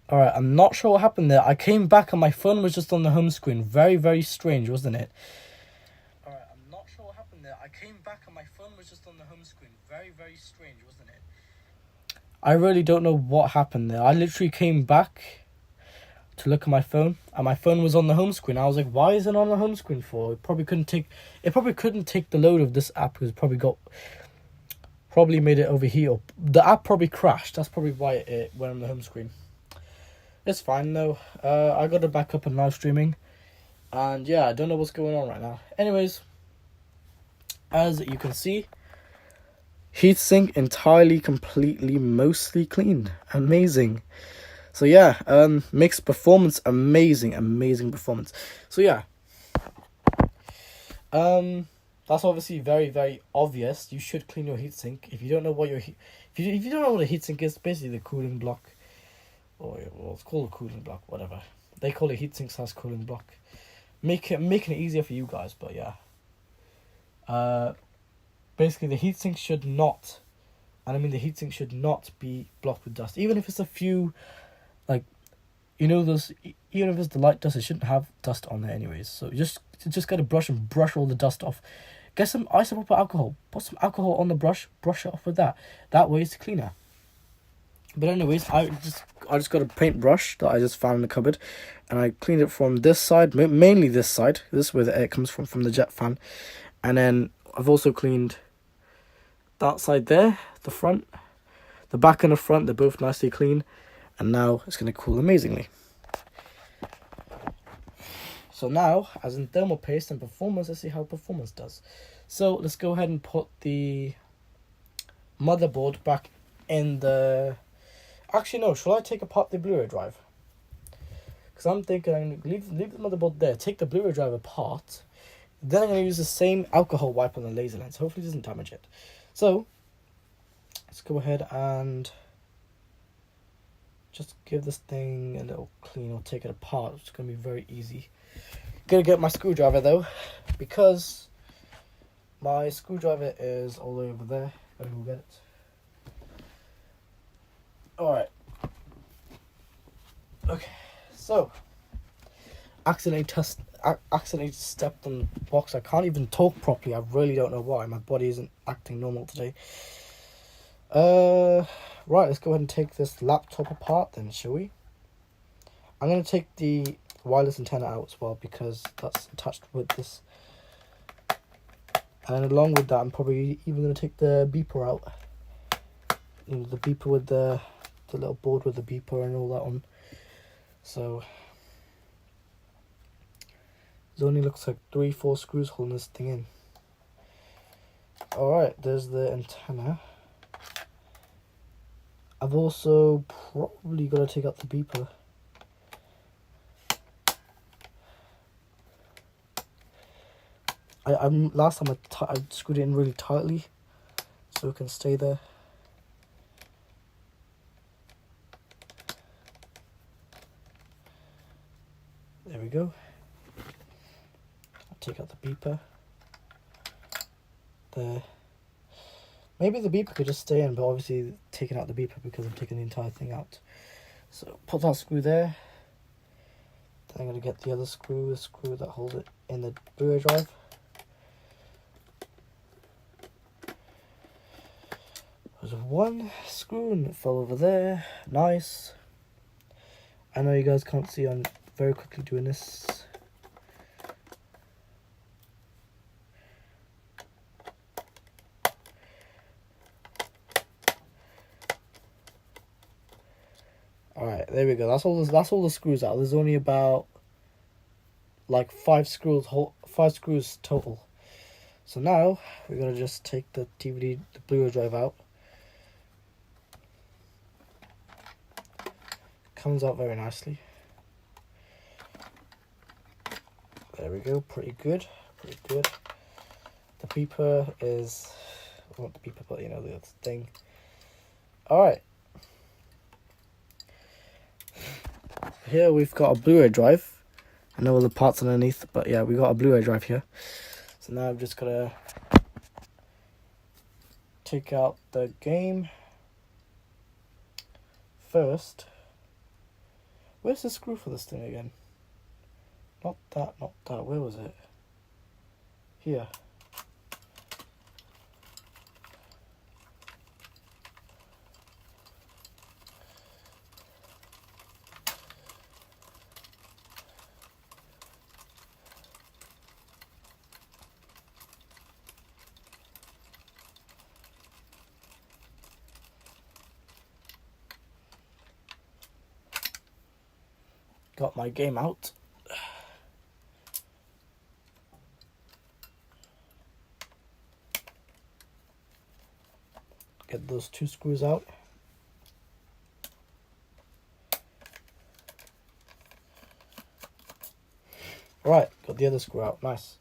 Alright, I'm not sure what happened there. I came back and my phone was just on the home screen. Very, very strange, wasn't it? Alright, I'm not sure what happened there. I came back and my phone was just on the home screen. Very, very strange, wasn't it? I really don't know what happened there. I literally came back to look at my phone and my phone was on the home screen. I was like, why is it on the home screen for? It probably couldn't take the load of this app because it probably made it overheat, or the app probably crashed. That's probably why it went on the home screen. It's fine though. I got it back up and live streaming, and yeah, I don't know what's going on right now. Anyways, as you can see, heatsink entirely, completely, mostly clean. Amazing. So yeah, mixed performance, amazing performance. So yeah, that's obviously very, very obvious. You should clean your heatsink. If you don't know what if you don't know what a heatsink is, basically the cooling block. Or well, it's called a cooling block, whatever. They call it heatsink / cooling block. Making it easier for you guys, but yeah. Basically the heatsink should not, be blocked with dust. Even if it's a few, like, even if it's the light dust, it shouldn't have dust on there anyways. So you just get a brush and brush all the dust off. Get some isopropyl alcohol. Put some alcohol on the brush it off with that. That way it's cleaner. But anyways, I just got a paintbrush that I just found in the cupboard, and I cleaned it from this side, mainly this side. This is where the air comes from the jet fan. And then I've also cleaned that side there, the front, the back and the front. They're both nicely clean, and now it's going to cool amazingly. So now, as in thermal paste and performance, let's see how performance does. So let's go ahead and put the motherboard back in the... Actually, no. Shall I take apart the Blu-ray drive? Because I'm thinking I'm going to leave the motherboard there, take the Blu-ray drive apart. Then I'm going to use the same alcohol wipe on the laser lens. Hopefully it doesn't damage it. So, let's go ahead and just give this thing a little clean or take it apart. It's going to be very easy. Going to get my screwdriver though, because my screwdriver is all over there. Gotta go get it. Alright. Okay, so accidentally stepped on the box. I can't even talk properly. I really don't know why. My body isn't acting normal today. Right, let's go ahead and take this laptop apart then, shall we? I'm going to take the wireless antenna out as well, because that's attached with this. And along with that, I'm probably even going to take the beeper out. The beeper with the little board with the beeper and all that on. So there only looks like 3-4 screws holding this thing in. Alright, there's the antenna. I've also probably got to take out the beeper. Last time I screwed it in really tightly so it can stay there. There we go. I'll take out the beeper. There. Maybe the beeper could just stay in, but obviously taking out the beeper because I'm taking the entire thing out. So put that screw there. Then I'm going to get the other screw, the screw that holds it in the Blu-ray drive. There's one screw and it fell over there. Nice. I know you guys can't see, I'm very quickly doing this. Alright, there we go. That's all the screws out. There's only about like 5 screws total. So now we're gonna just take the Blu-ray drive out. Comes out very nicely. There we go. Pretty good. The beeper is, not the beeper, but the other thing. Alright. Here we've got a Blu-ray drive. I know all the parts underneath, but yeah, we got a Blu-ray drive here. So now I'm just gonna take out the game first. Where's the screw for this thing again? Not that, not that. Where was it? Here. Got my game out. Get those 2 screws out. Right, got the other screw out. Nice.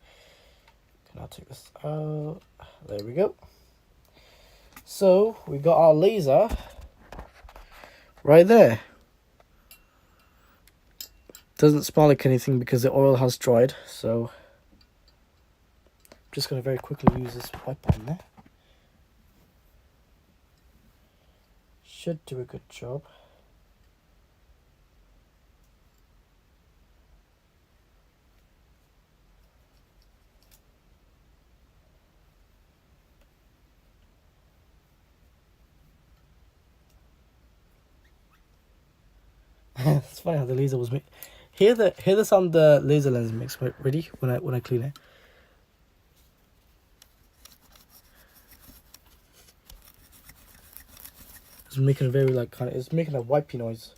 Can I take this out? There we go. So we got our laser right there. Doesn't smell like anything because the oil has dried, so I'm just going to very quickly use this wipe on there. Should do a good job. It's funny how the laser was made. Hear the sound the laser lens makes. Ready? When I clean it. It's making a very it's making a wipey noise.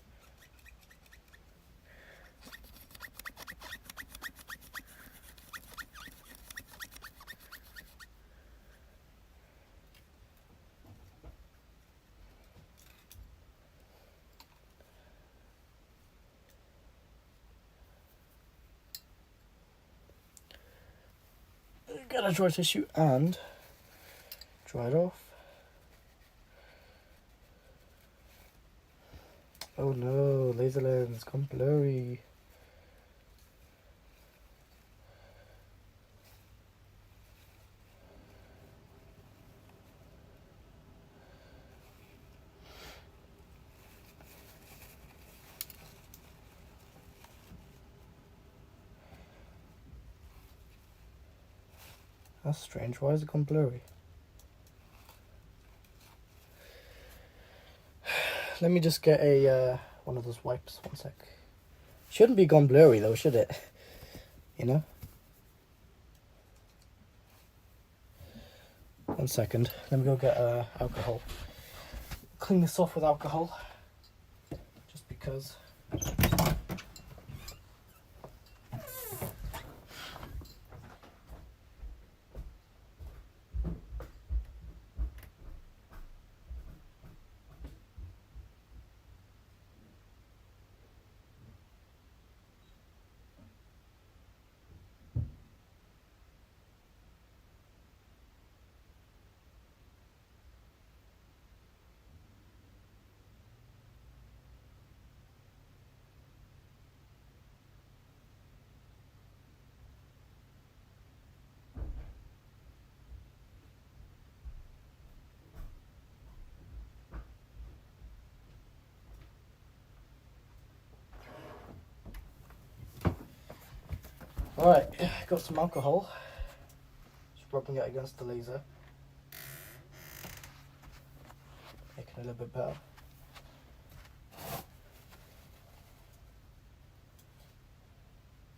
Get a dry tissue and dry it off. Oh no, laser lens gone blurry. That's strange. Why is it gone blurry? Let me just get a one of those wipes. 1 sec. Shouldn't be gone blurry though, should it? You know. 1 second. Let me go get alcohol. Clean this off with alcohol. Just because. Alright, got some alcohol. Just rubbing it against the laser. Making it a little bit better.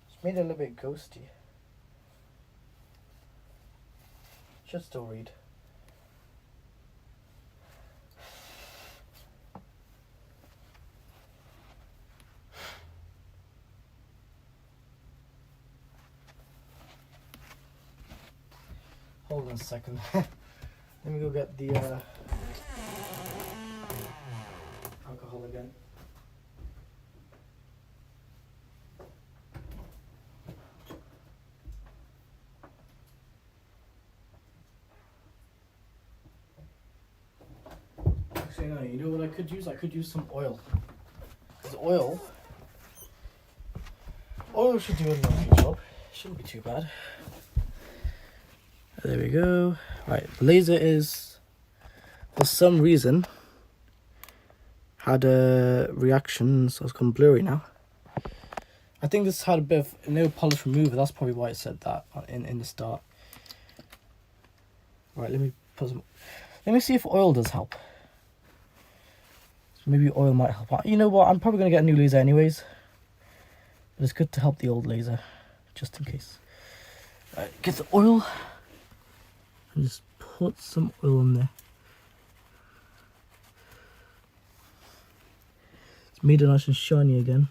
It's made it a little bit ghosty. Should still read. Hold on a second. Let me go get the alcohol again. Actually, no, you know what I could use? I could use some oil. Because oil should do a lovely job. Shouldn't be too bad. There we go. Right, the laser is, for some reason, had a reaction, so it's gone blurry now. I think this had a bit of nail polish remover. That's probably why it said that in the start. Right, let me put some. Let me see if oil does help. So maybe oil might help out. You know what? I'm probably gonna get a new laser anyways. But it's good to help the old laser, just in case. Right, get the oil and just put some oil in there. It's made it nice and shiny again.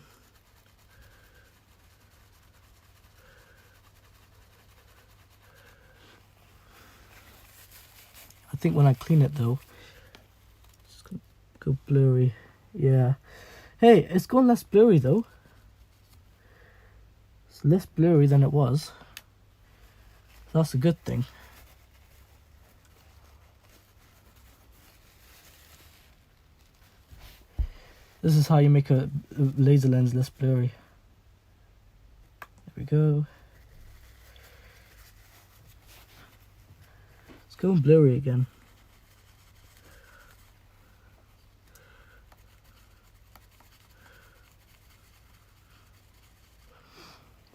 I think when I clean it though, it's gonna go blurry. Yeah. Hey, it's gone less blurry though. It's less blurry than it was. That's a good thing. This is how you make a laser lens less blurry. There we go. It's going blurry again.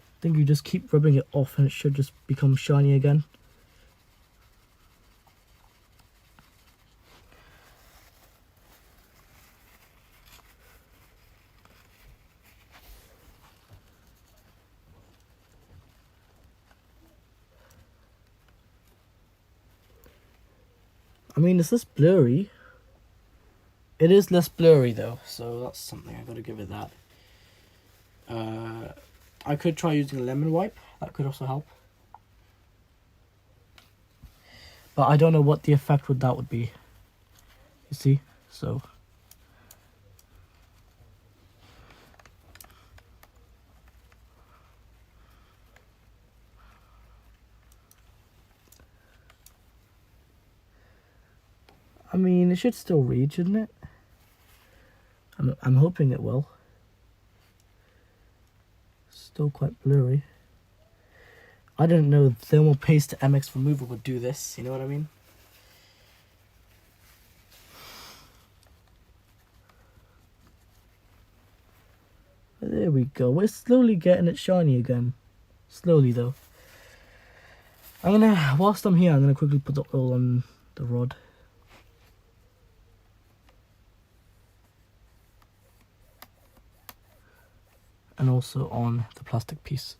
I think you just keep rubbing it off and it should just become shiny again. I mean, is this blurry? It is less blurry though, so that's something I gotta give it that. I could try using a lemon wipe, that could also help. But I don't know what the effect with that would be. You see? So I mean, it should still read, shouldn't it? I'm hoping it will. Still quite blurry. I didn't know thermal paste MX remover would do this, you know what I mean? There we go. We're slowly getting it shiny again. Slowly though. Whilst I'm here, I'm gonna quickly put the oil on the rod. And also on the plastic piece.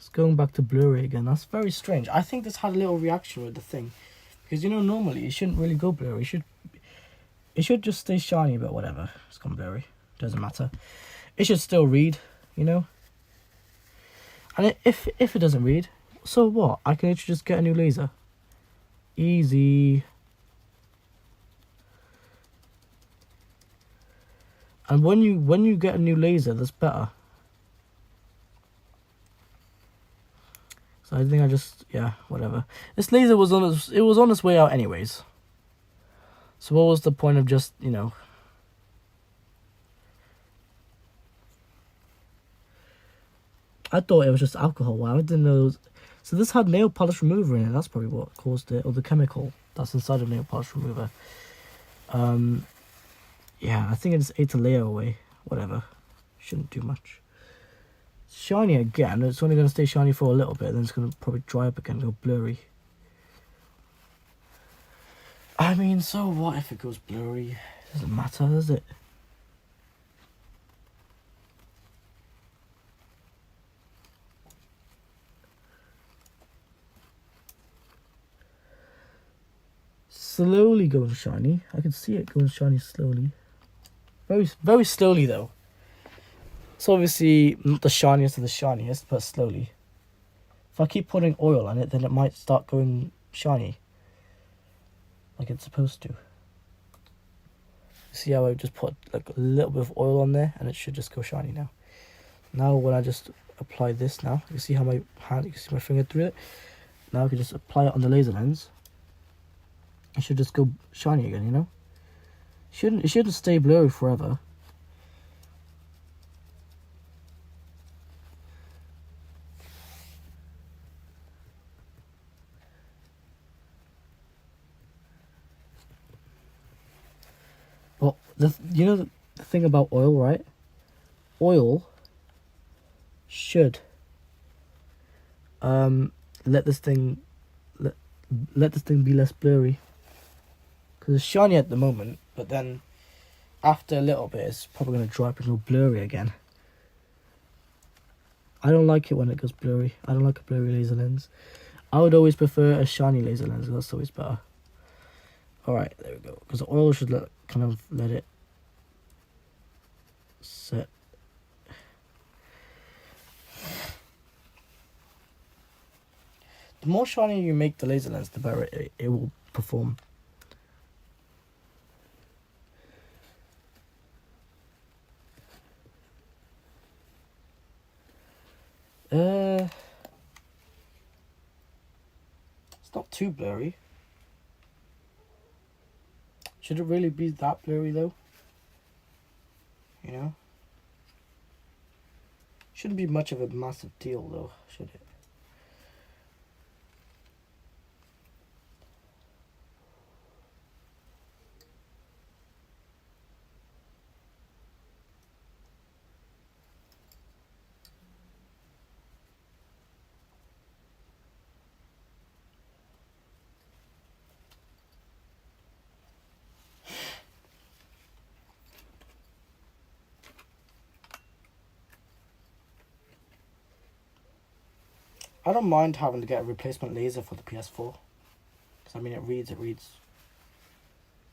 It's going back to blurry again. That's very strange. I think this had a little reaction with the thing. Because, you know, normally it shouldn't really go blurry. It should just stay shiny, but whatever. It's gone blurry. Doesn't matter. It should still read, you know. And if it doesn't read, so what? I can literally just get a new laser. Easy. And when you get a new laser, that's better. So I think yeah, whatever. This laser was on its way out anyways. So what was the point of just, you know? I thought it was just alcohol. Wow, I didn't know it was... So this had nail polish remover in it. That's probably what caused it, or the chemical that's inside of nail polish remover. Yeah, I think I just ate a layer away. Whatever. Shouldn't do much. Shiny again. It's only going to stay shiny for a little bit, then it's going to probably dry up again and go blurry. I mean, so what if it goes blurry? Doesn't matter, does it? Slowly going shiny. I can see it going shiny slowly. Very, very slowly though. It's obviously not the shiniest of the shiniest, but slowly. If I keep putting oil on it, then it might start going shiny. Like it's supposed to. See how I just put like a little bit of oil on there and it should just go shiny now. Now when I just apply this now, you see how my hand, you can see my finger through it? Now I can just apply it on the laser lens. It should just go shiny again, you know? It shouldn't stay blurry forever. Well, you know the thing about oil, right? Oil should let this thing be less blurry, because it's shiny at the moment, but then after a little bit it's probably going to dry up and go blurry again. I don't like it when it goes blurry. I don't like a blurry laser lens. I would always prefer a shiny laser lens. That's always better. Alright, there we go. Because the oil should let it set. The more shiny you make the laser lens, the better it will perform. It's not too blurry. Should it really be that blurry though? You know? Shouldn't be much of a massive deal though, should it? I don't mind having to get a replacement laser for the ps4. Because I mean, it reads.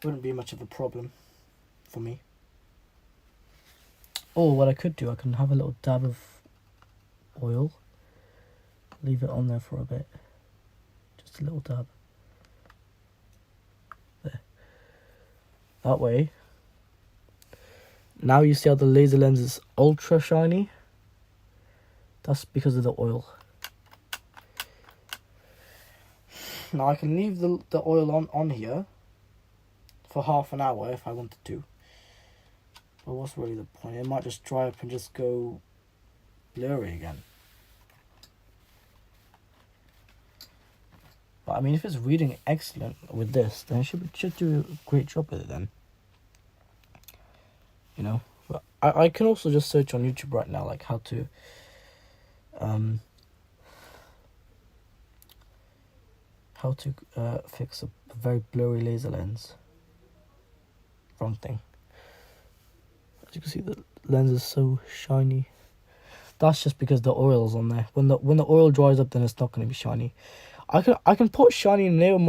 Wouldn't be much of a problem for me. Or what I could do, I can have a little dab of oil. Leave it on there for a bit. Just a little dab. There. That way. Now you see how the laser lens is ultra shiny? That's because of the oil. Now I can leave the oil on here for half an hour if I wanted to. But what's really the point? It might just dry up and just go blurry again. But I mean, if it's reading excellent with this, then it should do a great job with it then. You know? But I can also just search on YouTube right now, like how to fix a very blurry laser lens. Wrong thing. As you can see, the lens is so shiny. That's just because the oil's on there. When the oil dries up, then it's not going to be shiny. I can put shiny nail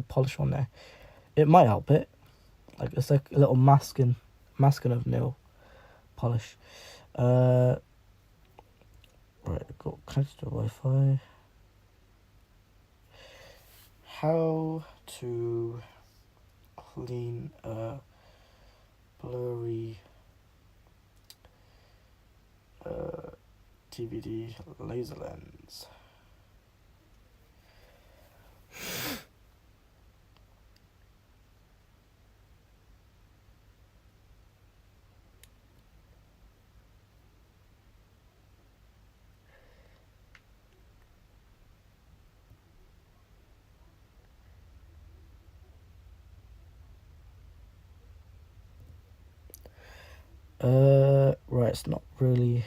polish on there. It might help it. Like it's like a little masking of nail polish. Right, go connect to Wi-Fi. How to clean a blurry DVD laser lens. Right, it's not really.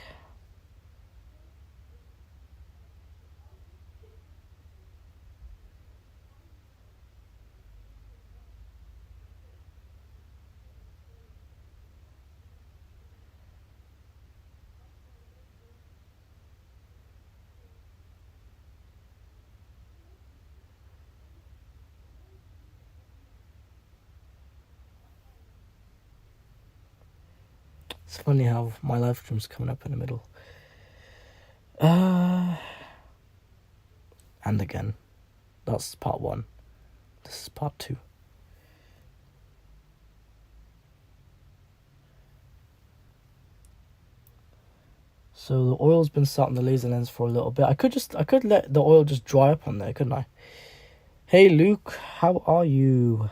It's funny how my live stream's coming up in the middle. And again. That's part 1. This is part 2. So the oil's been sat on the laser lens for a little bit. I could let the oil just dry up on there, couldn't I? Hey Luke, how are you?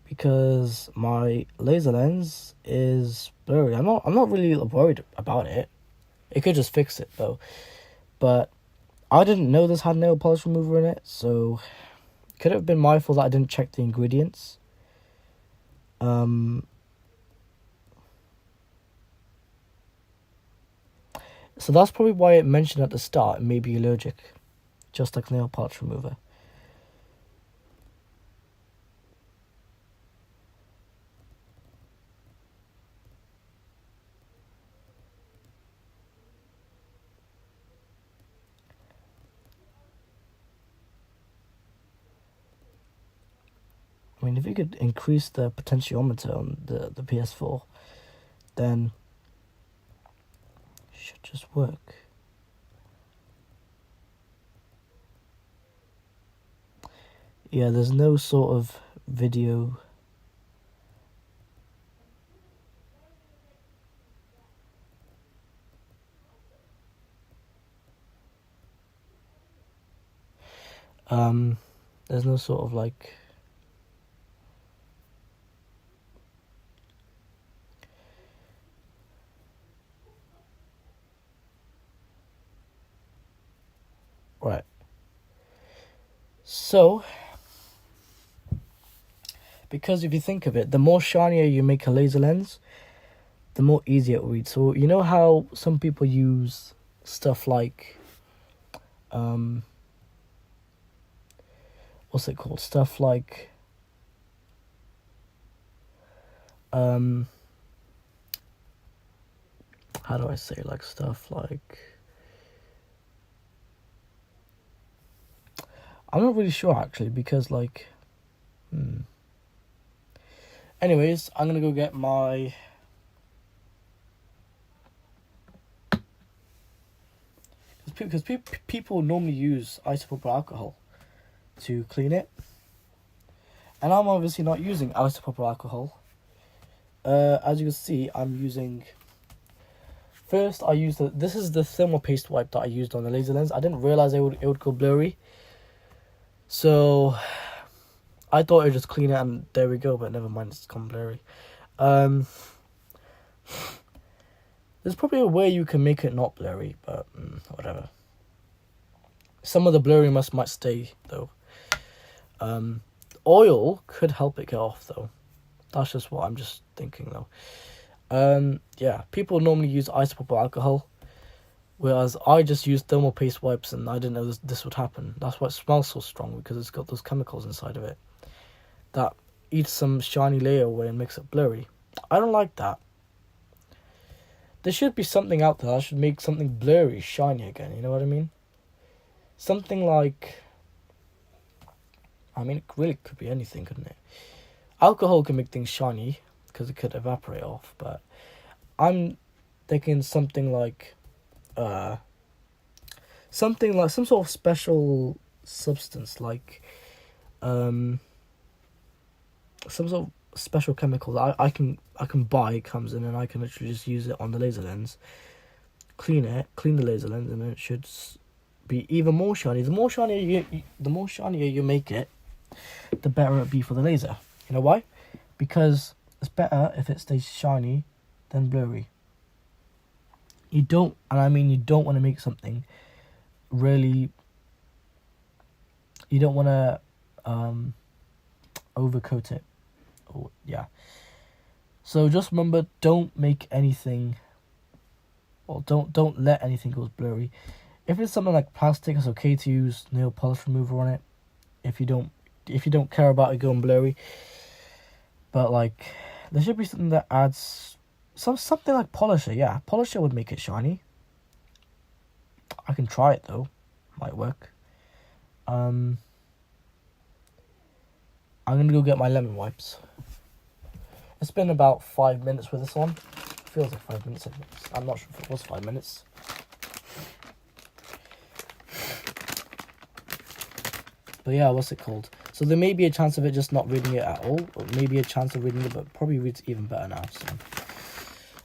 Because my laser lens is blurry. I'm not really worried about it. It could just fix it though. But I didn't know this had nail polish remover in it, so could have been my fault that I didn't check the ingredients. So that's probably why it mentioned at the start it may be allergic, just like nail polish remover. I mean, if you could increase the potentiometer on the ps4, then it should just work. Yeah, there's no sort of video. There's no sort of like right. So because if you think of it, the more shinier you make a laser lens, the more easier it reads. So you know how some people use stuff like what's it called? Stuff like how do I say, like stuff like, I'm not really sure actually, because like anyways, I'm gonna go get my because people normally use isopropyl alcohol to clean it, and I'm obviously not using isopropyl alcohol. As you can see, I'm using. First, I used this is the thermal paste wipe that I used on the laser lens. I didn't realize it would go blurry, so I thought it would just clean it, and there we go. But never mind, it's gone blurry. There's probably a way you can make it not blurry, but whatever. Some of the blurriness might stay though. Oil could help it get off though. That's just what I'm just thinking though. Yeah, people normally use isopropyl alcohol, whereas I just use thermal paste wipes, and I didn't know this would happen. That's why it smells so strong, because it's got those chemicals inside of it that eats some shiny layer away and makes it blurry. I don't like that. There should be something out there that should make something blurry shiny again, you know what I mean? Something like, I mean, it really could be anything, couldn't it? Alcohol can make things shiny because it could evaporate off, but I'm thinking something like some sort of special substance, like some sort of special chemical that I can buy. It comes in, and I can literally just use it on the laser lens, clean the laser lens, and it should be even more shiny. The more shinier you make it, the better it be for the laser. You know why? Because it's better if it stays shiny than blurry. You don't want to make something really. You don't want to overcoat it. Oh yeah. So just remember, don't make anything. Or don't let anything go blurry. If it's something like plastic, it's okay to use nail polish remover on it. If you don't care about it going blurry. But like, there should be something that adds something like polisher. Yeah, polisher would make it shiny. I can try it though, might work. I'm gonna go get my lemon wipes. It's been about 5 minutes with this on. Feels like 5 minutes. I'm not sure if it was 5 minutes. But yeah, what's it called? So there may be a chance of it just not reading it at all, or maybe a chance of reading it, but probably reads even better now. So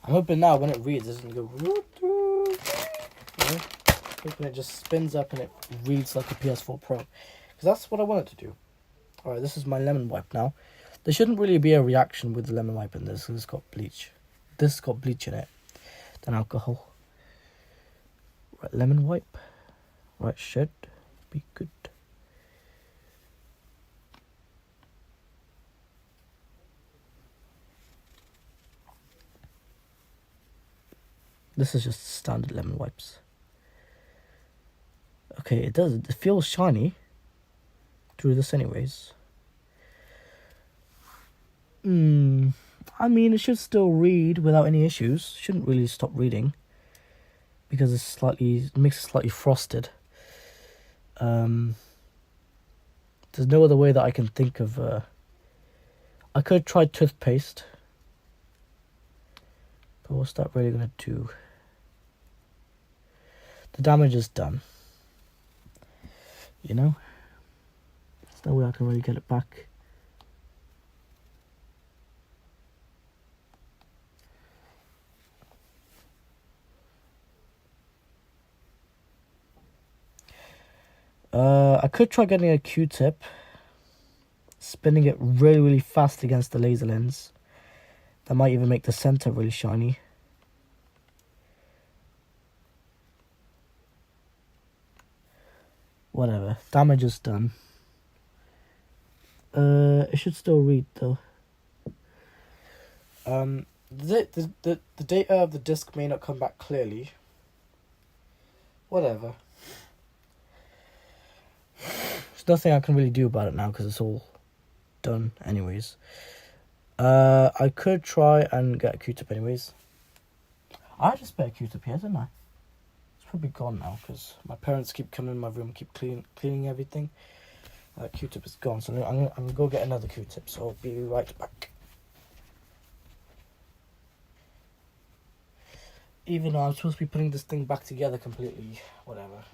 I'm hoping now when it reads, it doesn't go. You know? Hoping it just spins up and it reads like a PS4 Pro, because that's what I want it to do. All right, this is my lemon wipe now. There shouldn't really be a reaction with the lemon wipe in this, because it's got bleach. This has got bleach in it, then alcohol. Right, lemon wipe. Right, should be good. This is just standard lemon wipes. Okay, it does. It feels shiny through this anyways. I mean, it should still read without any issues. Shouldn't really stop reading because it makes it slightly frosted. There's no other way that I can think of. I could try toothpaste, but what's that really gonna do? The damage is done. You know? There's no way I can really get it back. I could try getting a Q-tip, spinning it really, really fast against the laser lens. That might even make the center really shiny. Whatever, damage is done. It should still read though. The data of the disc may not come back clearly. Whatever. There's nothing I can really do about it now because it's all done anyways. I could try and get a Q-tip anyways. I had a spare Q-tip here, didn't I? It's probably gone now because my parents keep coming in my room, keep cleaning everything. Q-tip is gone, so I'm gonna go get another Q-tip, so I'll be right back. Even though I'm supposed to be putting this thing back together completely, whatever.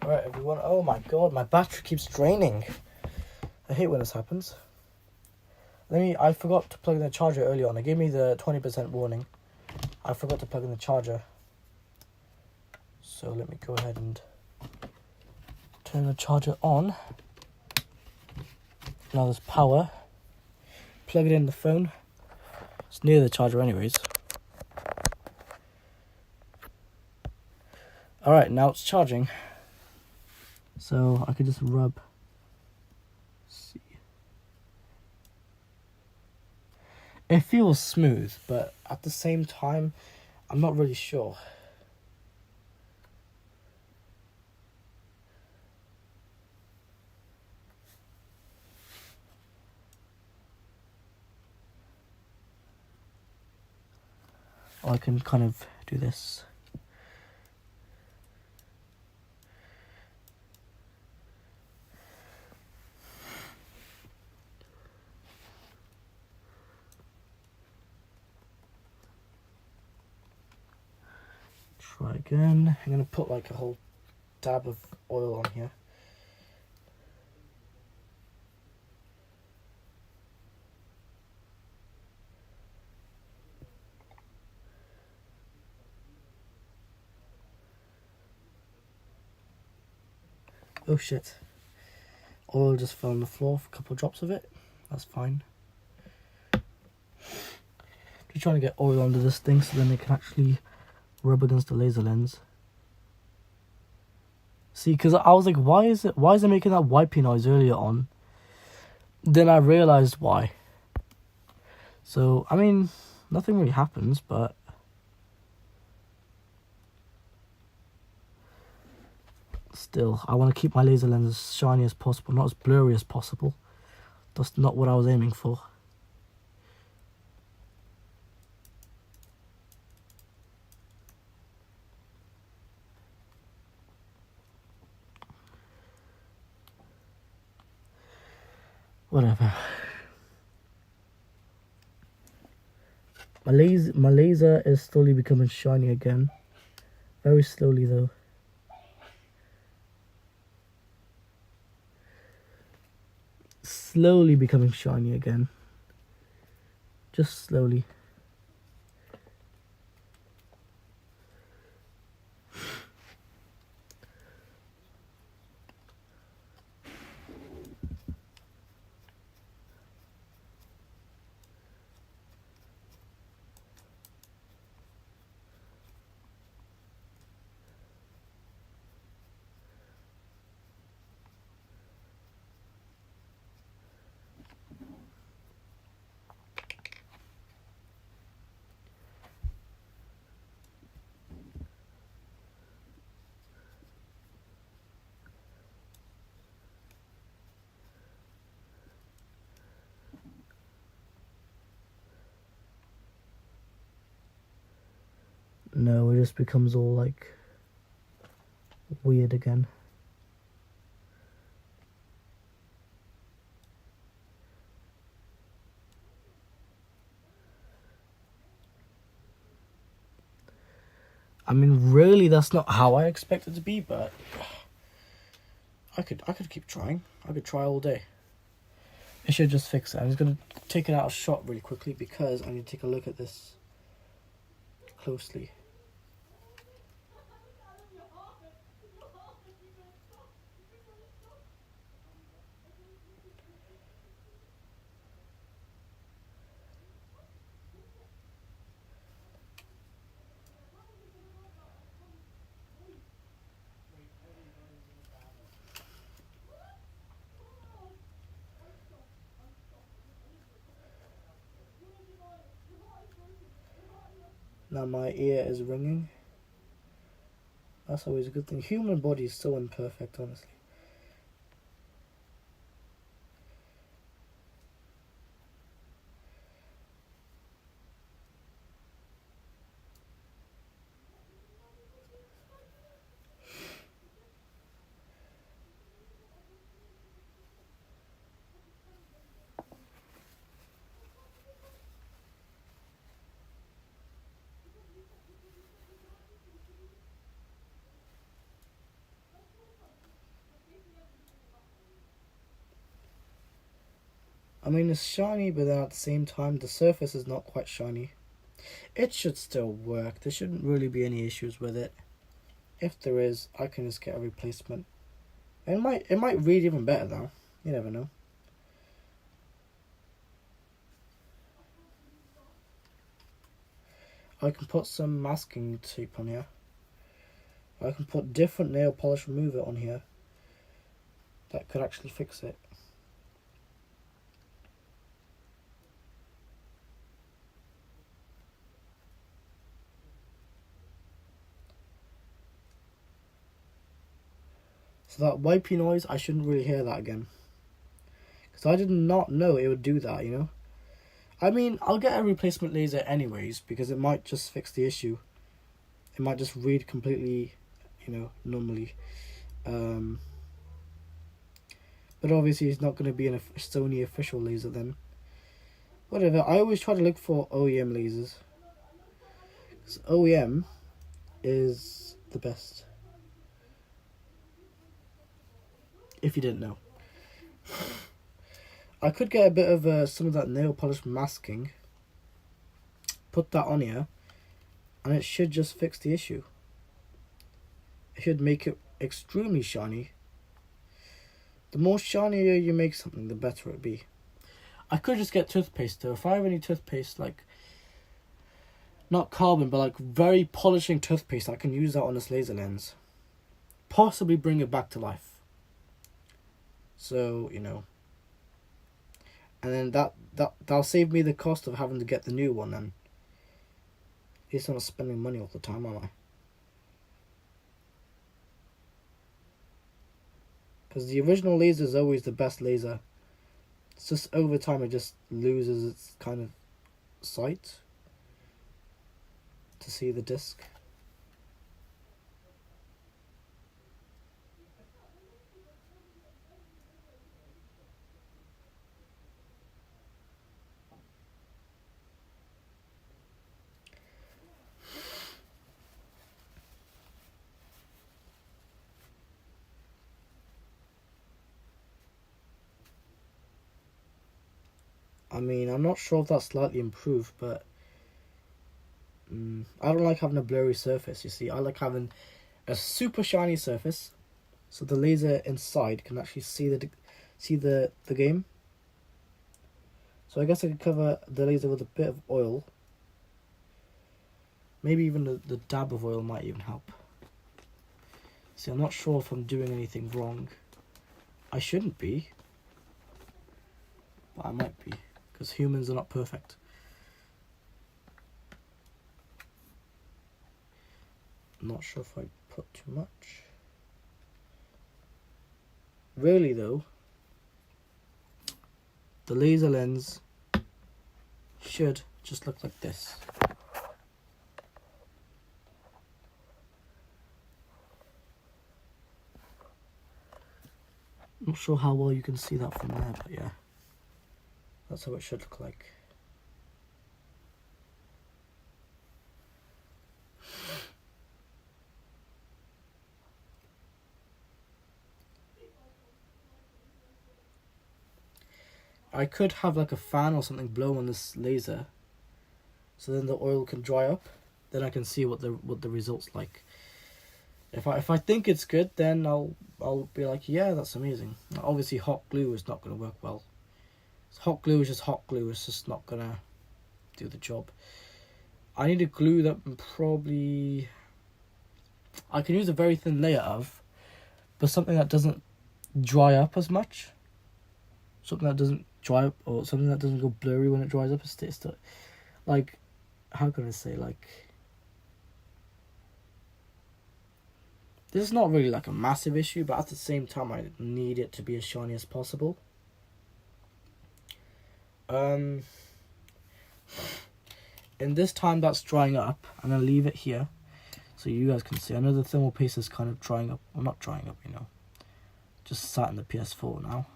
Alright everyone, oh my god, my battery keeps draining. I hate when this happens. I forgot to plug in the charger earlier on. It gave me the 20% warning. I forgot to plug in the charger. So let me go ahead and turn the charger on. Now there's power. Plug it in the phone. It's near the charger anyways. Alright, now it's charging. So I could just rub. See. It feels smooth, but at the same time, I'm not really sure. Or I can kind of do this. Try again. I'm going to put like a whole dab of oil on here. Oh shit. Oil just fell on the floor, a couple of drops of it. That's fine. Just trying to get oil under this thing so then it can actually rub against the laser lens. See, because I was like, why is it making that wiping noise earlier on? Then I realized why. So, I mean, nothing really happens, but still, I want to keep my laser lens as shiny as possible, not as blurry as possible. That's not what I was aiming for. Whatever. My laser is slowly becoming shiny again. Very slowly though. Slowly becoming shiny again. Just slowly. No, it just becomes all like weird again. I mean, really, that's not how I expect it to be, but I could keep trying. I could try all day. It should just fix it. I'm just gonna take it out of shot really quickly because I need to take a look at this closely. Now my ear is ringing. That's always a good thing. Human body is so imperfect, honestly. I mean, it's shiny, but then at the same time, the surface is not quite shiny. It should still work. There shouldn't really be any issues with it. If there is, I can just get a replacement. It might read even better though. You never know. I can put some masking tape on here. I can put different nail polish remover on here. That could actually fix it. So that wipey noise, I shouldn't really hear that again. Because I did not know it would do that, you know. I mean, I'll get a replacement laser anyways, because it might just fix the issue. It might just read completely, you know, normally. But obviously it's not going to be a Sony official laser then. Whatever, I always try to look for OEM lasers. Because OEM is the best. If you didn't know. I could get a bit of some of that nail polish masking. Put that on here. And it should just fix the issue. It should make it extremely shiny. The more shinier you make something, the better it be. I could just get toothpaste though. If I have any toothpaste, like, not carbon, but like very polishing toothpaste, I can use that on this laser lens. Possibly bring it back to life. So, you know. And then that'll save me the cost of having to get the new one then. At least I'm not spending money all the time, am I? Because the original laser is always the best laser. It's just over time it just loses its kind of sight to see the disc. I mean, I'm not sure if that's slightly improved, but I don't like having a blurry surface, you see. I like having a super shiny surface, so the laser inside can actually see the game. So I guess I could cover the laser with a bit of oil. Maybe even the dab of oil might even help. See, I'm not sure if I'm doing anything wrong. I shouldn't be, but I might be, because humans are not perfect. I'm not sure if I put too much. Really though, the laser lens should just look like this. Not sure how well you can see that from there, but yeah, that's how it should look like. I could have like a fan or something blow on this laser, so then the oil can dry up. Then I can see what the results like. If I think it's good, then I'll be like, yeah, that's amazing. Now, obviously, hot glue is not going to work well. Hot glue is just hot glue. It's just not going to do the job. I need a glue that probably I can use a very thin layer of, but something that doesn't dry up as much. Something that doesn't dry up, or something that doesn't go blurry when it dries up. It's still, like, how can I say, like, this is not really like a massive issue, but at the same time I need it to be as shiny as possible. In this time that's drying up, I'm going to leave it here so you guys can see. I know the thermal paste is kind of drying up. Well, not drying up, you know. Just sat in the PS4 now.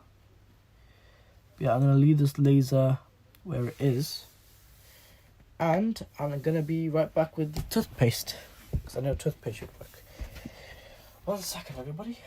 But yeah, I'm going to leave this laser where it is. And I'm going to be right back with the toothpaste, because I know toothpaste should work. 1 second, everybody.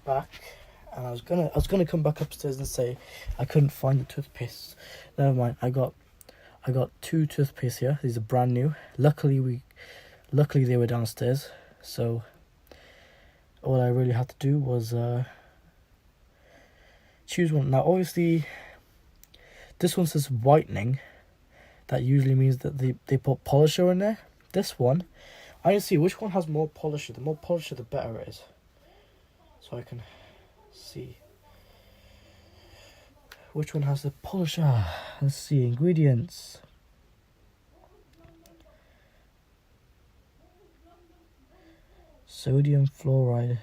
back, and I was gonna come back upstairs and say I couldn't find the toothpaste. Never mind. I got 2 toothpaste here. These are brand new. Luckily they were downstairs. So all I really had to do was choose one. Now obviously this one says whitening. That usually means that they put polisher in there. This one, I can see which one has more polisher. The more polisher, the better it is. So I can see which one has the polisher. Let's see, ingredients. Sodium fluoride.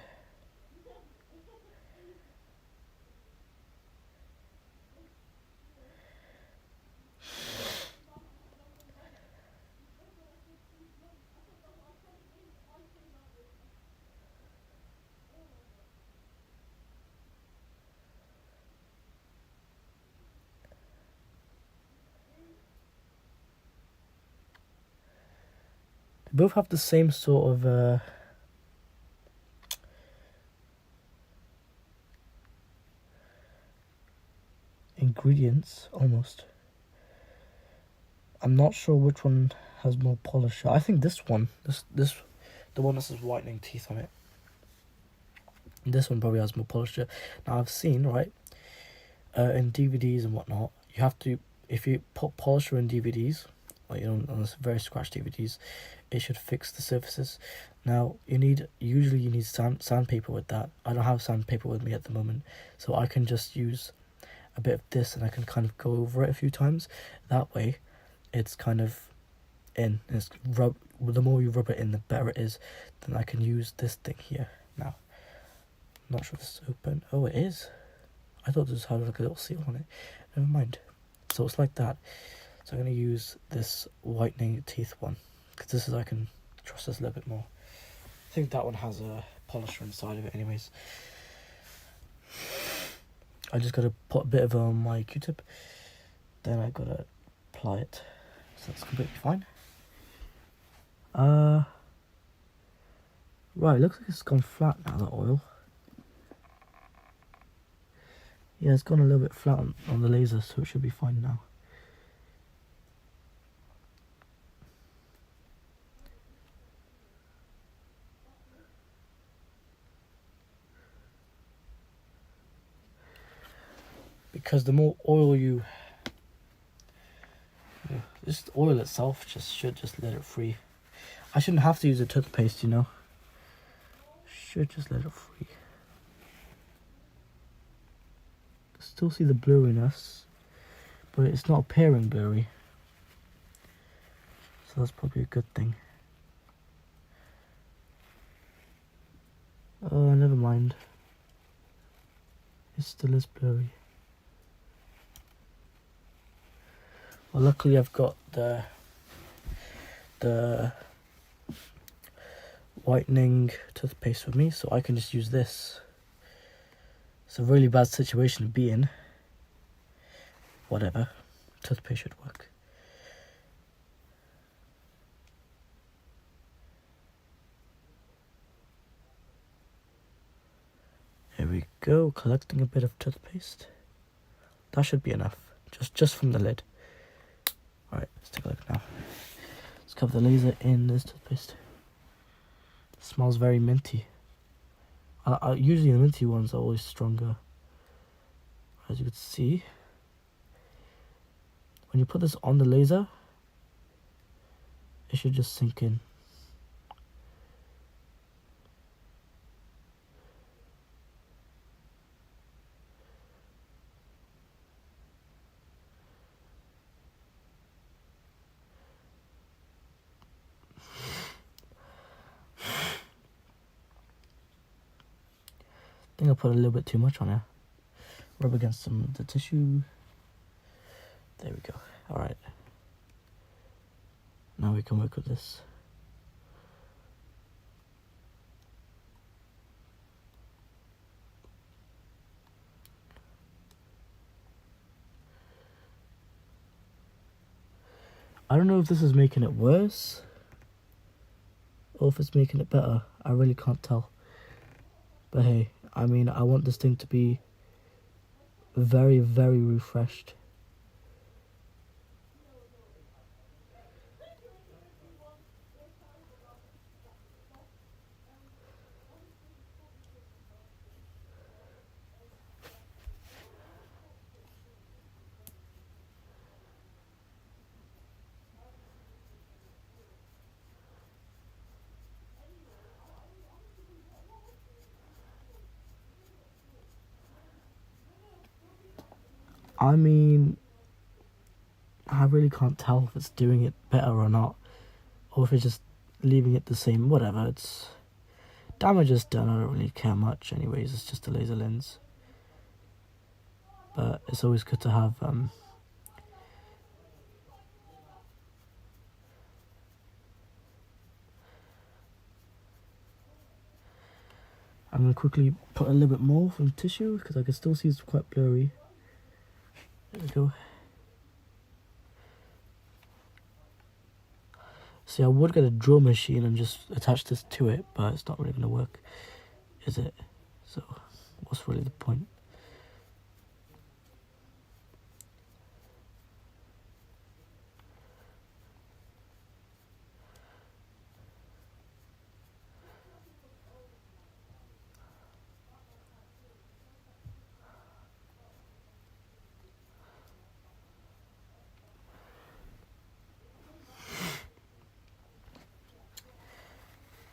They both have the same sort of ingredients, almost. I'm not sure which one has more polish. I think this one, the one that says whitening teeth on it. This one probably has more polish. Now I've seen, right, in DVDs and whatnot, you have to, if you put polisher in DVDs, like on those very scratched DVDs, it should fix the surfaces. Now usually you need sandpaper with that. I don't have sandpaper with me at the moment, so I can just use a bit of this and I can kind of go over it a few times. That way it's kind of in. The more you rub it in, the better it is. Then I can use this thing here. Now I'm not sure if this is open. Oh, it is. I thought this had like a little seal on it. Never mind. So it's like that. So I'm going to use this whitening teeth one, because this is, I can trust this a little bit more. I think that one has a polisher inside of it anyways. I just got to put a bit of it on my Q-tip. Then I got to apply it. So that's completely fine. Right, looks like it's gone flat now, that oil. Yeah, it's gone a little bit flat on the laser, so it should be fine now. Because the more oil this oil itself should just let it free. I shouldn't have to use a toothpaste, you know. Should just let it free. Still see the blurriness, but it's not appearing blurry, so that's probably a good thing. Oh, never mind. It still is blurry. Well, luckily I've got the whitening toothpaste with me, so I can just use this. It's a really bad situation to be in. Whatever, toothpaste should work. Here we go, collecting a bit of toothpaste. That should be enough, just from the lid. Alright, let's take a look now. Let's cover the laser in this toothpaste. It smells very minty. Usually the minty ones are always stronger. As you can see, when you put this on the laser, it should just sink in. I think I put a little bit too much on here. Rub against some of the tissue. There we go. Alright. Now we can work with this. I don't know if this is making it worse or if it's making it better. I really can't tell. But hey, I mean, I want this thing to be very, very refreshed. I mean, I really can't tell if it's doing it better or not, or if it's just leaving it the same. Whatever, it's damage is done. I don't really care much anyways. It's just a laser lens, but it's always good to have I'm gonna quickly put a little bit more from tissue because I can still see it's quite blurry. There we go. See, I would get a drill machine and just attach this to it, but it's not really gonna work, is it? So, what's really the point?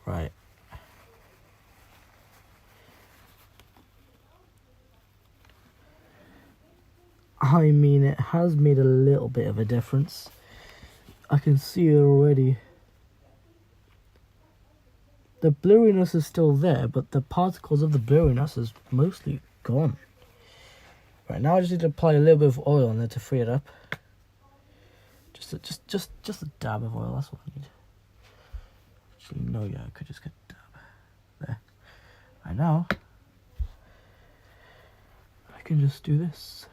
Right. I mean, it has made a little bit of a difference. I can see it already. The blurriness is still there, but the particles of the blurriness is mostly gone. Right, now I just need to apply a little bit of oil on there to free it up. Just a dab of oil, that's what I need. Actually, no, yeah, I could just get a dab. There. Right now, I can just do this.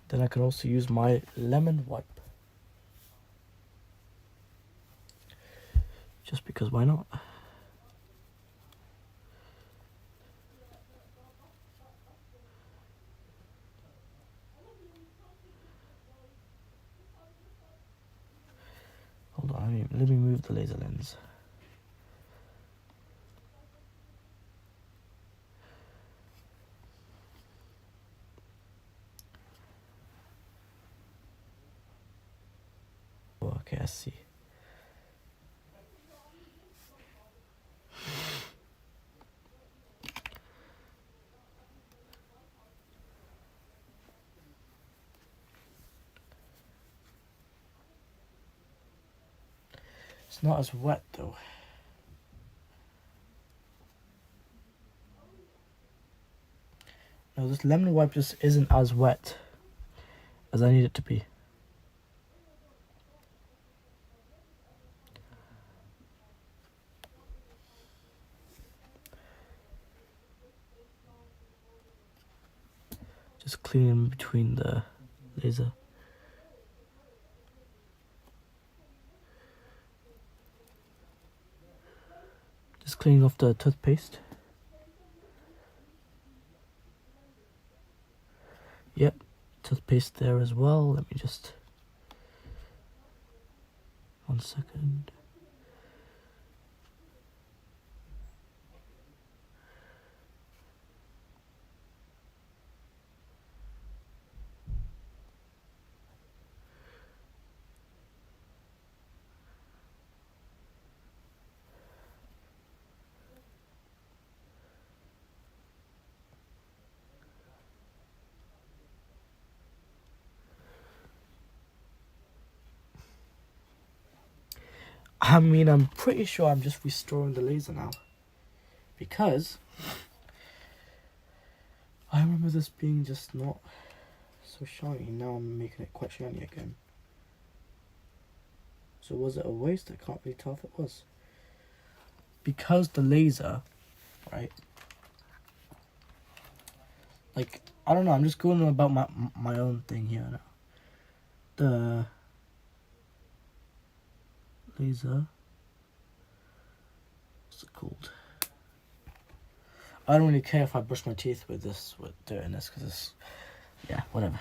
Then I can also use my lemon wipe. Just because, why not? Hold on, let me move the laser lens. Oh, okay, I see. It's not as wet though. No, this lemon wipe just isn't as wet as I need it to be. Just cleaning between the laser. Just cleaning off the toothpaste. Yep, toothpaste there as well. Let me just... 1 second. I mean, I'm pretty sure I'm just restoring the laser now. Because I remember this being just not so shiny. Now I'm making it quite shiny again. So was it a waste? I can't really tell if it was. Because the laser, right? Like, I don't know, I'm just going about my own thing here now. The laser it called? I don't really care if I brush my teeth with dirt in this, because it's, yeah, whatever.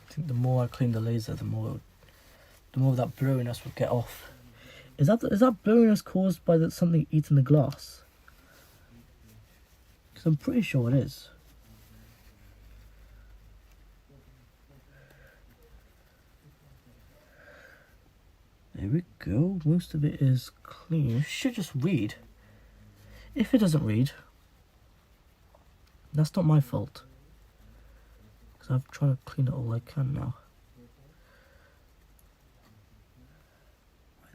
I think the more I clean the laser, the more that blurriness will get off. Is that blurriness caused by something eating the glass? Because I'm pretty sure it is. There we go. Most of it is clean. It should just read. If it doesn't read, that's not my fault. Because I'm trying to clean it all I can now.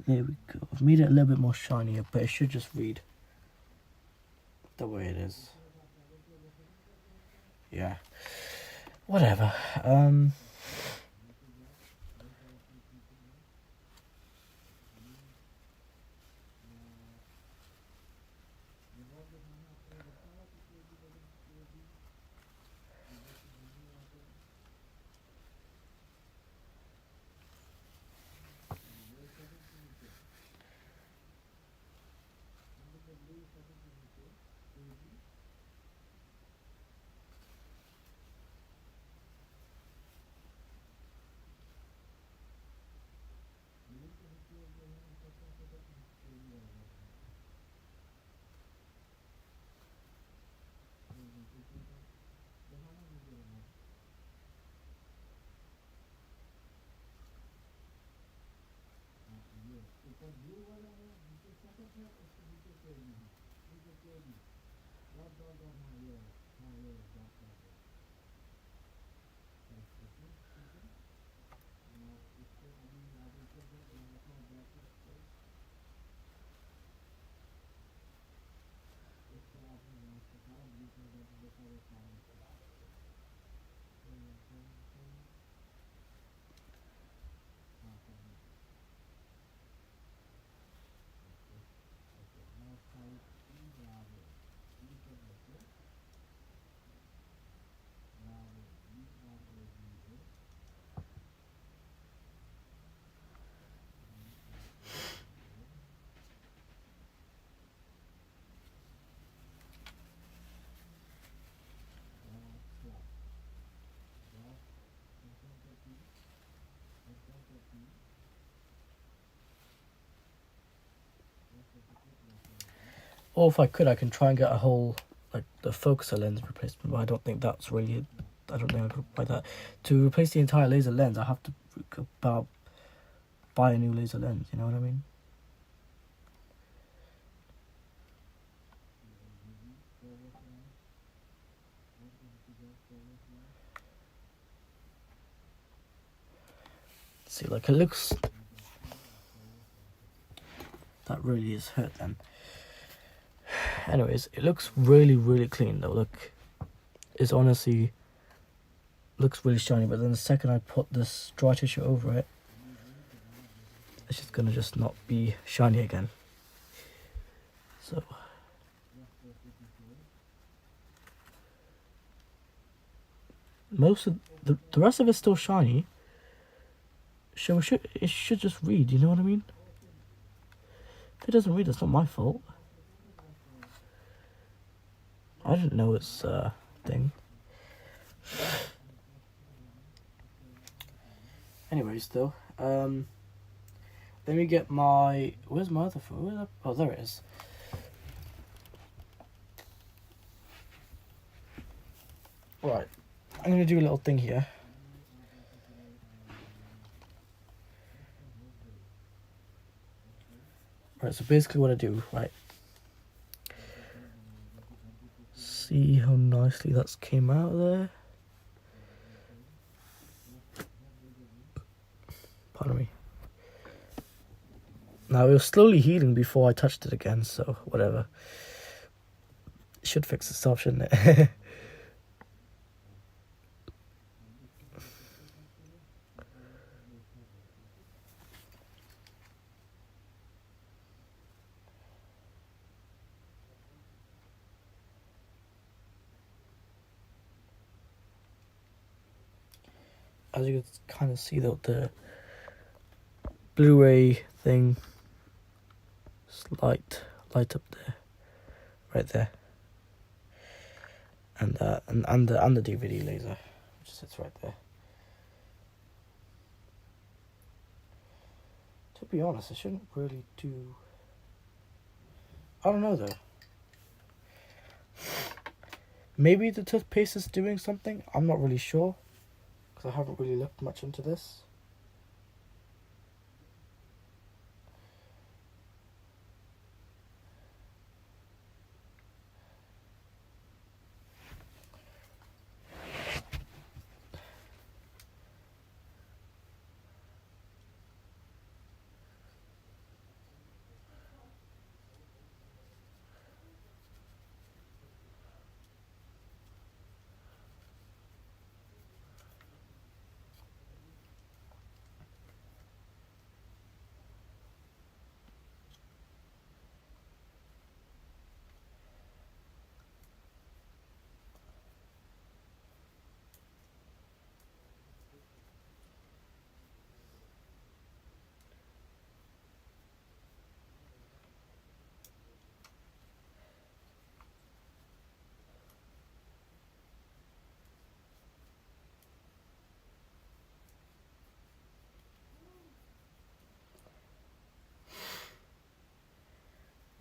There we go. I've made it a little bit more shinier, but it should just read the way it is. Yeah. Whatever. Or if I could, I can try and get a whole, like, the focuser lens replacement, but I don't think that's really, I don't think I could buy that. To replace the entire laser lens, I have to buy a new laser lens, you know what I mean? See, like, it looks, that really is hurt then. Anyways, it looks really, really clean though. Look, it's honestly looks really shiny, but then the second I put this dry tissue over it, it's just gonna not be shiny again. So most of the rest of it's still shiny. So it should just read, you know what I mean? If it doesn't read, it's not my fault. I didn't know it's thing. Anyways, though, let me get my. Where's my other phone? Oh, there it is. Right, I'm gonna do a little thing here. Right, so basically what I do, right, see how nicely that's came out there. Pardon me. Now it was slowly healing before I touched it again, so whatever. It should fix itself, shouldn't it? As you can kind of see, though, the Blu-ray thing is light up there, right there, and the DVD laser, which sits right there. To be honest, I shouldn't really do. I don't know though. Maybe the toothpaste is doing something. I'm not really sure, because I haven't really looked much into this.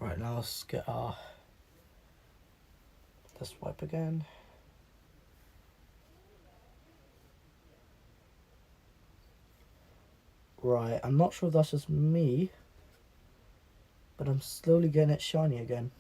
Right, now let's get our. Let's wipe again. Right, I'm not sure if that's just me, but I'm slowly getting it shiny again.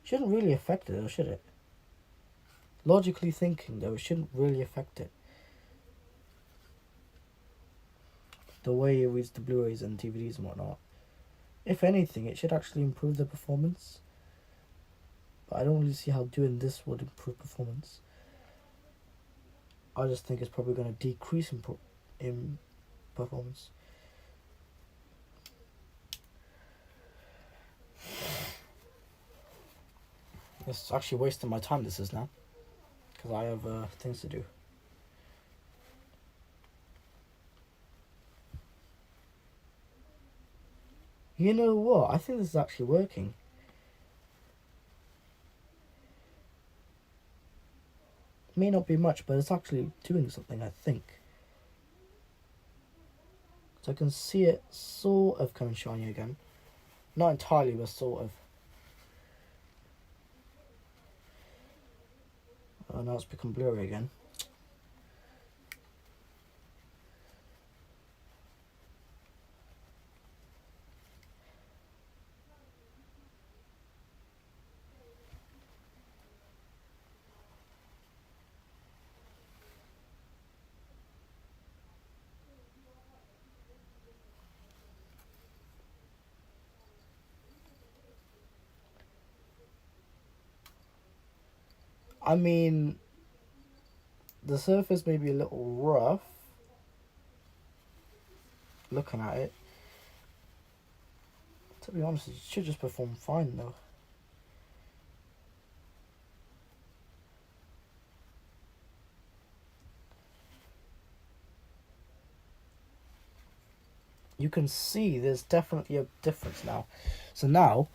Shouldn't really affect it though, should it? Logically thinking though, it shouldn't really affect it. The way it reads the Blu-rays and DVDs and whatnot. If anything, it should actually improve the performance. But I don't really see how doing this would improve performance. I just think it's probably going to decrease in performance. It's actually wasting my time, this is now. Because I have things to do. You know what? I think this is actually working. It may not be much, but it's actually doing something, I think. So I can see it sort of coming shiny again. Not entirely, but sort of. Oh, now it's become blurry again. I mean, the surface may be a little rough, looking at it. To be honest, it should just perform fine though. You can see there's definitely a difference now. So now,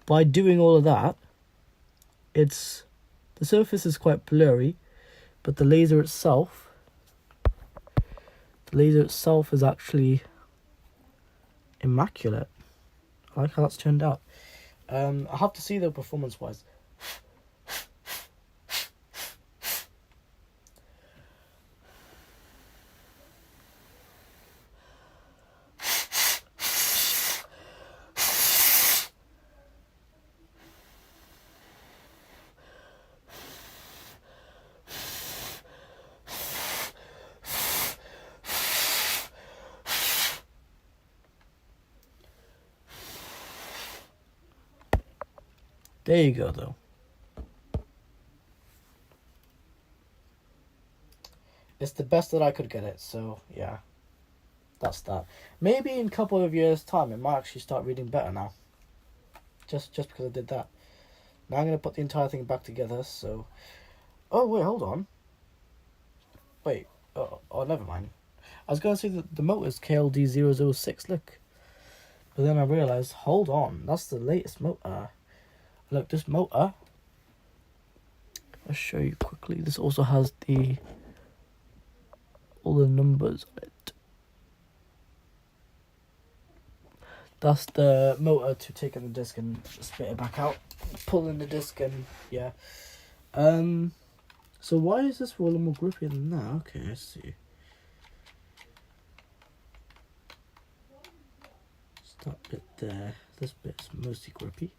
by doing all of that, the surface is quite blurry, but the laser itself is actually immaculate. I like how that's turned out. I have to see though, performance-wise. There you go, though. It's the best that I could get it, so yeah. That's that. Maybe in a couple of years' time, it might actually start reading better now. Just because I did that. Now I'm going to put the entire thing back together, so... Oh, wait, hold on. Wait. Oh, never mind. I was going to say that the motor's KLD006, look. But then I realised, hold on, that's the latest motor. Look, this motor... I'll show you quickly. This also has all the numbers on it. That's the motor to take in the disc and spit it back out. Pull in the disc and yeah. So why is this roller more grippy than that? Okay, I see. Just that bit there. This bit's mostly grippy.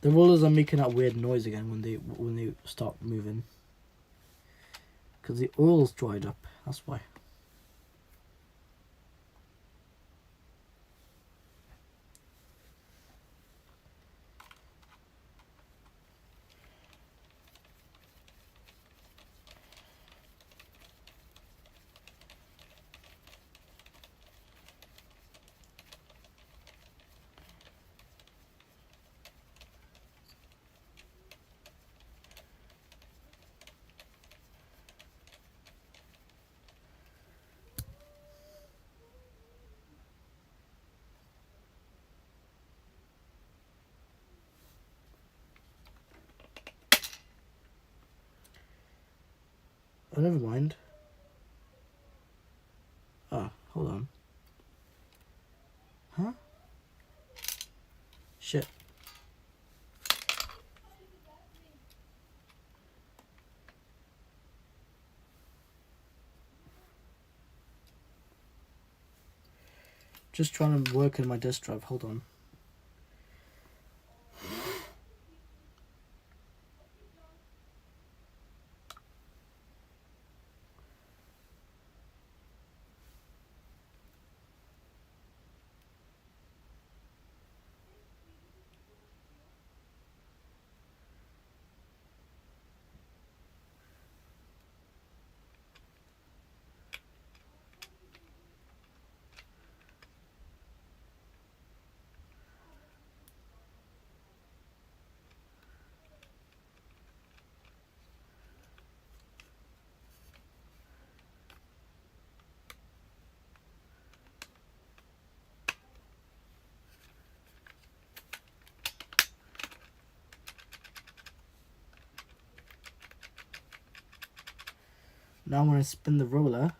The rollers are making that weird noise again when they start moving. Because the oil's dried up, that's why. Oh, never mind. Ah, hold on. Huh? Shit. Just trying to work in my disk drive, hold on. Now when I spin the roller,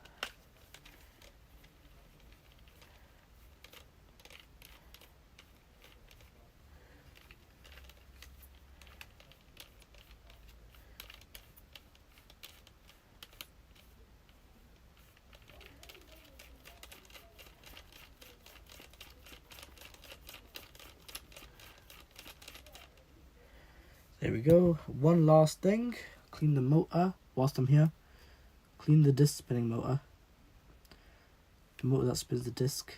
there we go. One last thing, clean the motor whilst I'm here. Clean the disc spinning motor. The motor that spins the disc.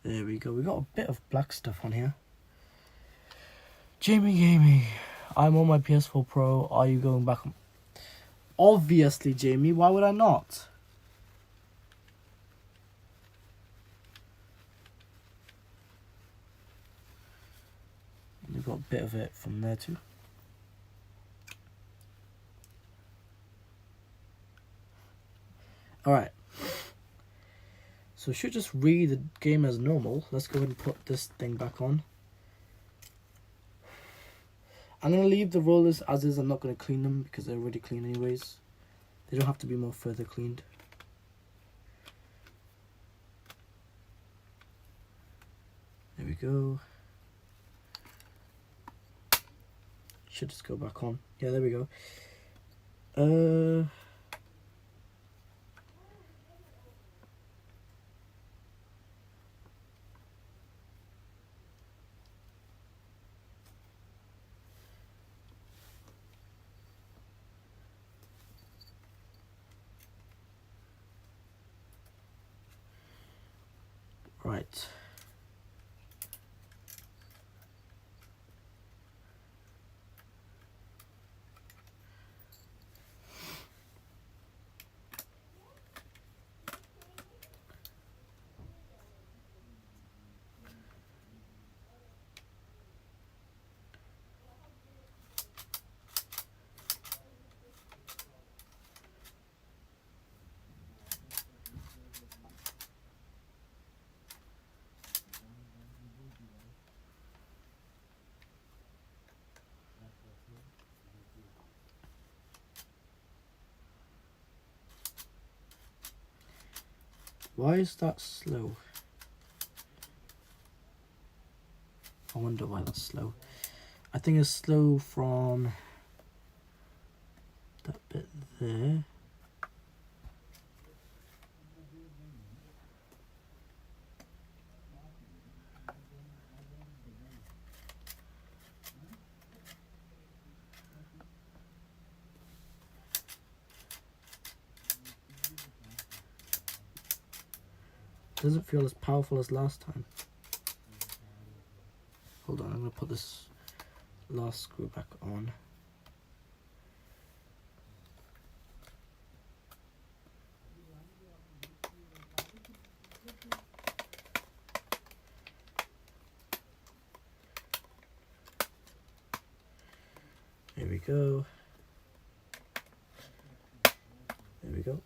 There we go. We got a bit of black stuff on here. Jamie Gaming. I'm on my PS4 Pro. Are you going back on? Obviously, Jamie. Why would I not? You've got a bit of it from there too. Alright. So So it should just read the game as normal. Let's go ahead and put this thing back on. I'm going to leave the rollers as is. I'm not going to clean them because they're already clean anyways. They don't have to be more further cleaned. There we go. Should just go back on. Yeah, there we go. Right. Why is that slow? I wonder why that's slow. I think it's slow from that bit there. Doesn't feel as powerful as last time. Hold on, I'm going to put this last screw back on. There we go. There we go.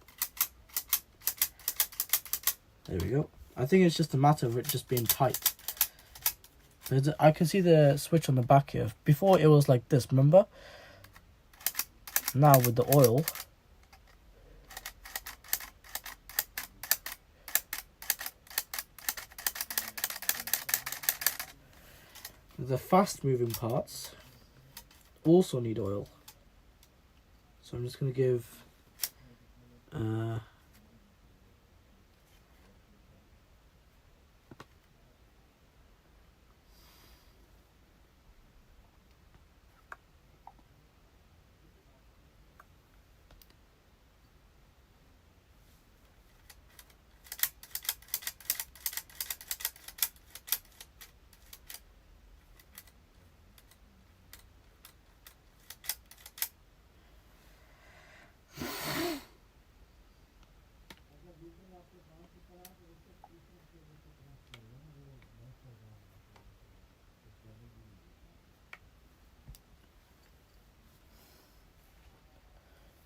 There we go. I think it's just a matter of it just being tight. But I can see the switch on the back here. Before it was like this, remember? Now with the oil, the fast moving parts also need oil. So I'm just going to give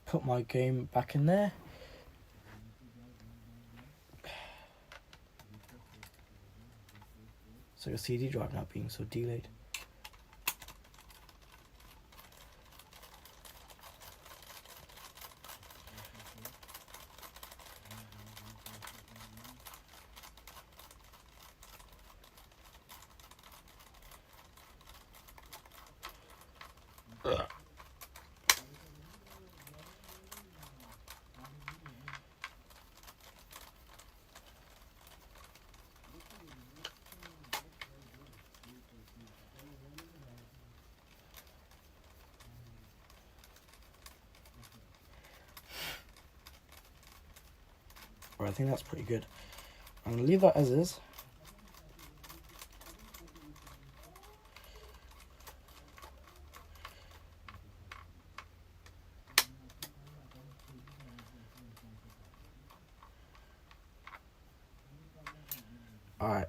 put my game back in there. It's like a CD drive not being so delayed. Right, I think that's pretty good. I'm going to leave that as is. Alright.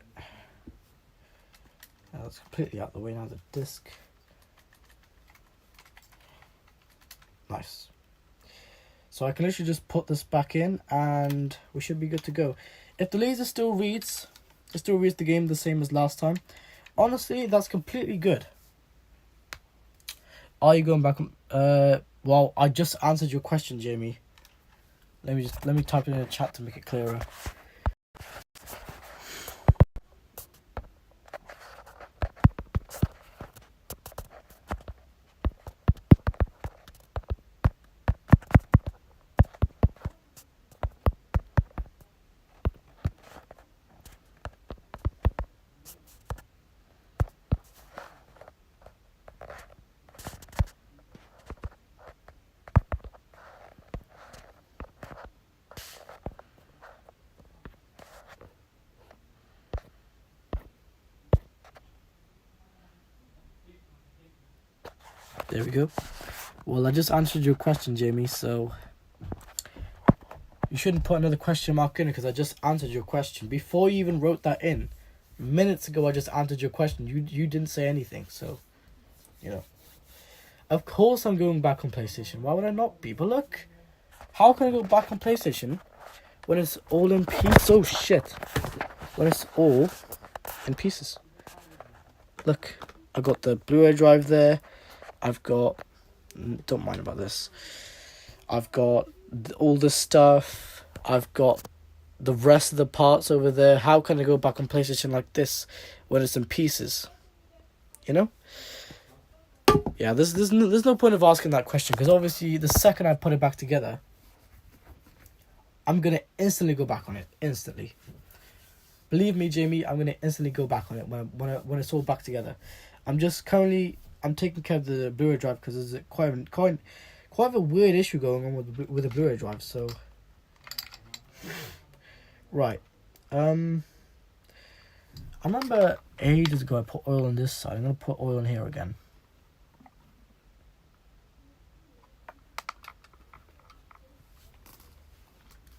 Now that's completely out of the way now, the disc. Nice. So I can literally just put this back in and we should be good to go. If the laser still reads, it still reads the game the same as last time. Honestly, that's completely good. Are you going back? Well, I just answered your question, Jamie. Let me type it in the chat to make it clearer. There we go. Well, I just answered your question, Jamie, so you shouldn't put another question mark in because I just answered your question. Before you even wrote that in, minutes ago I just answered your question. You didn't say anything, so, you know. Of course I'm going back on PlayStation. Why would I not be? But look, how can I go back on PlayStation when it's all in pieces? Oh, shit. When it's all in pieces. Look, I got the Blu-ray drive there. I've got, don't mind about this, I've got all the stuff, I've got the rest of the parts over there. How can I go back on PlayStation like this when it's in pieces? You know? Yeah, there's no point of asking that question, because obviously the second I put it back together, I'm going to instantly go back on it. Instantly. Believe me, Jamie, I'm going to instantly go back on it when it's all back together. I'm taking care of the Blu-ray drive because there's quite a weird issue going on with the Blu-ray drive. So, right, I remember ages ago I put oil on this side. I'm gonna put oil in here again.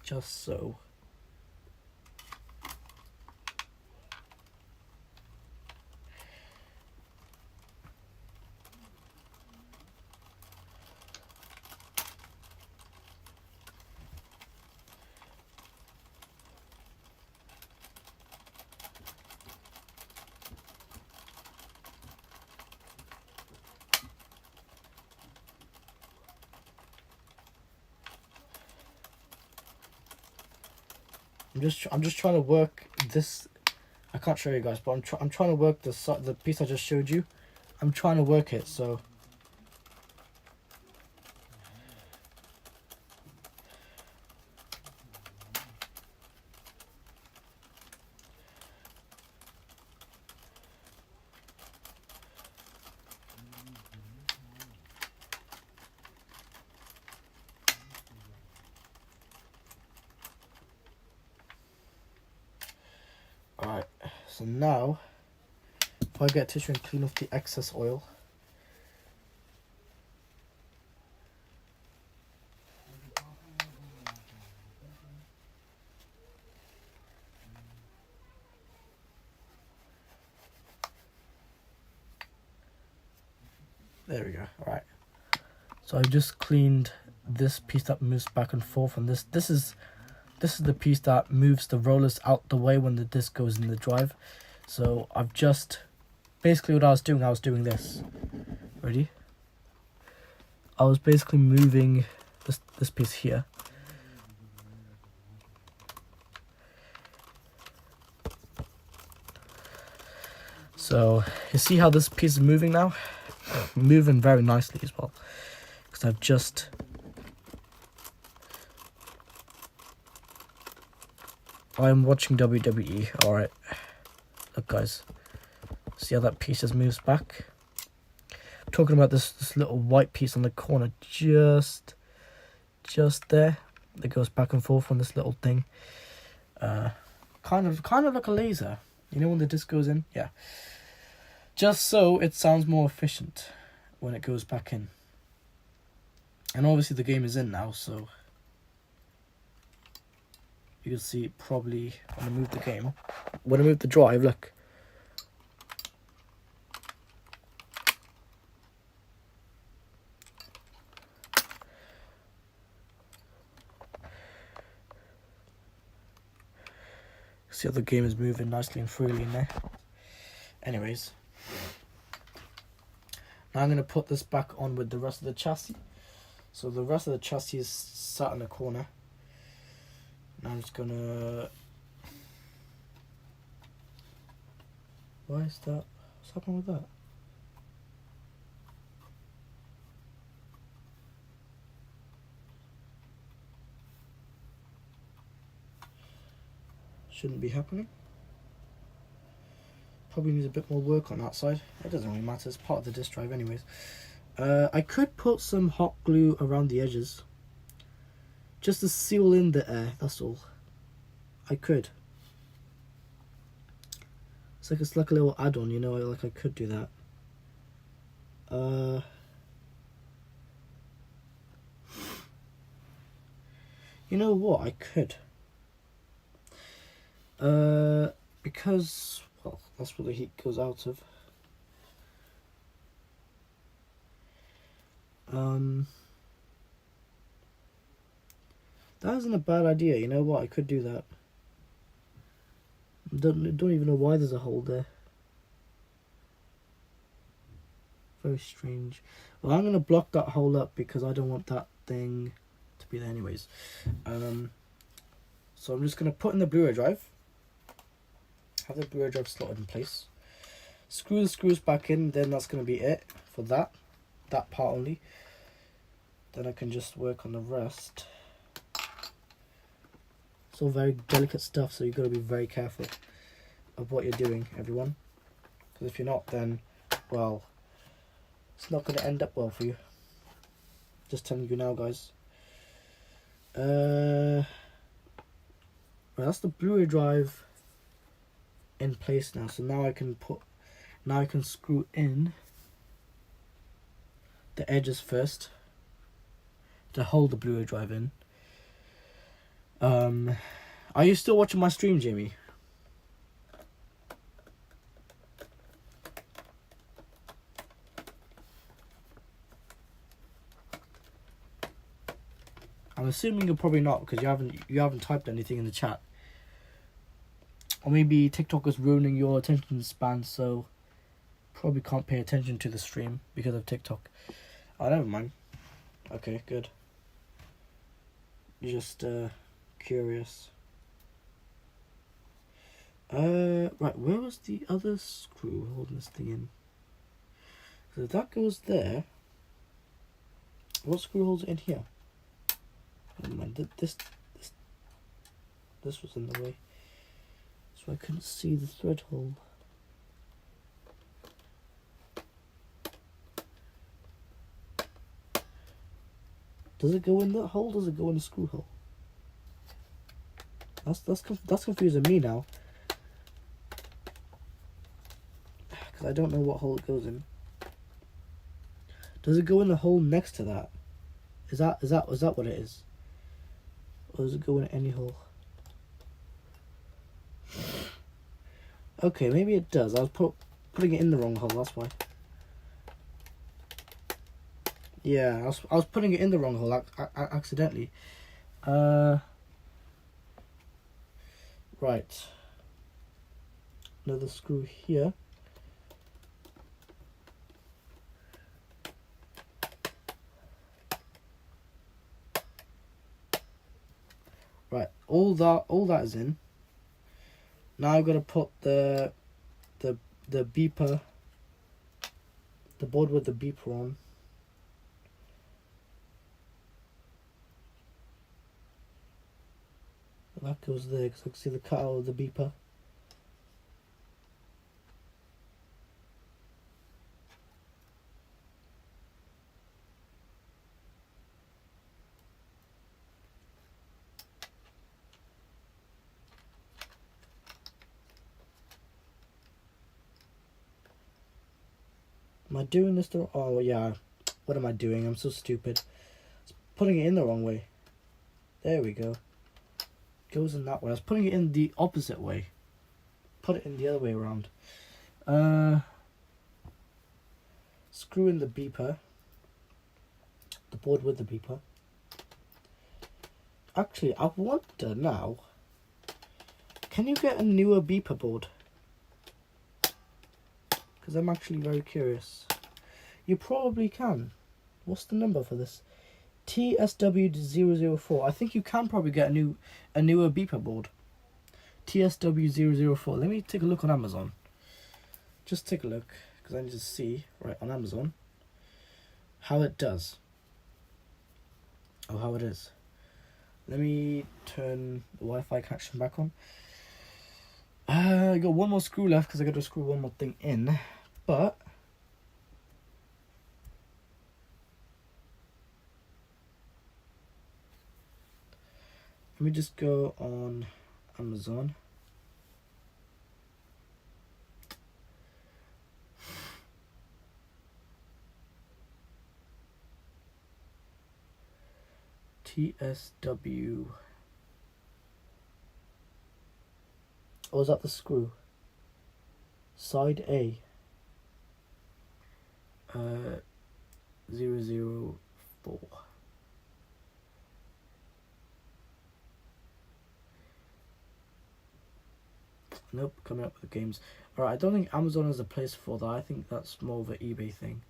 Just so. I'm just trying to work this. I can't show you guys, but I'm trying to work the piece I just showed you. I'm trying to work it, so. Alright, so now, if I get tissue and clean off the excess oil. There we go. Alright. So I just cleaned this piece that moves back and forth, and this is the piece that moves the rollers out the way when the disc goes in the drive. So I've just, basically what I was doing this. Ready? I was basically moving this piece here. So you see how this piece is moving now? Moving very nicely as well. Because I've just I'm watching WWE. Alright. Look guys. See how that piece just moves back? I'm talking about this little white piece on the corner just there. That goes back and forth on this little thing. Kind of like a laser. You know when the disc goes in? Yeah. Just so it sounds more efficient when it goes back in. And obviously the game is in now, so you can see probably when I move the game. When I move the drive, look. See how the game is moving nicely and freely in there. Anyways, now I'm going to put this back on with the rest of the chassis. So the rest of the chassis is sat in the corner. Now I'm just going to... Why is that? What's happening with that? Shouldn't be happening. Probably needs a bit more work on that side. It doesn't really matter, it's part of the disk drive anyways. I could put some hot glue around the edges just to seal in the air, that's all. I could. It's like a little add-on, you know, like I could do that. You know what, I could. Because, well, that's where the heat goes out of. That isn't a bad idea, you know what, I could do that. Don't even know why there's a hole there. Very strange. Well, I'm going to block that hole up because I don't want that thing to be there anyways. So I'm just going to put in the Blu-ray drive. Have the Blu-ray drive slotted in place. Screw the screws back in, then that's going to be it for that part only. Then I can just work on the rest. It's all very delicate stuff, so you've got to be very careful of what you're doing, everyone. Because if you're not, then, well, it's not going to end up well for you. Just telling you now, guys. Well, that's the Blu-ray drive in place now. So now I can screw in the edges first to hold the Blu-ray drive in. Are you still watching my stream, Jimmy? I'm assuming you're probably not because you haven't typed anything in the chat. Or maybe TikTok is ruining your attention span, so probably can't pay attention to the stream because of TikTok. Oh, never mind. Okay, good. You're just curious. Right, where was the other screw holding this thing in? So if that goes there, what screw holds it in here? Never mind, this was in the way, so I couldn't see the thread hole. Does it go in that hole? Does it go in the screw hole? That's confusing me now, because I don't know what hole it goes in. Does it go in the hole next to that? Is that what it is? Or does it go in any hole? Okay, maybe it does. I was putting it in the wrong hole, that's why. Yeah, I was putting it in the wrong hole accidentally. Right. Another screw here. Right, all that is in. Now I've got to put the beeper, the board with the beeper on. That goes there because I can see the cutout of the beeper. Am I doing this the... Oh, yeah. What am I doing? I'm so stupid. It's putting it in the wrong way. There we go. Goes in that way. I was putting it in the opposite way. Put it in the other way around. Screw in the beeper. The board with the beeper. Actually, I wonder now... Can you get a newer beeper board? Because I'm actually very curious. You probably can. What's the number for this? TSW004. I think you can probably get a newer beeper board. TSW004. Let me take a look on Amazon. Just take a look, because I need to see, right, on Amazon, how it does. Or how it is. Let me turn the Wi-Fi connection back on. I got one more screw left, because I got to screw one more thing in. But let me just go on Amazon. TSW. Oh, is that the screw? Side A. 004. Nope, coming up with the games. Alright, I don't think Amazon is a place for that. I think that's more of an eBay thing.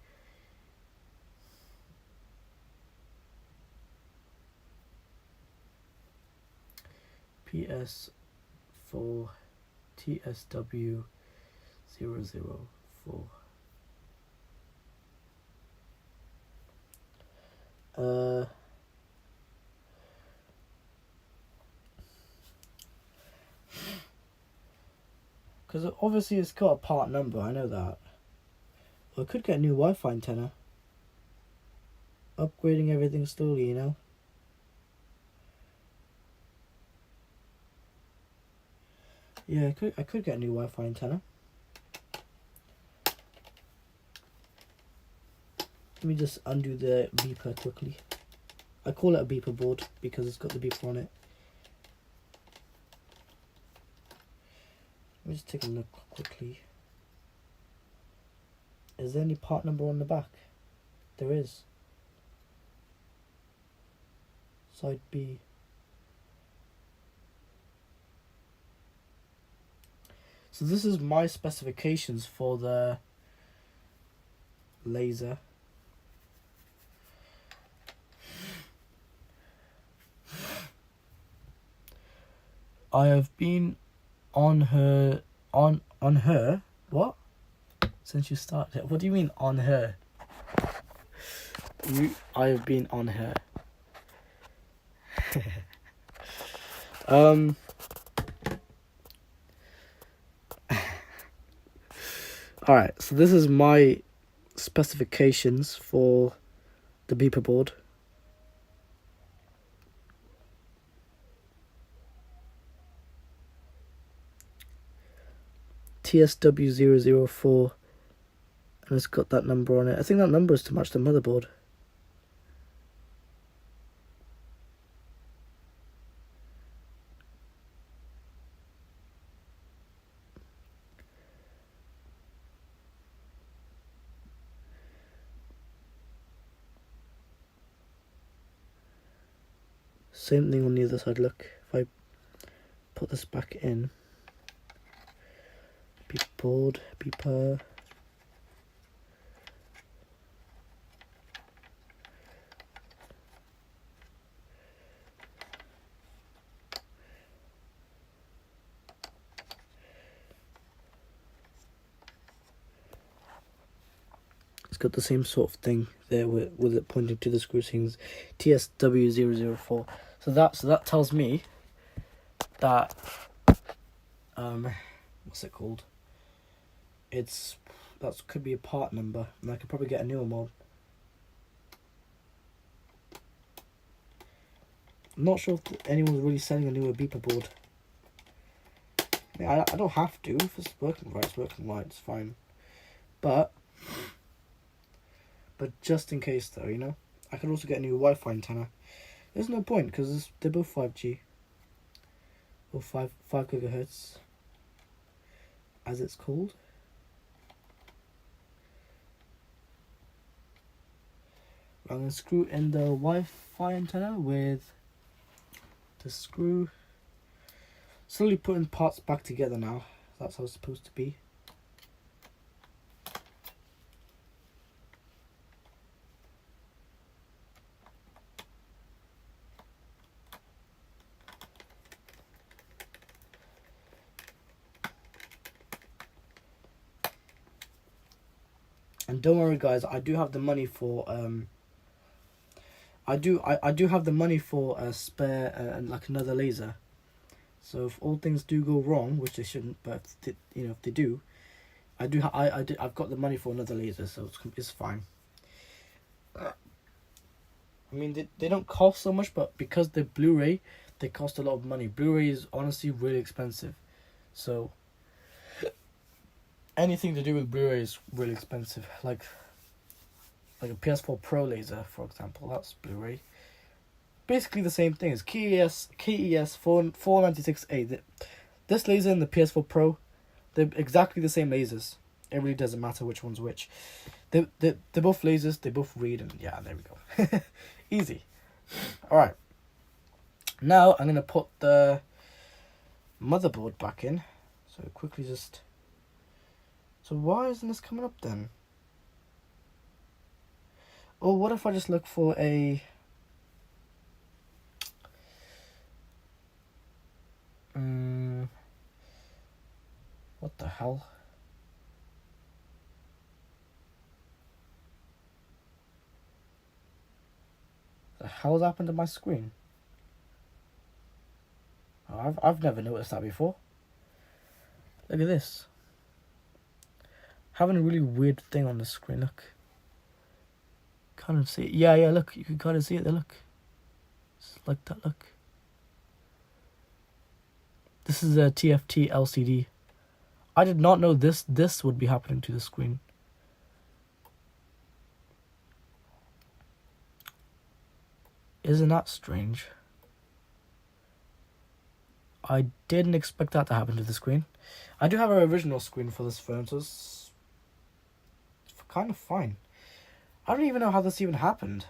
ps4 TSW 004. Because obviously it's got a part number, I know that. Well, I could get a new Wi-Fi antenna. Upgrading everything slowly, you know. Yeah, I could get a new Wi-Fi antenna. Let me just undo the beeper quickly. I call it a beeper board because it's got the beeper on it. Let me just take a look quickly. Is there any part number on the back? There is. Side B. So this is my specifications for the laser. I have been on her what? Since you started. What do you mean on her? I have been on her. Alright, so this is my specifications for the beeper board. TSW004, and it's got that number on it. I think that number is to match the motherboard. Same thing on the other side. Look, if I put this back in, beeper board, beeper. It's got the same sort of thing there with it pointing to the screw things. TSW004. So that tells me that what's it called? That could be a part number, and I could probably get a newer mod. I'm not sure if anyone's really selling a newer beeper board. I mean, I don't have to. If it's working right, it's working right. It's fine. But just in case, though, you know, I could also get a new Wi-Fi antenna. There's no point because they're both 5G or 5 gigahertz, as it's called. I'm going to screw in the Wi-Fi antenna with the screw. Slowly putting parts back together now. That's how it's supposed to be. And don't worry guys, I do have the money for I do have the money for a spare and like another laser. So if all things do go wrong, which they shouldn't, but if they, if they do, I've got the money for another laser, so it's fine. I mean, they don't cost so much, but because they're Blu-ray, they cost a lot of money. Blu-ray is honestly really expensive, so anything to do with Blu-ray is really expensive. Like a ps4 Pro laser, for example, that's Blu-ray. Basically the same thing as KES 496A. This laser and the ps4 Pro, they're exactly the same lasers. It really doesn't matter which one's which. They're both lasers, they both read, and yeah, there we go. Easy. Alright. Now I'm going to put the motherboard back in. So quickly just... So why isn't this coming up then? Or what if I just look for a... what the hell? The hell's happened to my screen? Oh, I've never noticed that before. Look at this. Having a really weird thing on the screen, look. Kind of see it. Yeah, look, you can kind of see it there, look. It's like that, look. This is a TFT LCD. I did not know this would be happening to the screen. Isn't that strange? I didn't expect that to happen to the screen. I do have an original screen for this phone, so it's kind of fine. I don't even know how this even happened.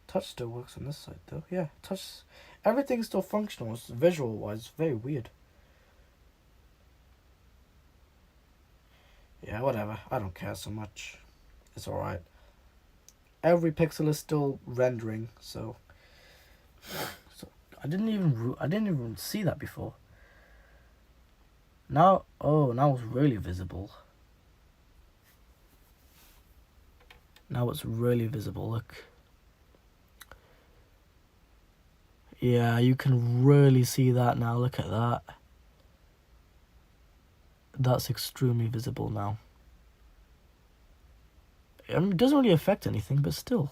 Touch still works on this side though. Yeah, touch. Everything's still functional. It's visual wise very weird. Yeah, whatever. I don't care so much. It's alright. Every pixel is still rendering, so I didn't even see that before. Now it's really visible. Now it's really visible, look. Yeah, you can really see that now, look at that. That's extremely visible now. I mean, it doesn't really affect anything, but still.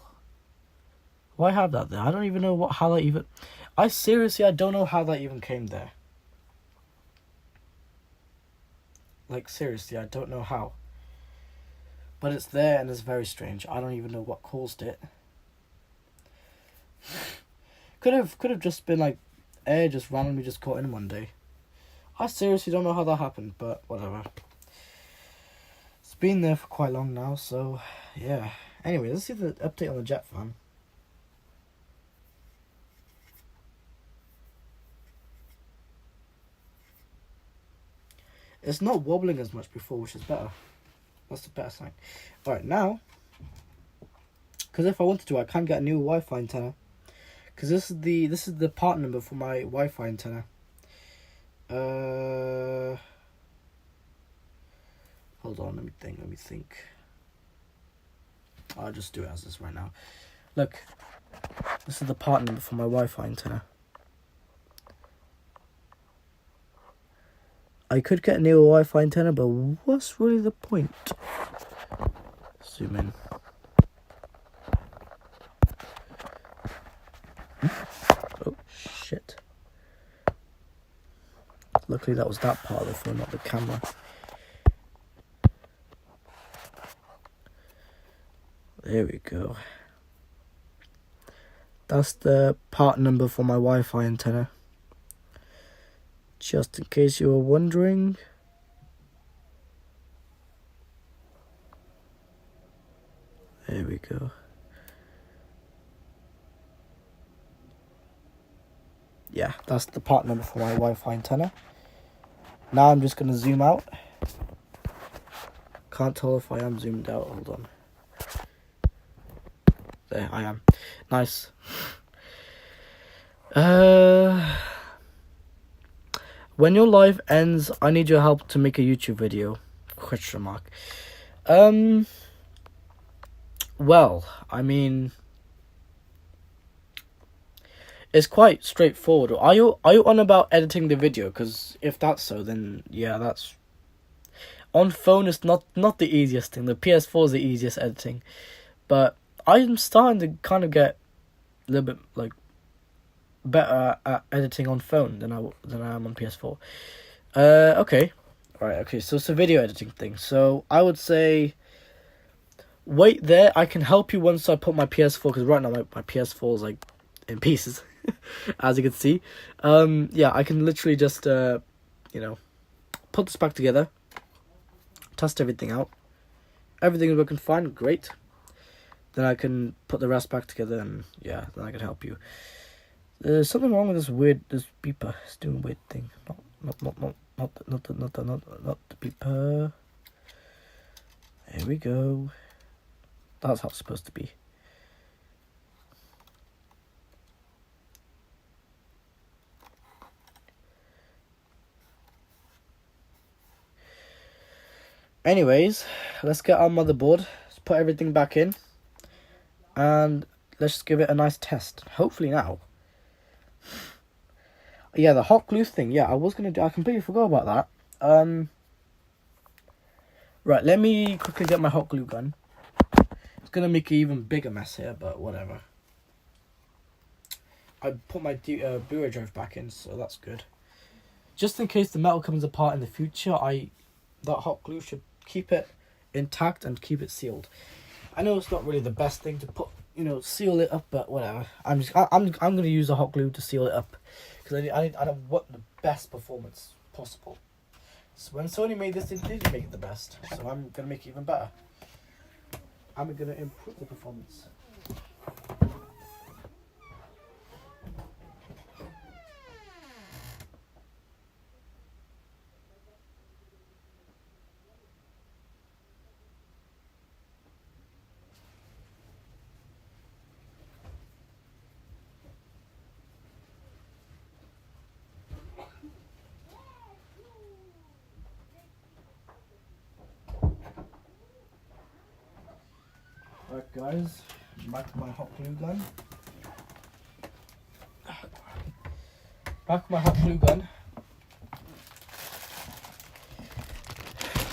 Why have that there? I don't even know how that even... I don't know how that even came there. Like, seriously, I don't know how. But it's there and it's very strange. I don't even know what caused it. Could have just been like air just randomly just caught in one day. I seriously don't know how that happened, but whatever. It's been there for quite long now, so yeah. Anyway, let's see the update on the jet fan. It's not wobbling as much before, which is better. That's the better sign. Alright, now, because if I wanted to, I can get a new Wi-Fi antenna. Because this is the part number for my Wi-Fi antenna. Hold on, let me think. I'll just do it as this right now. Look, this is the part number for my Wi-Fi antenna. I could get a new Wi-Fi antenna, but what's really the point? Zoom in. Oh, shit. Luckily that was that part of the phone, not the camera. There we go. That's the part number for my Wi-Fi antenna. Just in case you were wondering. There we go. That's the part number for my Wi-Fi antenna. Now I'm just going to zoom out. Can't tell if I am zoomed out. Hold on. There I am. Nice. When your life ends, I need your help to make a YouTube video. Question mark. Well, I mean, it's quite straightforward. Are you on about editing the video? Because if that's so, then yeah, that's on phone. It's not the easiest thing. The ps4 is the easiest editing, but I'm starting to kind of get a little bit like better at editing on phone than I am on ps4. Okay, right. Okay, so it's a video editing thing. So I would say, wait there. I can help you once I put my ps4, because right now my ps4 is like in pieces, as you can see. Yeah, I can literally just put this back together, test everything out. Everything is working fine, great. Then I can put the rest back together, and yeah, then I can help you. There's something wrong with this beeper. It's doing a weird thing. Not the beeper. There we go. That's how it's supposed to be. Anyways, let's get our motherboard. Let's put everything back in, and let's just give it a nice test. Hopefully now. Yeah, the hot glue thing. Yeah, I completely forgot about that. Right, let me quickly get my hot glue gun. It's gonna make an even bigger mess here, but whatever. I put my Blu-ray drive back in, so that's good. Just in case the metal comes apart in the future, that hot glue should keep it intact and keep it sealed. I know it's not really the best thing to put, seal it up, but whatever. I'm gonna use the hot glue to seal it up, because I don't want the best performance possible. So when Sony made this, they didn't make it the best, so I'm gonna make it even better. I'm gonna improve the performance. Right guys, back to my hot glue gun.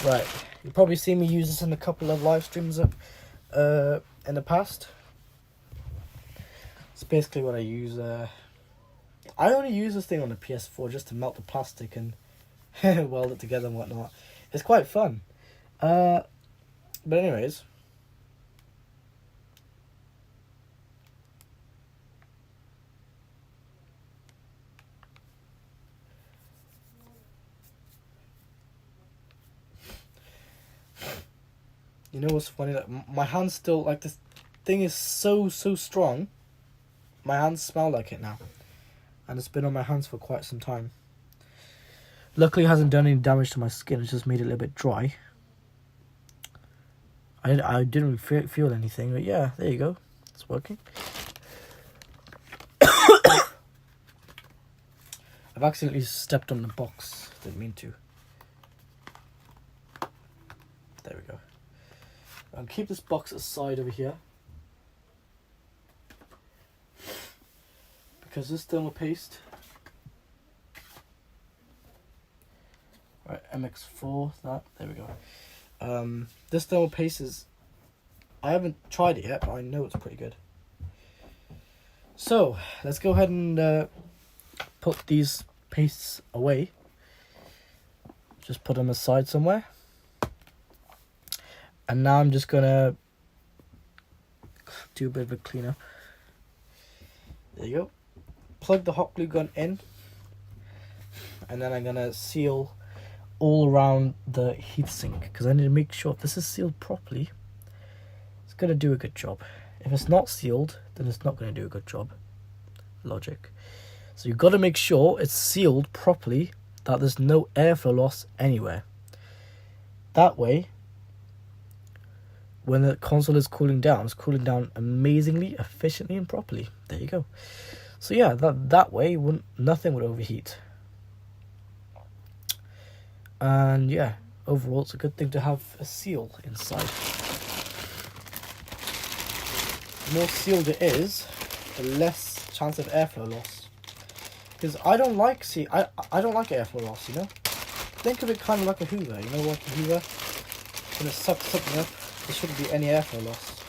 Right, you've probably seen me use this in a couple of live streams in the past. It's basically what I use. I only use this thing on the ps4 just to melt the plastic and weld it together and whatnot. It's quite fun. But anyways. You know what's funny? Like, my hands still, like, this thing is so strong. My hands smell like it now. And it's been on my hands for quite some time. Luckily it hasn't done any damage to my skin. It's just made it a little bit dry. I didn't really feel anything, but yeah, there you go. It's working. I've accidentally stepped on the box. Didn't mean to. There we go. I'll keep this box aside over here, because this thermal paste, right, MX4, there we go. This thermal paste is, I haven't tried it yet, but I know it's pretty good. So let's go ahead and put these pastes away. Just put them aside somewhere. And now I'm just gonna do a bit of a cleanup. There you go. Plug the hot glue gun in, and then I'm gonna seal all around the heatsink, because I need to make sure if this is sealed properly, it's gonna do a good job. If it's not sealed, then it's not gonna do a good job. Logic. So you've got to make sure it's sealed properly, that there's no airflow loss anywhere. That way, when the console is cooling down, it's cooling down amazingly, efficiently, and properly. There you go. So yeah, that way, nothing would overheat. And yeah, overall, it's a good thing to have a seal inside. The more sealed it is, the less chance of airflow loss. Because I don't like airflow loss, you know? Think of it kind of like a Hoover, you know, like a Hoover? When it sucks something up, there shouldn't be any airflow loss.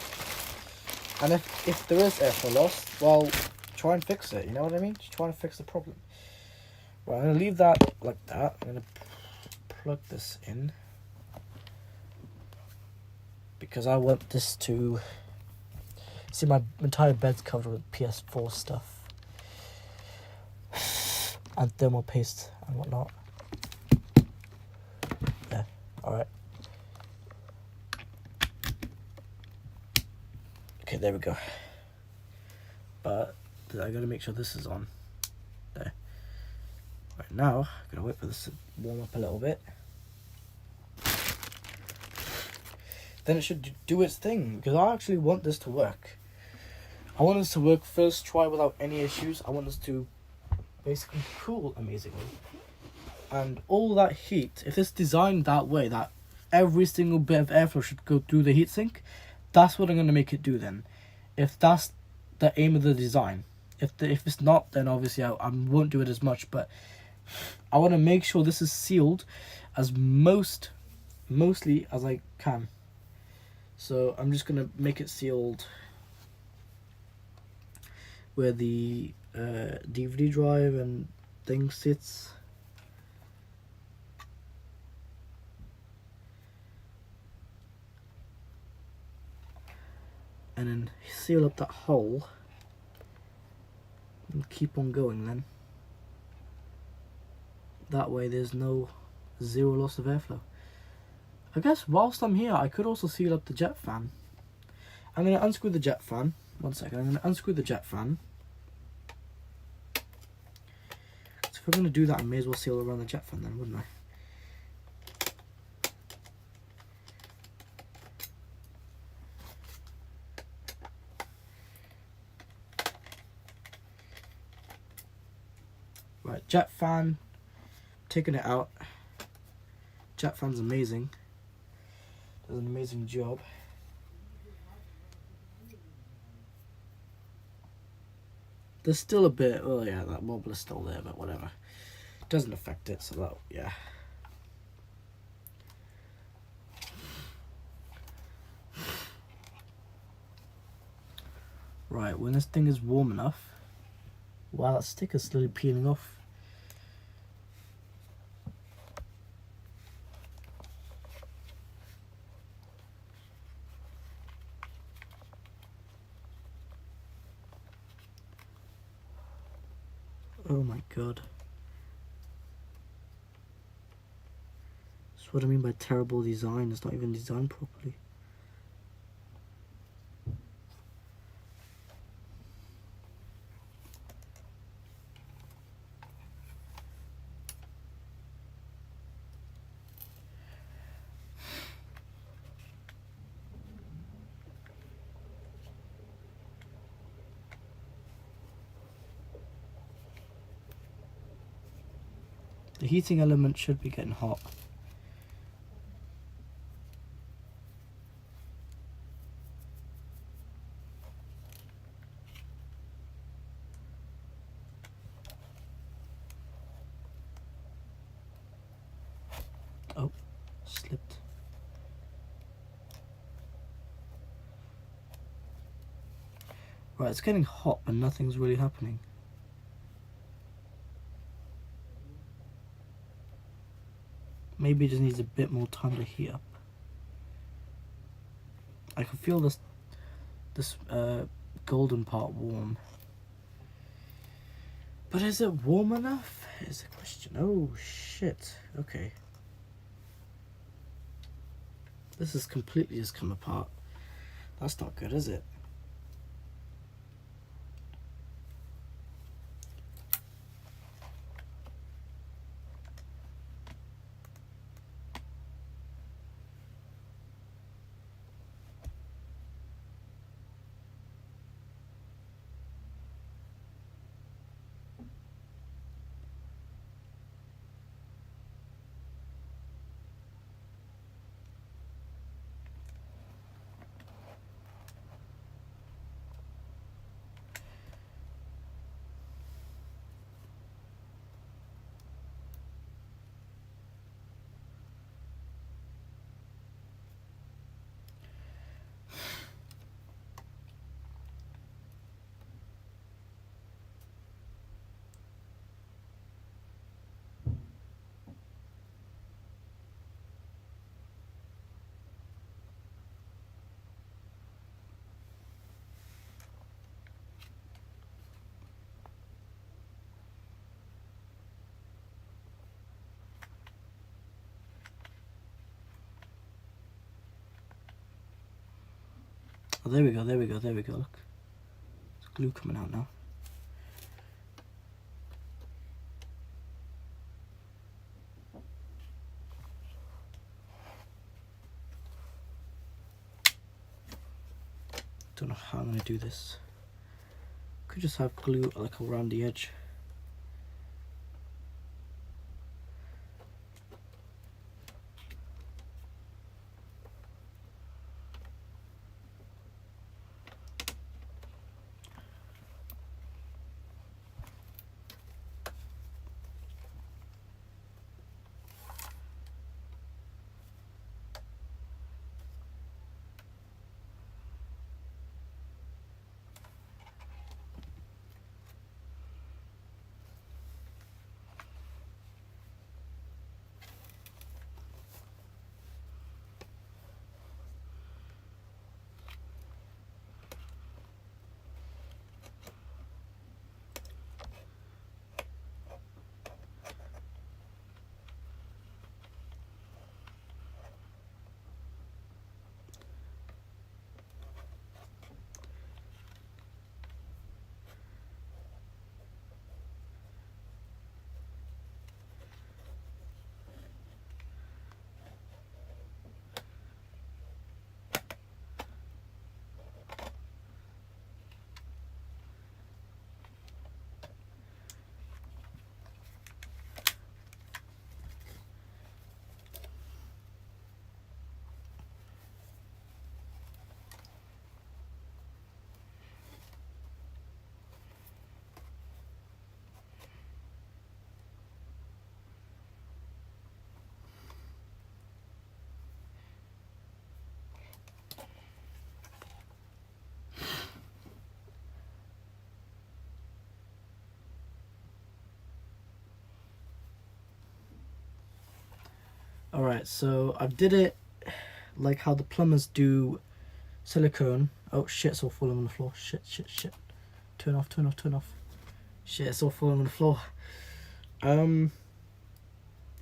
And if there is airflow loss, well, try and fix it, you know what I mean? Just try and fix the problem. Right, I'm going to leave that like that. I'm going to plug this in. Because I want this to... See, my entire bed's covered with ps4 stuff. And thermal paste and whatnot. Yeah, alright. Okay, there we go. But I gotta make sure this is on. There. Right now, I'm gonna wait for this to warm up a little bit. Then it should do its thing, because I actually want this to work. I want this to work first try without any issues. I want this to basically cool amazingly. And all that heat, if it's designed that way, that every single bit of airflow should go through the heatsink, that's what I'm going to make it do then. If that's the aim of the design. If it's not, then obviously I won't do it as much, but I want to make sure this is sealed as mostly as I can. So I'm just going to make it sealed where the DVD drive and thing sits. And then seal up that hole and keep on going then. That way there's zero loss of airflow. I guess whilst I'm here I could also seal up the jet fan. I'm going to unscrew the jet fan. One second, I'm going to unscrew the jet fan. So if we're going to do that, I may as well seal around the jet fan then, wouldn't I? Right, jet fan, taking it out. Jet fan's amazing. Does an amazing job. There's still a bit, oh yeah, that wobble is still there, but whatever. It doesn't affect it, so that, yeah. Right, when this thing is warm enough, wow, that sticker's slowly peeling off. Oh my god. That's what I mean by terrible design. It's not even designed properly. The heating element should be getting hot. Oh, slipped. Right, it's getting hot, but nothing's really happening. Maybe it just needs a bit more time to heat up. I can feel this golden part warm. But is it warm enough? Is the question. Oh shit. Okay. This has completely just come apart. That's not good, is it? Oh, there we go, there we go, there we go, look. There's glue coming out now. Don't know how I'm going to do this. Could just have glue like around the edge. Alright, so I did it like how the plumbers do silicone. Oh shit, it's all falling on the floor. Shit, shit, shit. Turn off, turn off, turn off. Shit, it's all falling on the floor.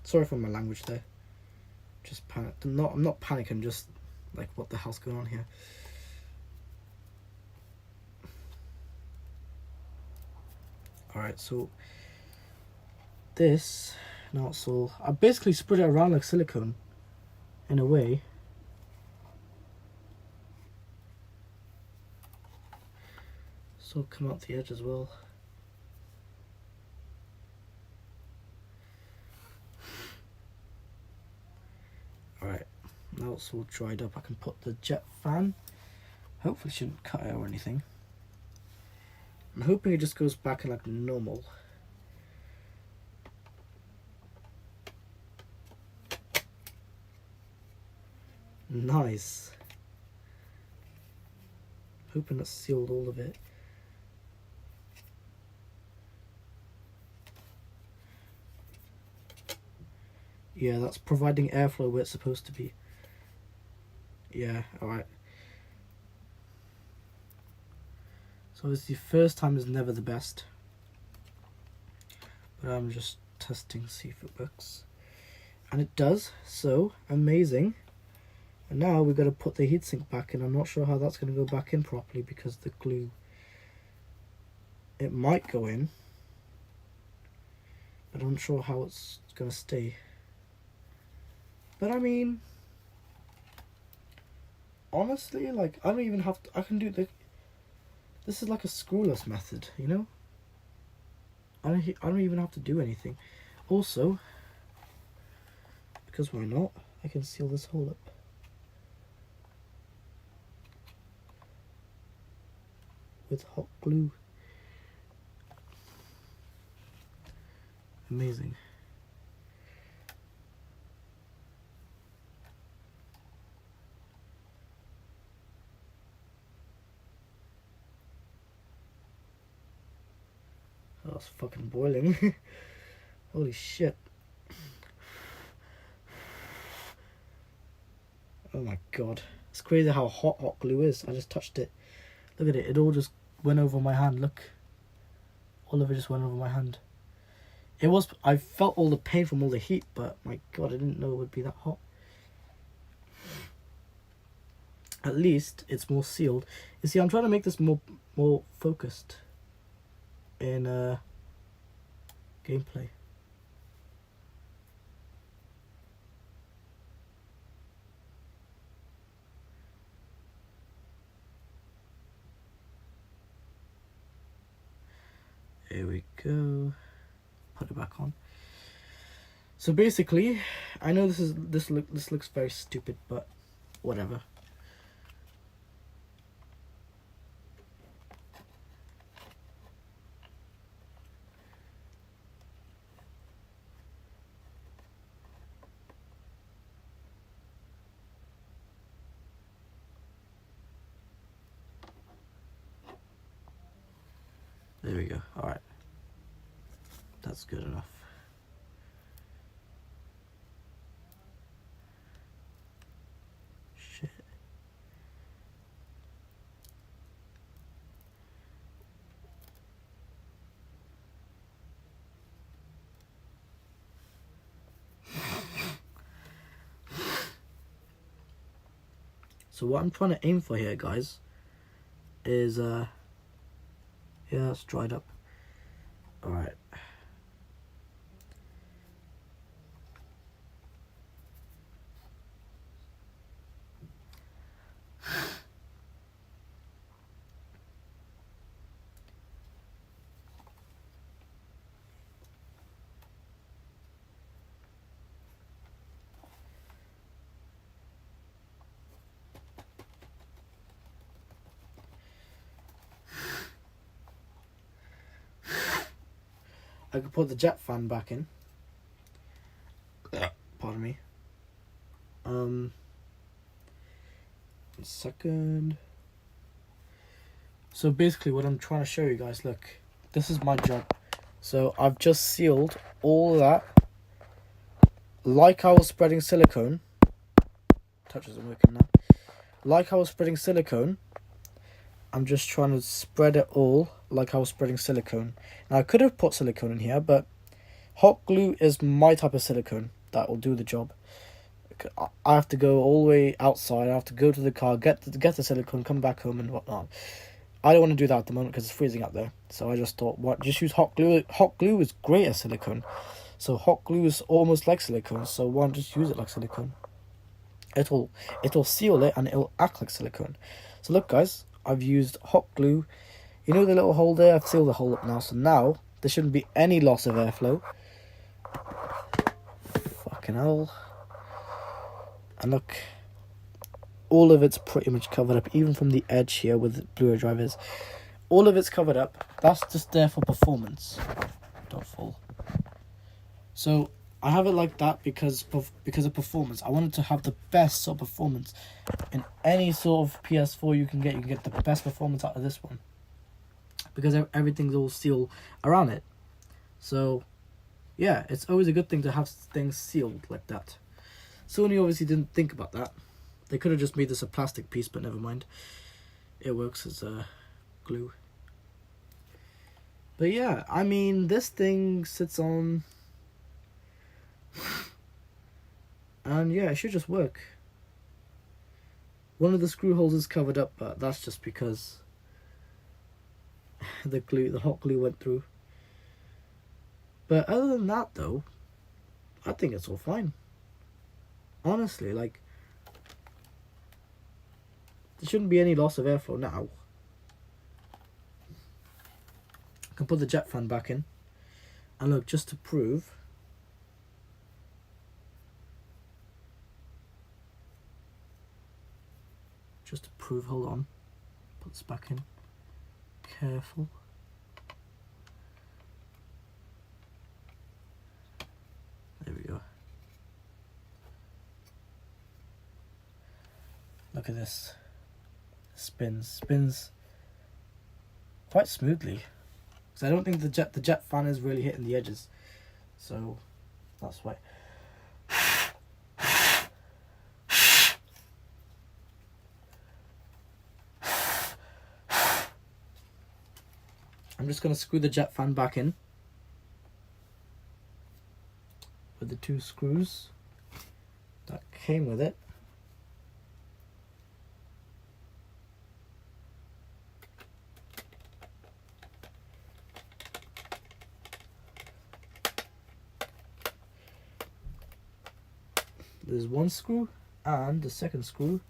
Sorry for my language there. Just panicked. I'm not panicking, just like what the hell's going on here. Alright, so this, now it's all, I basically spread it around like silicone in a way. So come out the edge as well. Alright, now it's all dried up, I can put the jet fan. Hopefully it shouldn't cut it or anything. I'm hoping it just goes back in like normal. Nice. Hoping that's sealed all of it. Yeah, that's providing airflow where it's supposed to be. Yeah, alright. So obviously first time is never the best. But I'm just testing to see if it works. And it does, so amazing. And now we've got to put the heatsink back in. I'm not sure how that's going to go back in properly because the glue, it might go in, but I'm not sure how it's going to stay. But I mean, honestly, like, I don't even have to, I can do the, this is like a screwless method, you know? I don't even have to do anything. Also, because why not, I can seal this hole up. With hot glue. Amazing. Oh, it's fucking boiling. Holy shit. Oh my god. It's crazy how hot glue is. I just touched it. Look at it. It all just went over my hand. Look. All of it just went over my hand. It was... I felt all the pain from all the heat, but my god, I didn't know it would be that hot. at least it's more sealed. You see, I'm trying to make this more focused in gameplay. Here we go. Put it back on. So basically, I know this looks very stupid, but whatever. There we go. All right. That's good enough. Shit. So what I'm trying to aim for here, guys, is yeah, it's dried up. All right. I could put the jet fan back in. Pardon me. One second. So basically what I'm trying to show you guys, look, this is my job. So I've just sealed all that like I was spreading silicone. Touch isn't working now. Like I was spreading silicone, I'm just trying to spread it all like I was spreading silicone. Now I could have put silicone in here, but hot glue is my type of silicone that will do the job. I have to go all the way outside. I have to go to the car, get the silicone, come back home and whatnot. I don't want to do that at the moment because it's freezing out there. So I just thought, what? Just use hot glue. Hot glue is great as silicone. So hot glue is almost like silicone. So why not just use it like silicone? It'll seal it and it'll act like silicone. So look, guys, I've used hot glue. You know the little hole there? I've sealed the hole up now. So now there shouldn't be any loss of airflow. Fucking hell. And look, all of it's pretty much covered up, even from the edge here with the Blu-ray drivers. All of it's covered up. That's just there for performance. Don't fall. So I have it like that because of performance. I wanted to have the best sort of performance in any sort of PS4 you can get. You can get the best performance out of this one because everything's all sealed around it. So yeah, it's always a good thing to have things sealed like that. Sony obviously didn't think about that. They could have just made this a plastic piece, but never mind. It works as glue. But yeah, I mean, this thing sits on... and yeah, it should just work. One of the screw holes is covered up, but that's just because the hot glue went through. But other than that though, I think it's all fine. Honestly, like, there shouldn't be any loss of airflow now. I can put the jet fan back in. And look, just to prove, hold on. Put this back in. Careful. There we go. Look at this. Spins quite smoothly. Because I don't think the jet fan is really hitting the edges. So that's why. I'm just going to screw the jet fan back in with the 2 screws that came with it. There's one screw and the second screw.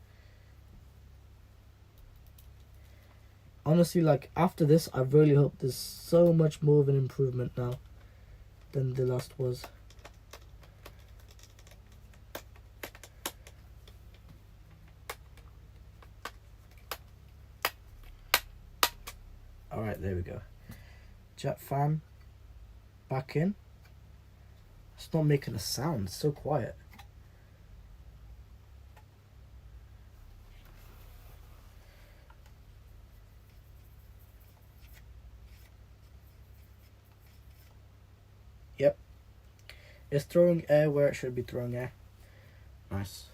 Honestly, like after this, I really hope there's so much more of an improvement now than the last was. Alright, there we go. Jet fan back in. It's not making a sound, it's so quiet. Yep. It's throwing air where it should be throwing air. Nice.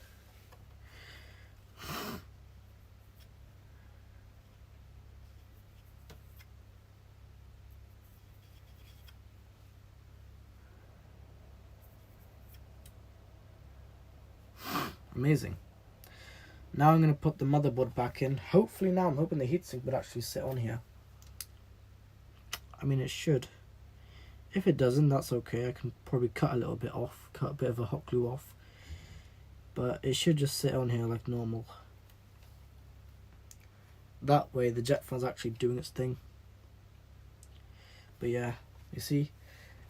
Amazing. Now I'm going to put the motherboard back in. Hopefully now I'm hoping the heatsink would actually sit on here. I mean, it should. If it doesn't, that's okay. I can probably cut a little bit off, cut a bit of a hot glue off. But it should just sit on here like normal. That way the jet fan's actually doing its thing. But yeah, you see,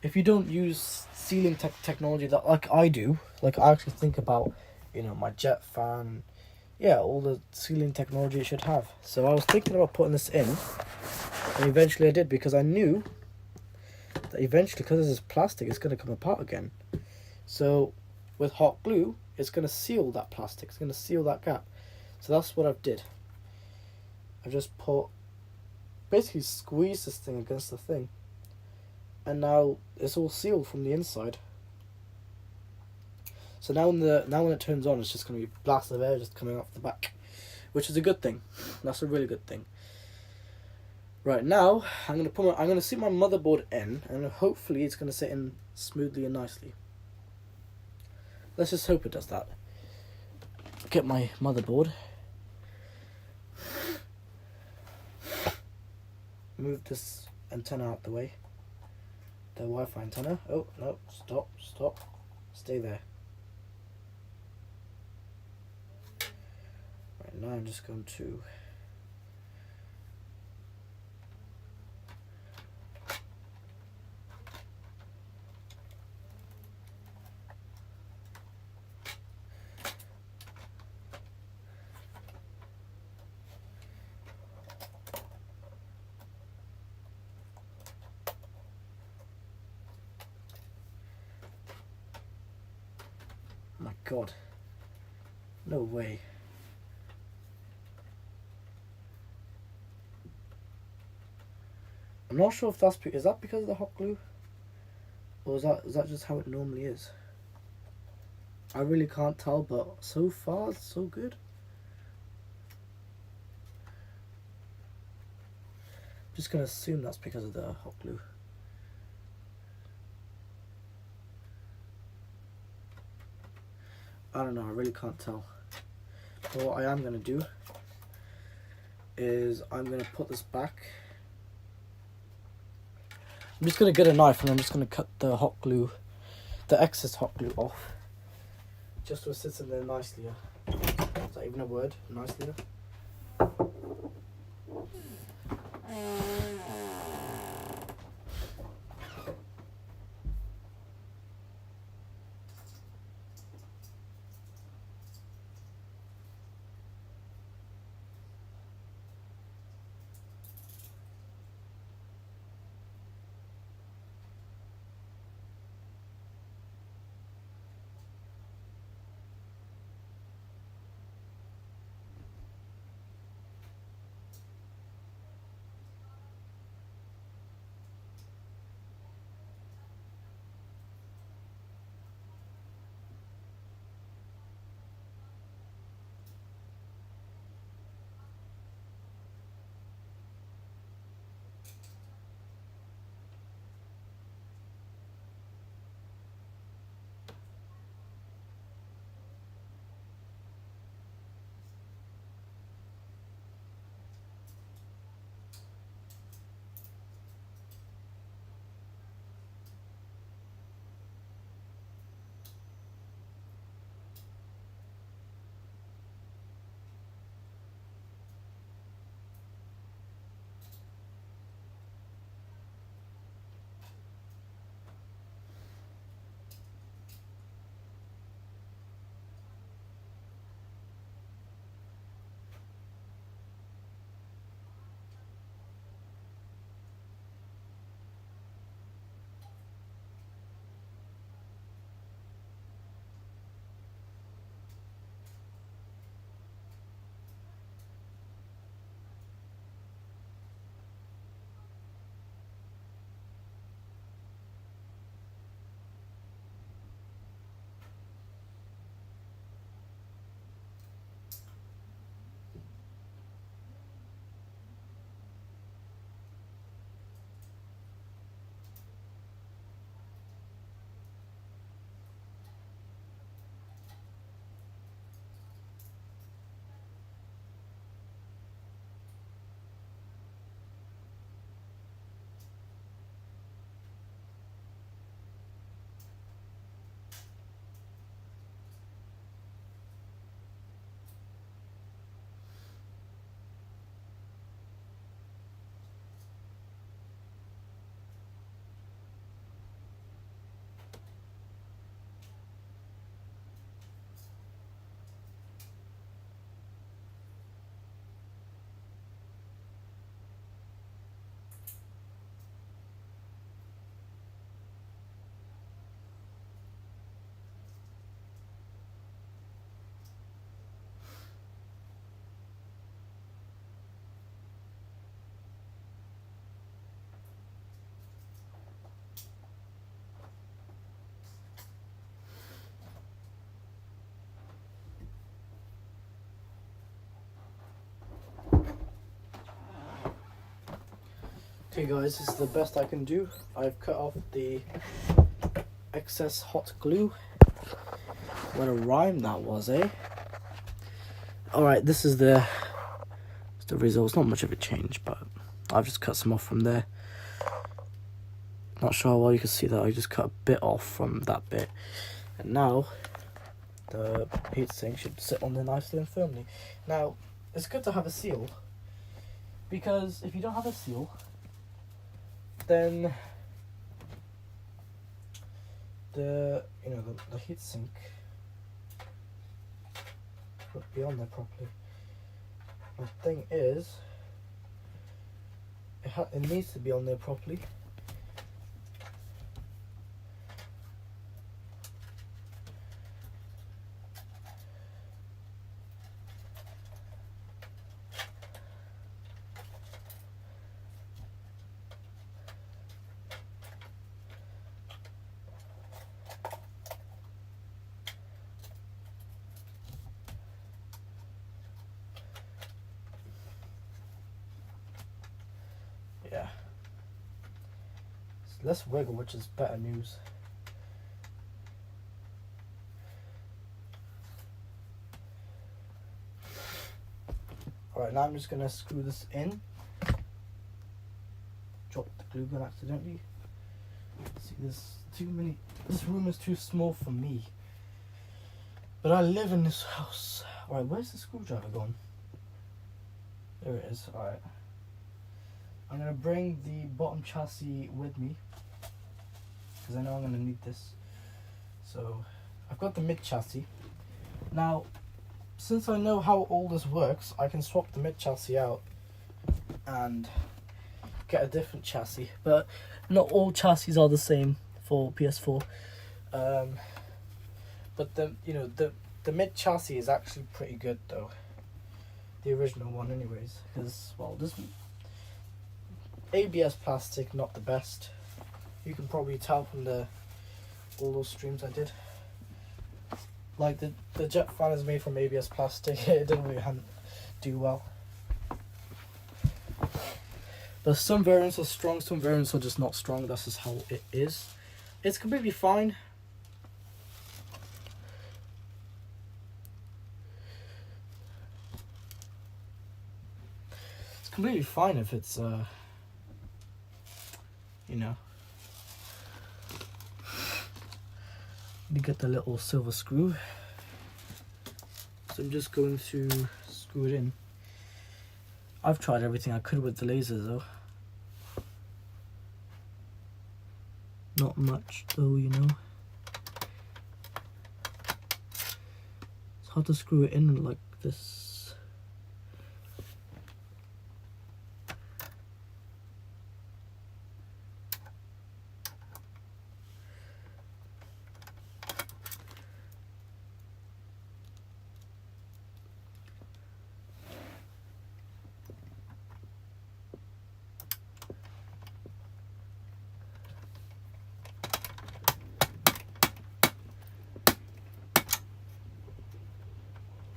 if you don't use ceiling technology that like I do, like I actually think about, you know, my jet fan, yeah, all the ceiling technology it should have. So I was thinking about putting this in, and eventually I did, because I knew that eventually, because this is plastic, it's going to come apart again. So with hot glue, it's going to seal that plastic, it's going to seal that gap. So that's what I've did. I've just basically squeezed this thing against the thing, and now it's all sealed from the inside. So now when it turns on, it's just going to be blasts of air just coming off the back, which is a good thing. That's a really good thing. Right, now I'm going to sit my motherboard in, and hopefully it's going to sit in smoothly and nicely. Let's just hope it does that. Get my motherboard. Move this antenna out the way. The Wi-Fi antenna. Oh, no, stop. Stay there. Right, now I'm just going to my God. No way. I'm not sure if that's is that because of the hot glue, or is that just how it normally is? I really can't tell, but so far it's so good. I'm just gonna assume that's because of the hot glue. I don't know, I really can't tell. But what I am going to do is I'm going to put this back. I'm just going to get a knife and I'm just going to cut the hot glue, the excess hot glue off. Just so it sits in there nicely. Is that even a word? Nicely. Okay guys, this is the best I can do. I've cut off the excess hot glue. What a rhyme that was, eh? Alright, this is the result. It's not much of a change, but I've just cut some off from there. Not sure how well you can see that. I just cut a bit off from that bit. And now the heatsink should sit on there nicely and firmly. Now, it's good to have a seal, because if you don't have a seal, then the heatsink won't be on there properly. The thing is, it needs to be on there properly. Yeah. It's less wiggle, which is better news. Alright, now I'm just gonna screw this in. Drop the glue gun accidentally. See, there's too many. This room is too small for me. But I live in this house. Alright, where's the screwdriver gone? There it is. Alright. I'm going to bring the bottom chassis with me, because I know I'm going to need this. So, I've got the mid chassis. Now, since I know how all this works, I can swap the mid chassis out and get a different chassis. But not all chassis are the same for PS4. But the mid chassis is actually pretty good though. The original one anyways, because, well, this ABS plastic, not the best. You can probably tell from all those streams I did. Like the jet fan is made from ABS plastic. It didn't really do well. But some variants are strong, some variants are just not strong. That's just how it is. It's completely fine. It's completely fine if it's you get the little silver screw. So I'm just going to screw it in. I've tried everything I could with the laser though. Not much though, It's hard to screw it in like this.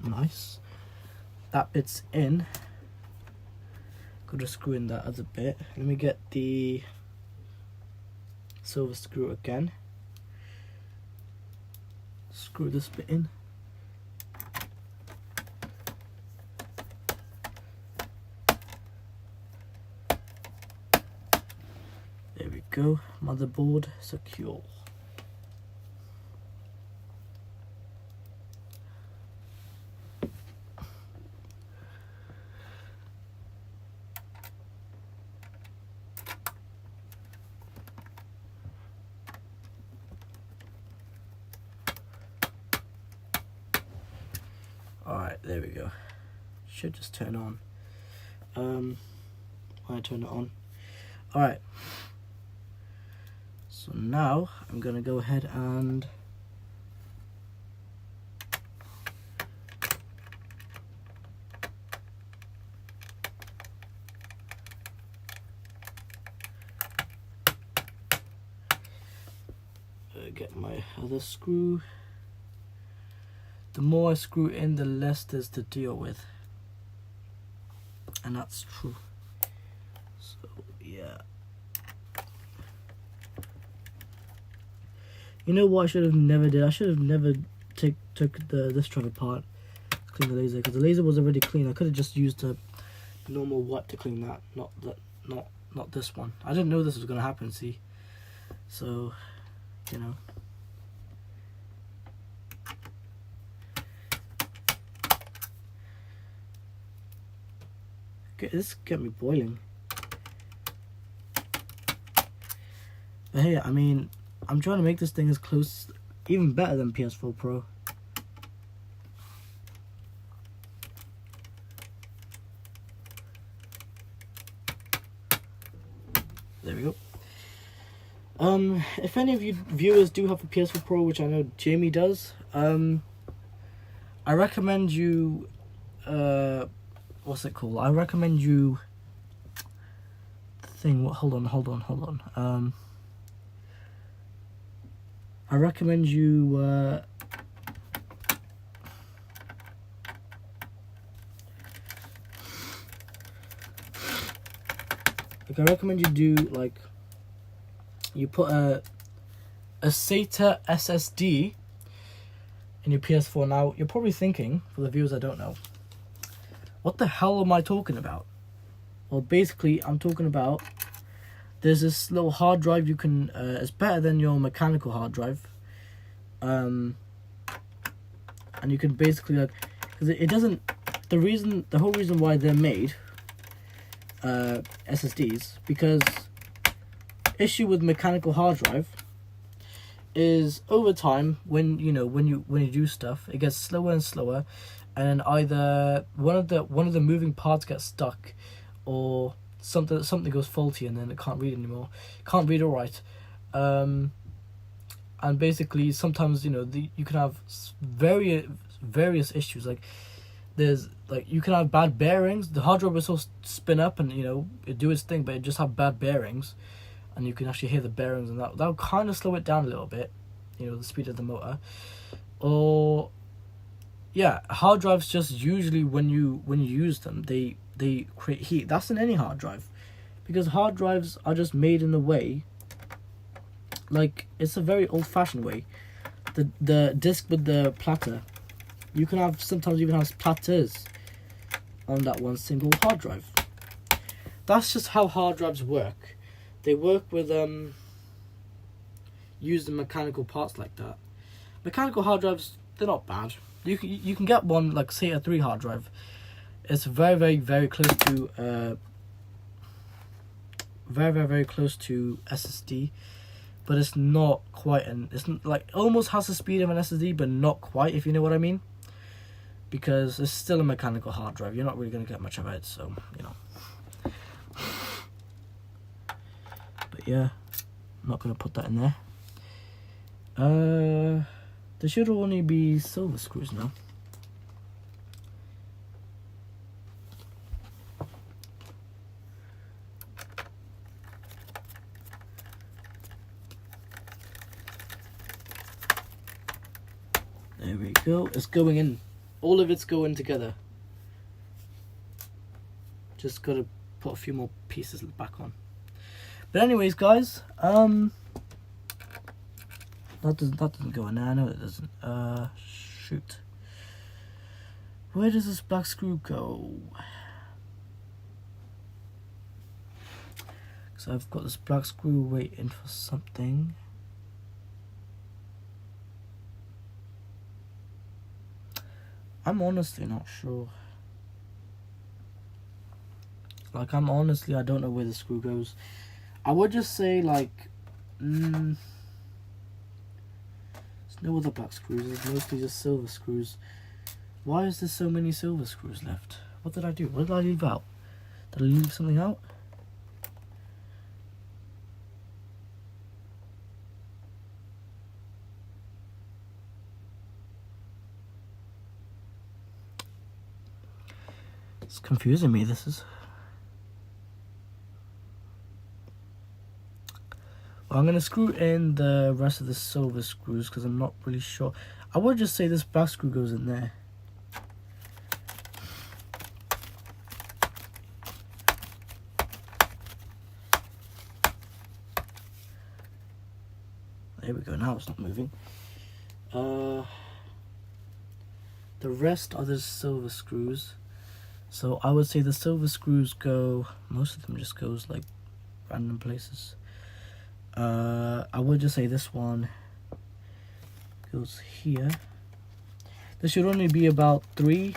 Nice. That bit's in. Gotta screw in that other bit. Let me get the silver screw again. Screw this bit in. There we go. Motherboard secure. Alright, there we go. Should just turn on. When I turn it on. Alright. So now I'm gonna go ahead and get my other screw. The more I screw in, the less there's to deal with. And that's true. So, yeah. You know what I should have never did? I should have never took this drive apart to clean the laser, because the laser was already clean. I could have just used a normal wipe to clean that, not this one. I didn't know this was gonna happen. See, so you know. This get me boiling. But hey, I mean, I'm trying to make this thing as close, even better than PS4 Pro. There we go. If any of you viewers do have a PS4 Pro, which I know Jamie does, I recommend you, what's it called? I recommend you hold on. I recommend you do, like, you put a SATA SSD in your PS4. Now you're probably thinking, for the viewers I don't know, what the hell am I talking about? Well, basically, I'm talking about, there's this little hard drive you can, it's better than your mechanical hard drive. And you can basically, like, because it doesn't, the whole reason why they're made, SSDs, because issue with mechanical hard drive is over time, when you do stuff, it gets slower and slower, and either one of the moving parts gets stuck, or something goes faulty, and then it can't read anymore, can't read or write. And basically, sometimes you can have various issues. Like, you can have bad bearings. The hard drive will still spin up and it do its thing, but it just have bad bearings, and you can actually hear the bearings, and that'll kind of slow it down a little bit, the speed of the motor. Or yeah, hard drives just usually when you use them, they create heat. That's in any hard drive, because hard drives are just made in a way, like, it's a very old-fashioned way. The disc with the platter, you can have, sometimes even have platters on that one single hard drive. That's just how hard drives work. They work with using mechanical parts like that. Mechanical hard drives, they're not bad. You can get one, like, say, a 3 hard drive. It's very, very, very close to very close to SSD, but it's not quite it's like, almost has the speed of an SSD, but not quite, if you know what I mean. Because it's still a mechanical hard drive. You're not really going to get much of it, so But yeah, I'm not going to put that in there. There should only be silver screws now. There we go. It's going in. All of it's going together. Just got to put a few more pieces back on. But anyways, guys, that doesn't go in there. I know it doesn't. Shoot. Where does this black screw go? So I've got this black screw waiting for something. I'm honestly not sure. Like, I don't know where the screw goes. I would just say, like, there's no other black screws. It's mostly just silver screws. Why is there so many silver screws left? What did I do? What did I leave out? Did I leave something out? It's confusing me, this is. Well, I'm going to screw in the rest of the silver screws, because I'm not really sure. I would just say this black screw goes in there. There we go. now it's not moving. The rest are the silver screws. So I would say the silver screws go, most of them just goes like random places. I would just say this one goes here. There should only be about 3.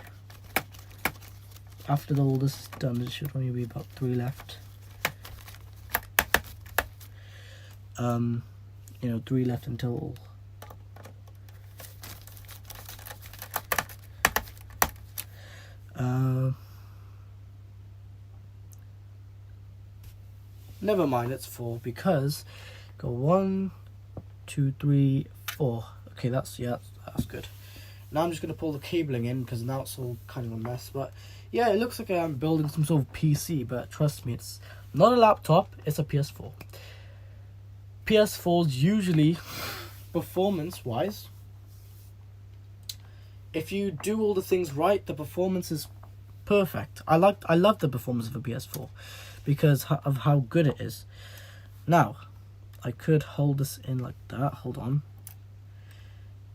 After all this is done, there should only be about 3 left. 3 left until never mind, it's 4 because go 1, 2, 3, 4. Okay, that's good. Now I'm just gonna pull the cabling in because now it's all kind of a mess. But yeah, it looks like I'm building some sort of PC, but trust me, it's not a laptop, it's a PS4. PS4s usually, performance-wise, if you do all the things right, the performance is perfect. I love the performance of a PS4 because of how good it is. Now, I could hold this in like that. Hold on.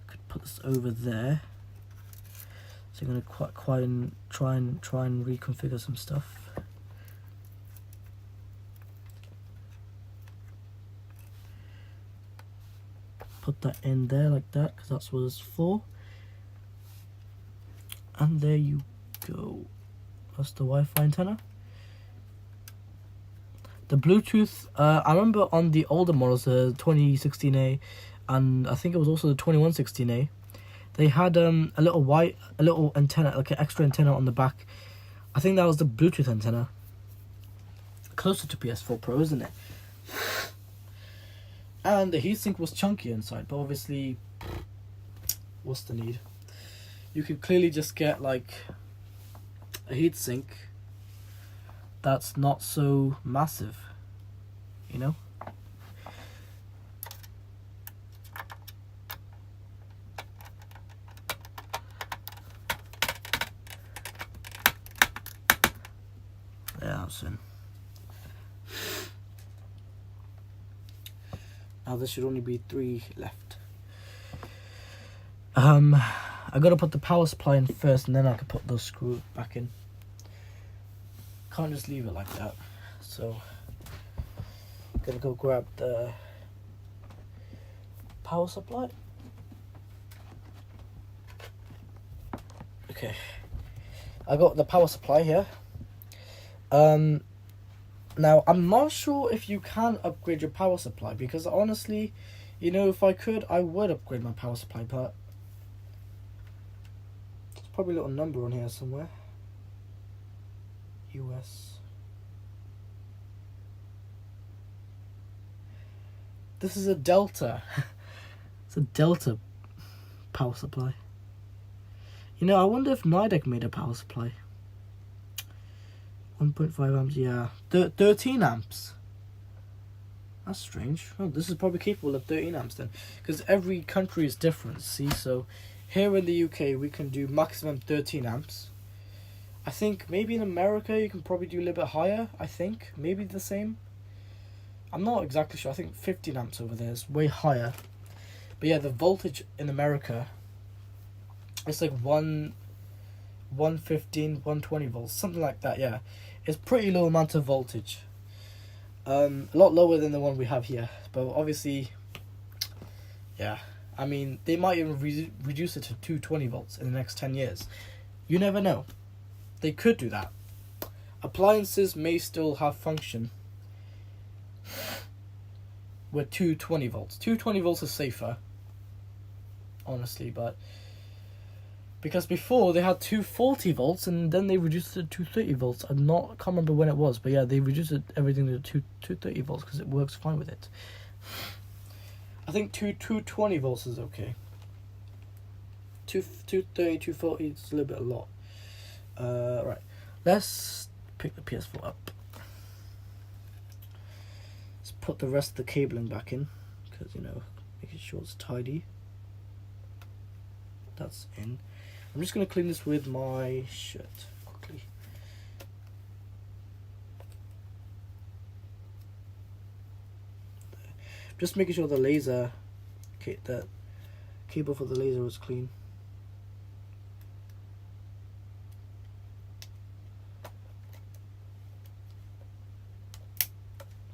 I could put this over there. So I'm gonna try and reconfigure some stuff. Put that in there like that because that's what it's for. And there you go. That's the Wi-Fi antenna. The Bluetooth, I remember on the older models, the 2016A, and I think it was also the 2116A, they had a little antenna, like an extra antenna on the back. I think that was the Bluetooth antenna. Closer to PS4 Pro, isn't it? And the heatsink was chunky inside, but obviously, what's the need? You can clearly just get like a heatsink that's not so massive, you know? Yeah, that's in. Now there should only be 3 left. I gotta put the power supply in first, and then I can put those screws back in. Can't just leave it like that. So, gonna go grab the power supply. Okay, I got the power supply here. Now I'm not sure if you can upgrade your power supply, because honestly, you know, if I could, I would upgrade my power supply, but there's probably a little number on here somewhere. US. This is a Delta. It's a Delta power supply. You know, I wonder if Nidec made a power supply. 1.5 amps, yeah. 13 amps. That's strange. Oh, this is probably capable of 13 amps then. Because every country is different, see? So, here in the UK, we can do maximum 13 amps. I think maybe in America, you can probably do a little bit higher, I think. Maybe the same. I'm not exactly sure. I think 15 amps over there is way higher. But yeah, the voltage in America, it's like 115, 120 volts, something like that, yeah. It's pretty low amount of voltage. A lot lower than the one we have here. But obviously, yeah. I mean, they might even reduce it to 220 volts in the next 10 years. You never know. They could do that. Appliances may still have function with 220 volts. 220 volts is safer, honestly, but because before they had 240 volts and then they reduced it to 230 volts. I can't remember when it was, but yeah, they reduced everything to 230 volts because it works fine with it. I think 220 volts is okay. 230, 240, it's a little bit a lot. Right, let's pick the PS4 up. Let's put the rest of the cabling back in, because, you know, making sure it's tidy. That's in. I'm just going to clean this with my shirt quickly. Just making sure the laser the cable for the laser was clean.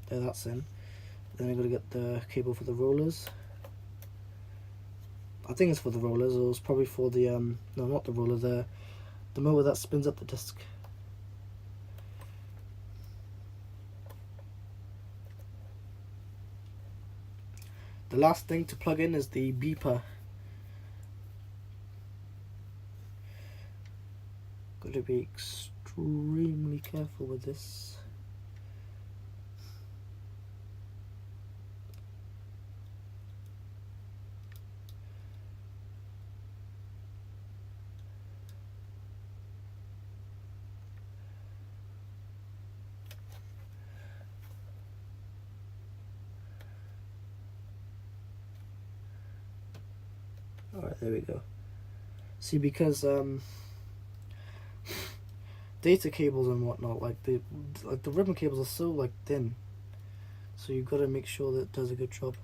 There, that's in. Then I gotta get the cable for the rollers. I think it's for the rollers, or it's probably for the no, not the roller, the motor that spins up the disc. The last thing to plug in is the beeper. Got to be extremely careful with this. Alright, there we go. See, because data cables and whatnot, like the ribbon cables are so like thin, so you've got to make sure that it does a good job.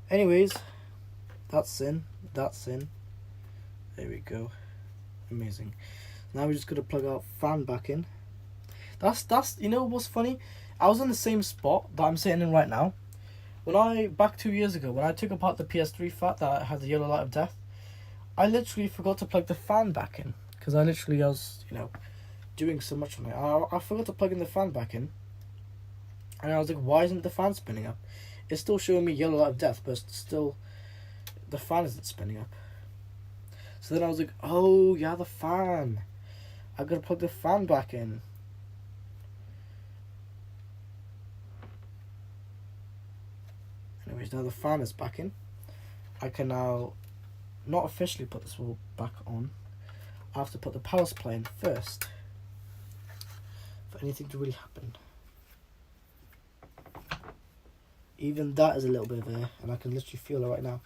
Anyways, that's in. There we go. Amazing. Now we're just gonna plug our fan back in. That's you know what's funny? I was in the same spot that I'm sitting in right now. Back 2 years ago, when I took apart the PS3 fat that had the yellow light of death, I literally forgot to plug the fan back in because I was, doing so much on it. I forgot to plug in the fan back in, and I was like, why isn't the fan spinning up? It's still showing me yellow light of death, but still, the fan isn't spinning up. So then I was like, oh yeah, the fan. I gotta plug the fan back in. Anyways, now the fan is back in. I can now not officially put this wall back on. I have to put the power supply in first for anything to really happen. Even that is a little bit of air, and I can literally feel it right now.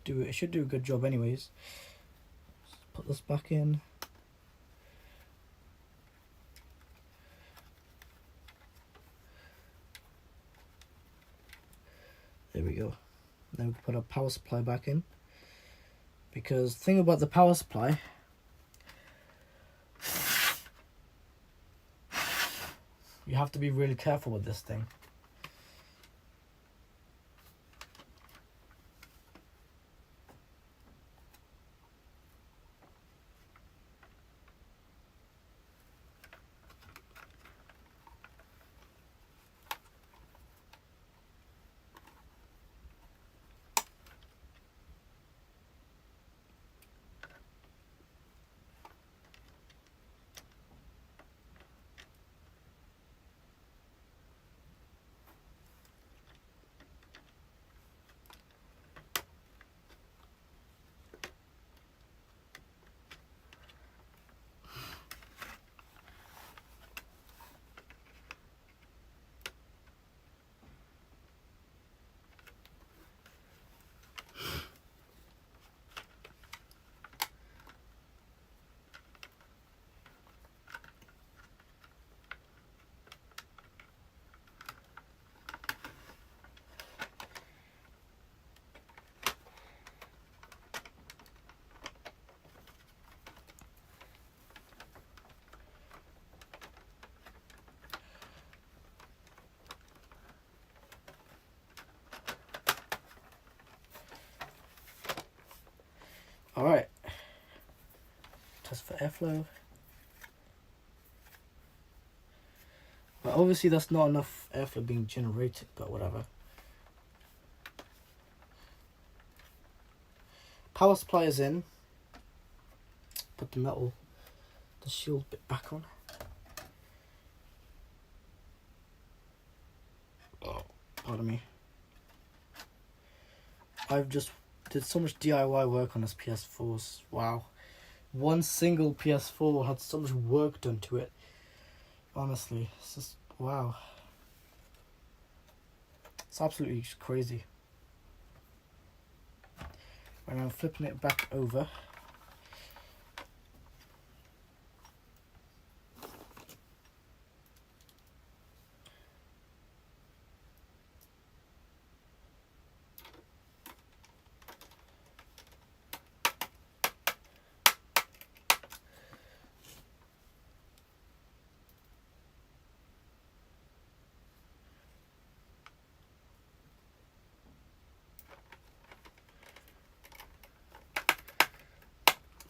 It should do a good job anyways. Just put this back in. There we go. Then we can put our power supply back in. Because the thing about the power supply, you have to be really careful with this thing. Alright, test for airflow. But obviously that's not enough airflow being generated, but whatever. Power supply is in. Put the shield bit back on. Oh, pardon me. I've just did so much DIY work on this PS4. Wow. One single PS4 had so much work done to it. Honestly, it's just, wow. It's absolutely crazy. and I'm flipping it back over.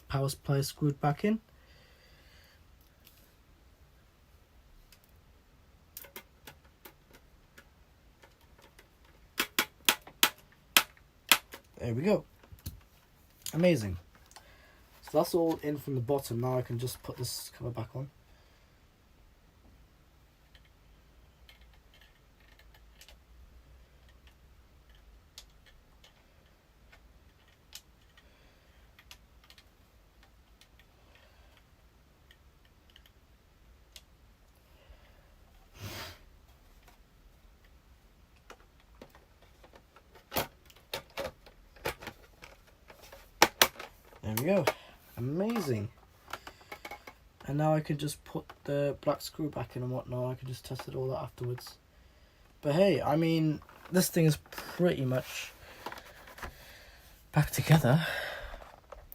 Power supply screwed back in. There we go. Amazing. So that's all in from the bottom. Now I can just put this cover back on. There we go. Amazing. And now I can just put the black screw back in and whatnot. I can just test it all out afterwards. But hey, I mean, this thing is pretty much back together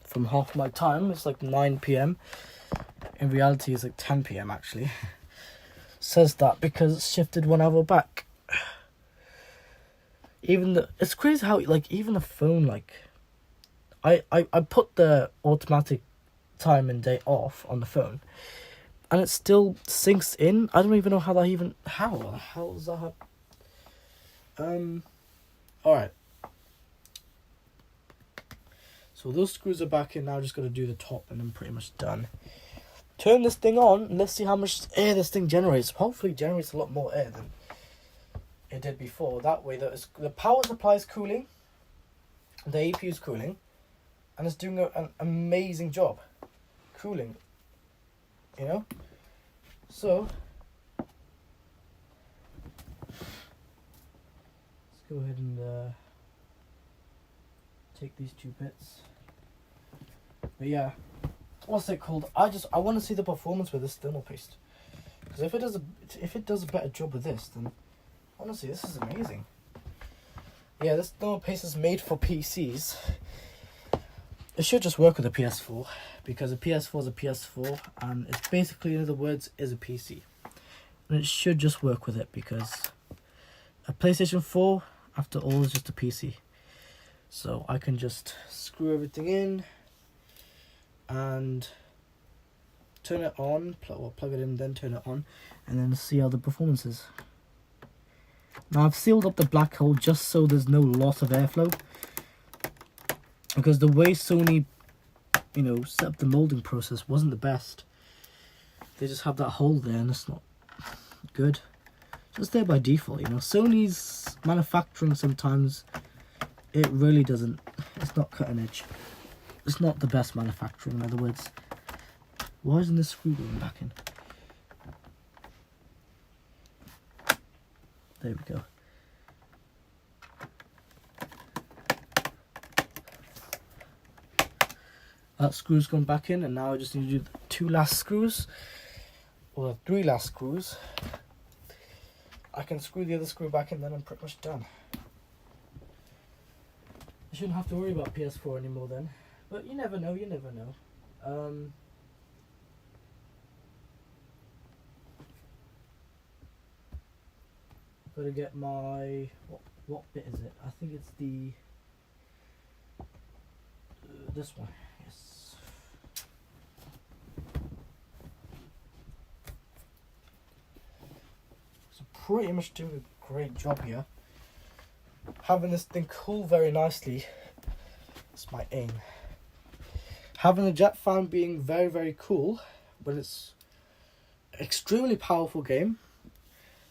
from half my time. It's like 9 p.m. In reality, it's like 10 p.m. actually. Says that because it's shifted 1 hour back. It's crazy how, like, even the phone, like, I put the automatic time and day off on the phone, and it still syncs in. I don't even know how the hell does that happen? Alright. So those screws are back in. Now I'm just going to do the top and I'm pretty much done. Turn this thing on and let's see how much air this thing generates. Hopefully it generates a lot more air than it did before. That way the power supply is cooling, the APU is cooling, and it's doing an amazing job cooling, you know. So let's go ahead and take these 2 bits. But yeah, what's it called? I want to see the performance with this thermal paste, because if it does a better job with this, then honestly this is amazing. Yeah, this thermal paste is made for PCs. It should just work with a ps4, because a ps4 is a ps4 and it's basically, in other words, is a PC, and it should just work with it, because a PlayStation 4 after all is just a PC. So I can just screw everything in and turn it on, plug it in, then turn it on, and then see how the performance is. Now I've sealed up the black hole just so there's no loss of airflow, because the way Sony, you know, set up the molding process wasn't the best. They just have that hole there and it's not good. Just there by default, you know. Sony's manufacturing sometimes, it really doesn't, it's not cutting edge. It's not the best manufacturing, in other words. Why isn't this screw going back in? There we go. That screw's gone back in, and now I just need to do the 2 last screws, or the 3 last screws. I can screw the other screw back in, then I'm pretty much done. I shouldn't have to worry about PS4 anymore then, but you never know, you never know. Gotta get my, what bit is it? I think it's the, this one. Yes. So pretty much doing a great job here. Having this thing cool very nicely. It's my aim. Having the jet fan being very, very cool, but it's an extremely powerful game.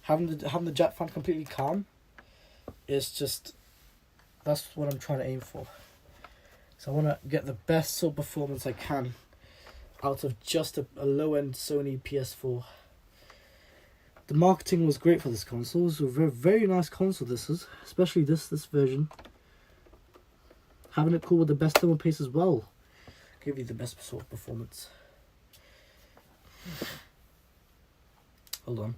Having the jet fan completely calm is just, that's what I'm trying to aim for. So I want to get the best sort of performance I can out of just a low-end Sony PS4. The marketing was great for this console. It's a very, very nice console, this is. Especially this version. Having it cool with the best thermal paste as well. Give you the best sort of performance. Hold on.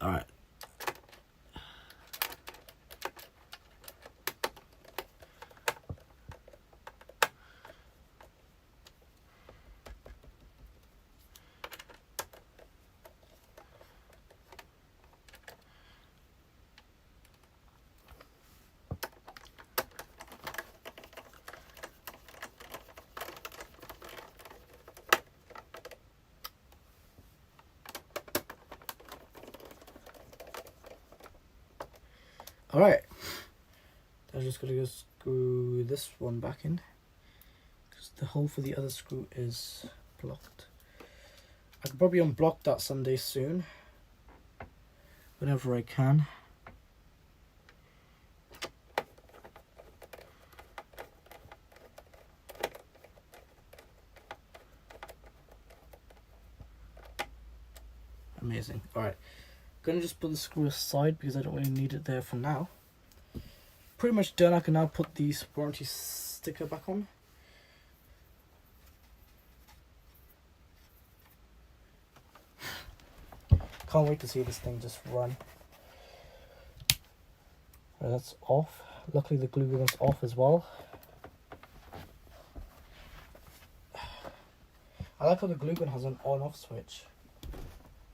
Alright. Alright, I'm just going to go screw this one back in, because the hole for the other screw is blocked. I could probably unblock that someday soon, whenever I can. Amazing. Alright, gonna just put the screw aside because I don't really need it there for now. Pretty much done. I can now put the warranty sticker back on. Can't wait to see this thing just run. Right, that's off. Luckily the glue gun's off as well. I like how the glue gun has an on-off switch.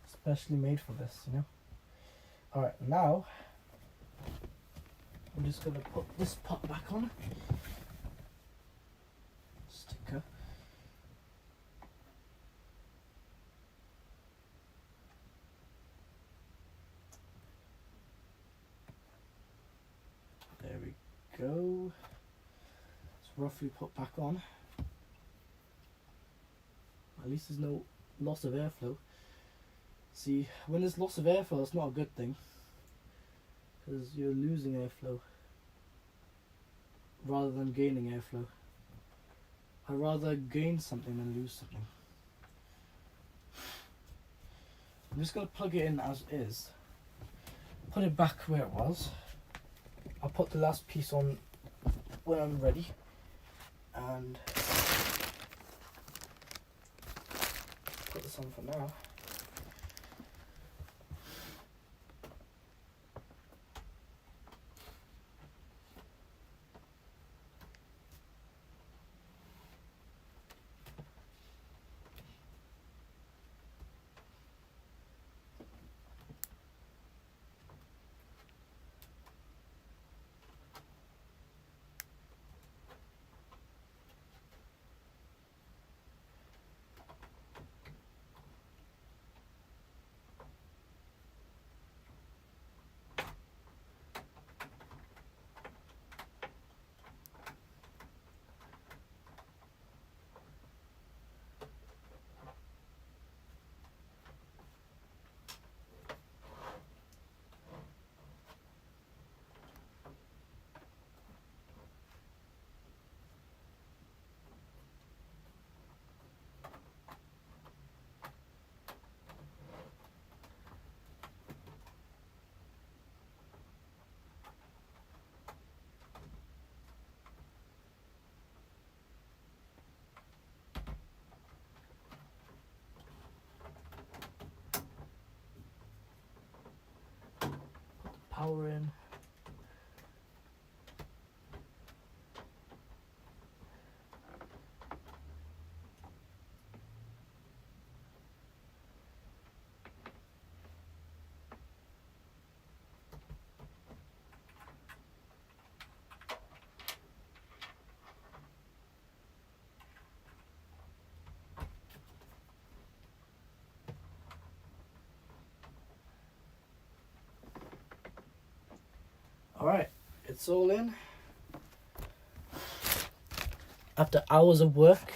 Specially made for this, you know. Alright, now I'm just going to put this part back on. Sticker. There we go. It's roughly put back on. At least there's no loss of airflow. See, when there's loss of airflow, it's not a good thing, because you're losing airflow rather than gaining airflow. I'd rather gain something than lose something. I'm just going to plug it in as is, put it back where it was. I'll put the last piece on when I'm ready, and put this on for now. Power in. Alright, it's all in. After hours of work,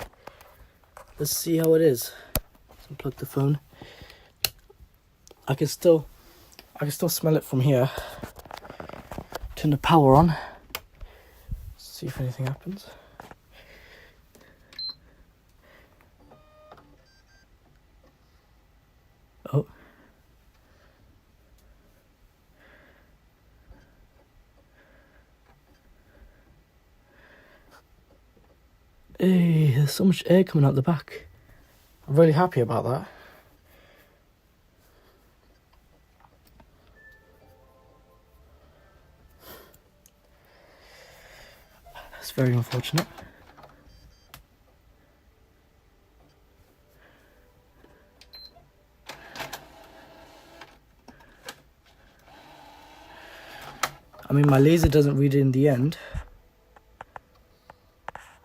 let's see how it is. Let's unplug the phone. I can still smell it from here. Turn the power on. See if anything happens. Oh. Hey, there's so much air coming out the back. I'm really happy about that. That's very unfortunate. I mean, my laser doesn't read it in the end.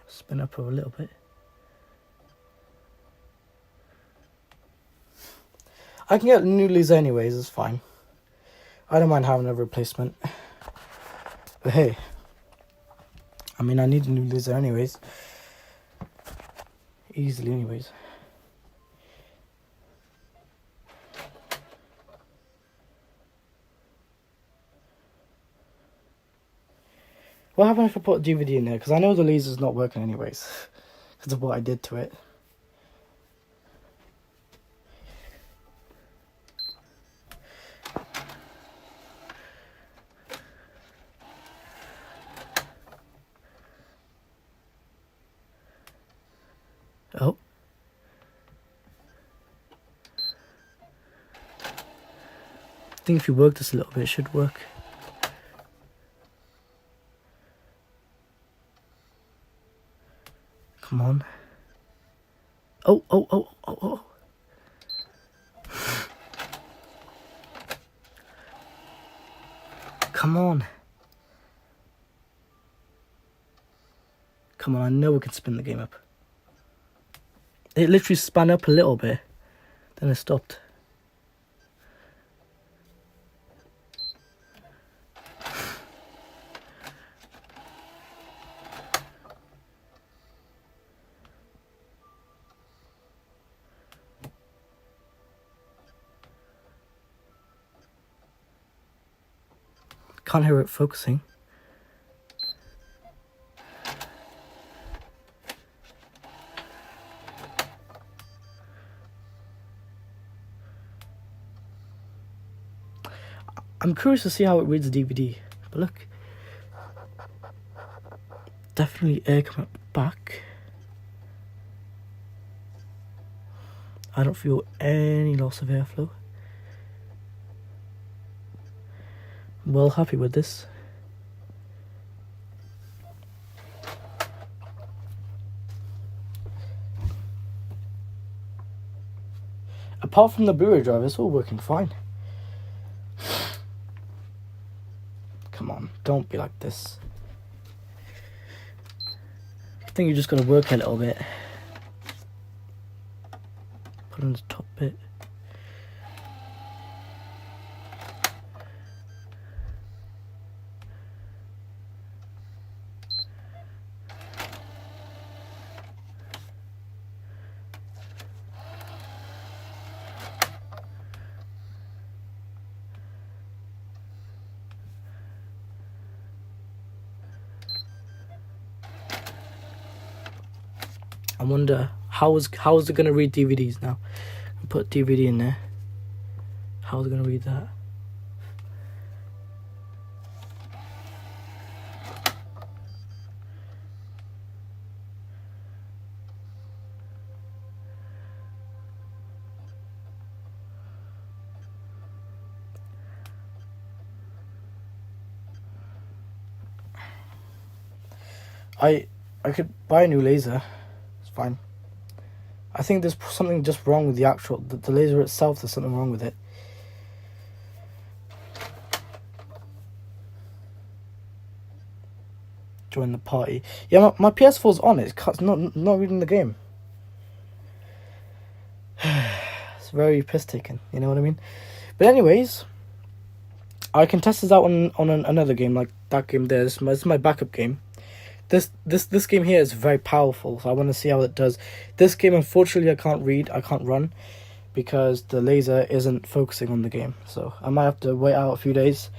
Spin up a little bit. I can get a new laser anyways, it's fine. I don't mind having a replacement. But hey, I mean, I need a new laser anyways. Easily anyways. What happened if I put a DVD in there? Because I know the laser's not working anyways. Because of what I did to it. Oh. I think if you work this a little bit, it should work. Come on. Oh, oh, oh, oh, oh. Come on. Come on, I know we can spin the game up. It literally spun up a little bit. Then it stopped. Can't hear it focusing. I'm curious to see how it reads the DVD. But look. Definitely air coming back. I don't feel any loss of airflow. Well happy with this. Apart from the Blu-ray drive, it's all working fine. Come on, don't be like this. I think you're just gonna work a little bit. Put on the top bit. I wonder how is it gonna read DVDs now? Put DVD in there. How is it gonna read that? I could buy a new laser. It's fine. I think there's something just wrong with the laser itself. There's something wrong with it. Join the party. Yeah, my PS4's on. It's not reading the game. It's very piss taken. You know what I mean? But anyways, I can test this out on another game, like that game there. This is my backup game. This game here is very powerful, so I want to see how it does. This game, unfortunately, I can't run, because the laser isn't focusing on the game. So I might have to wait out a few days.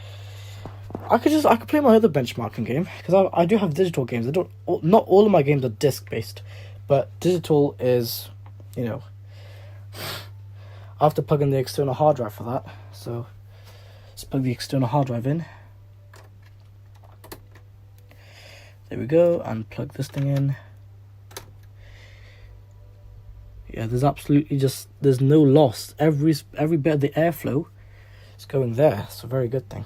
I could play my other benchmarking game, because I do have digital games. Not all of my games are disc based, but digital is, you know, I have to plug in the external hard drive for that. So let's plug the external hard drive in. There we go, and plug this thing in. Yeah, there's absolutely there's no loss. Every bit of the airflow is going there. It's a very good thing.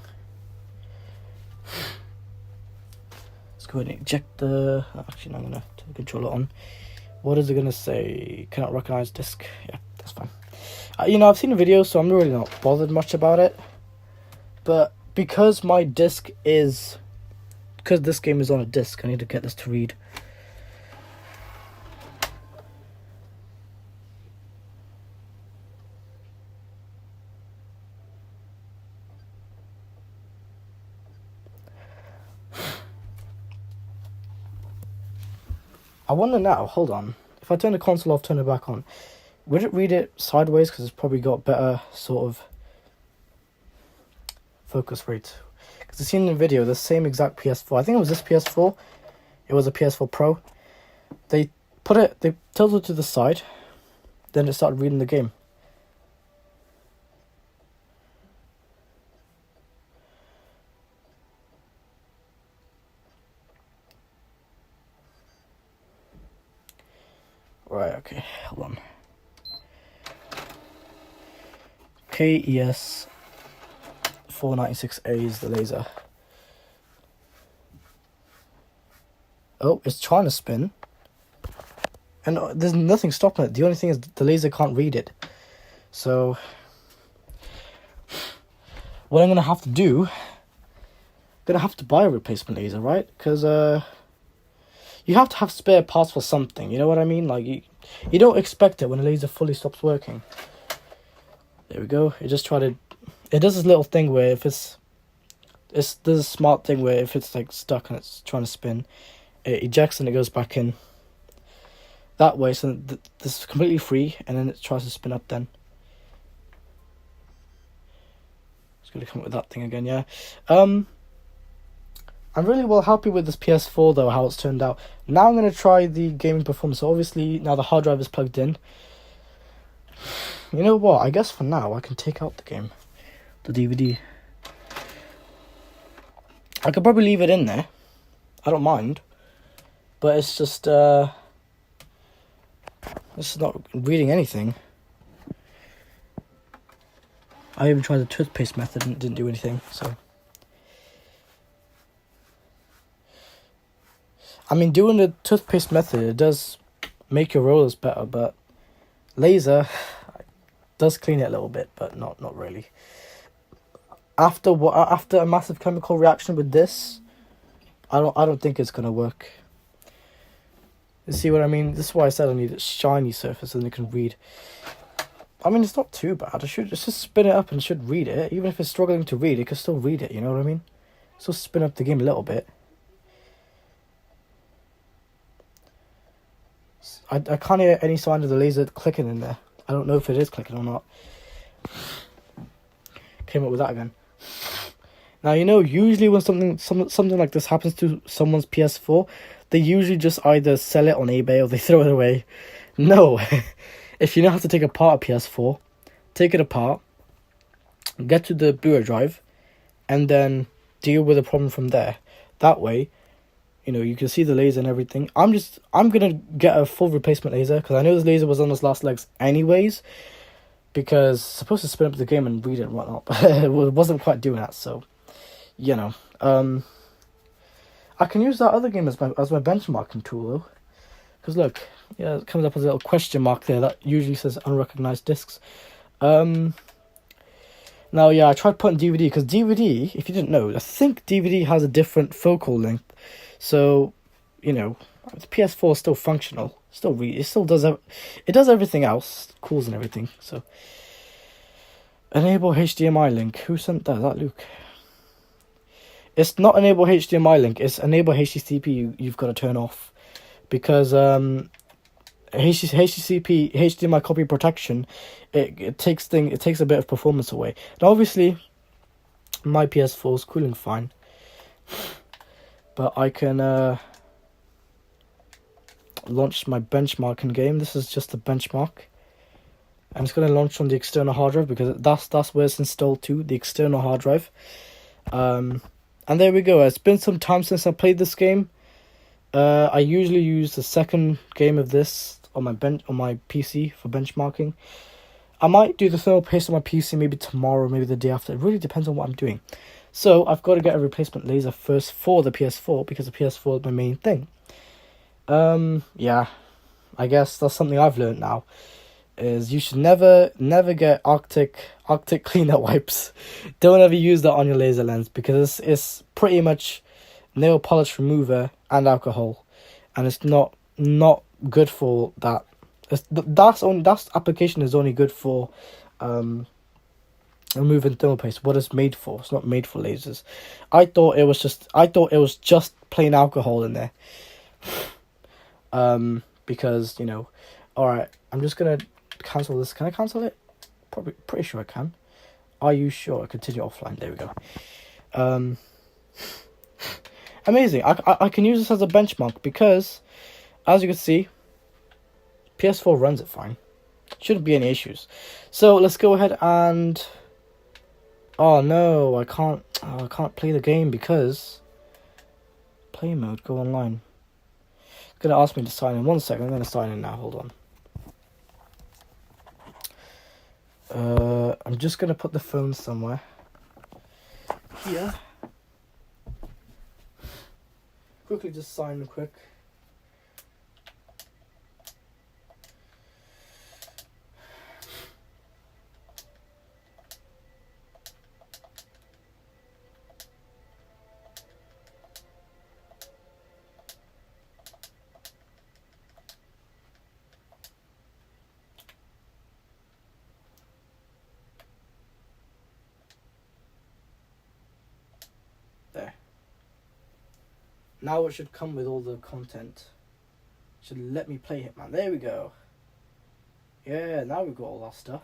Let's go ahead and eject the... Actually, no, I'm going to turn the controller on. What is it going to say? Cannot recognize disk. Yeah, that's fine. I've seen the video, so I'm really not bothered much about it. But because my disk is... Because this game is on a disk, I need to get this to read. I wonder now, hold on, if I turn the console off, turn it back on, would it read it sideways? Because it's probably got better sort of focus rate. Because I've seen in the video, the same exact PS4, I think it was this PS4, it was a PS4 Pro, they tilted it to the side, then it started reading the game. Right, okay, hold on. KES 496A is the laser. Oh, it's trying to spin. And there's nothing stopping it. The only thing is the laser can't read it. So, what I'm going to have to do... I'm going to have to buy a replacement laser, right? Because, you have to have spare parts for something, you know what I mean? Like, you don't expect it when a laser fully stops working. There we go. It just tried to... It does this little thing where if it's does a smart thing where if it's like stuck and it's trying to spin, it ejects and it goes back in. That way, so this is completely free, and then it tries to spin up then. It's going to come up with that thing again, yeah. I'm really well happy with this PS4 though, how it's turned out. Now I'm going to try the gaming performance. So obviously now the hard drive is plugged in. You know what, I guess for now I can take out the game. The DVD. I could probably leave it in there. I don't mind. But it's just, it's not reading anything. I even tried the toothpaste method and it didn't do anything, so... I mean, doing the toothpaste method, it does make your rollers better, but laser does clean it a little bit, but not really. After a massive chemical reaction with this, I don't think it's gonna work. You see what I mean? This is why I said I need a shiny surface and it can read. I mean, it's not too bad. It's just spin it up and it should read it. Even if it's struggling to read, it can still read it. You know what I mean? So spin up the game a little bit. I can't hear any sign of the laser clicking in there. I don't know if it is clicking or not. Came up with that again. Now, usually when something like this happens to someone's PS4, they usually just either sell it on eBay or they throw it away. No. If you know how to take apart a PS4, take it apart, get to the boot drive, and then deal with the problem from there. That way, you can see the laser and everything. I'm gonna get a full replacement laser because I know this laser was on its last legs anyways. Because it's supposed to spin up the game and read it and whatnot, but it wasn't quite doing that. So, I can use that other game as my benchmarking tool though. Because look, yeah, it comes up as a little question mark there that usually says unrecognized discs. Now, yeah, I tried putting DVD because DVD, if you didn't know, I think DVD has a different focal length. So, the PS4 is still functional. It still does everything else, cools and everything. So, enable HDMI link. Who sent that? Is that Luke? It's not enable HDMI link. It's enable HDCP. You've got to turn off because HDMI copy protection. It takes a bit of performance away. Now, obviously, my PS4 is cooling fine, but I can launch my benchmarking game. This is just a benchmark, and it's going to launch on the external hard drive because that's where it's installed to, the external hard drive. And there we go. It's been some time since I played this game. I usually use the second game of this on my PC for benchmarking. I might do the thermal paste on my PC maybe tomorrow, maybe the day after. It really depends on what I'm doing. So I've got to get a replacement laser first for the PS4 because the PS4 is my main thing. Yeah, I guess that's something I've learned now. Is you should never get Arctic cleaner wipes. Don't ever use that on your laser lens because it's pretty much nail polish remover and alcohol, and it's not good for that. That application is only good for removing thermal paste. What it's made for? It's not made for lasers. I thought it was just plain alcohol in there. Because all right. I'm just gonna cancel this. Can I cancel it? Pretty sure I can. Are you sure? Continue offline. There we go. Amazing. I can use this as a benchmark because, as you can see, PS4 runs it fine. Shouldn't be any issues. So let's go ahead and. Oh no, I can't play the game because. Play mode. Go online. It's gonna ask me to sign in. 1 second. I'm gonna sign in now. Hold on. I'm just gonna put the phone somewhere. Here. Quickly just sign quick. There. Now it should come with all the content. Should let me play Hitman. There we go. Yeah, now we've got all that stuff.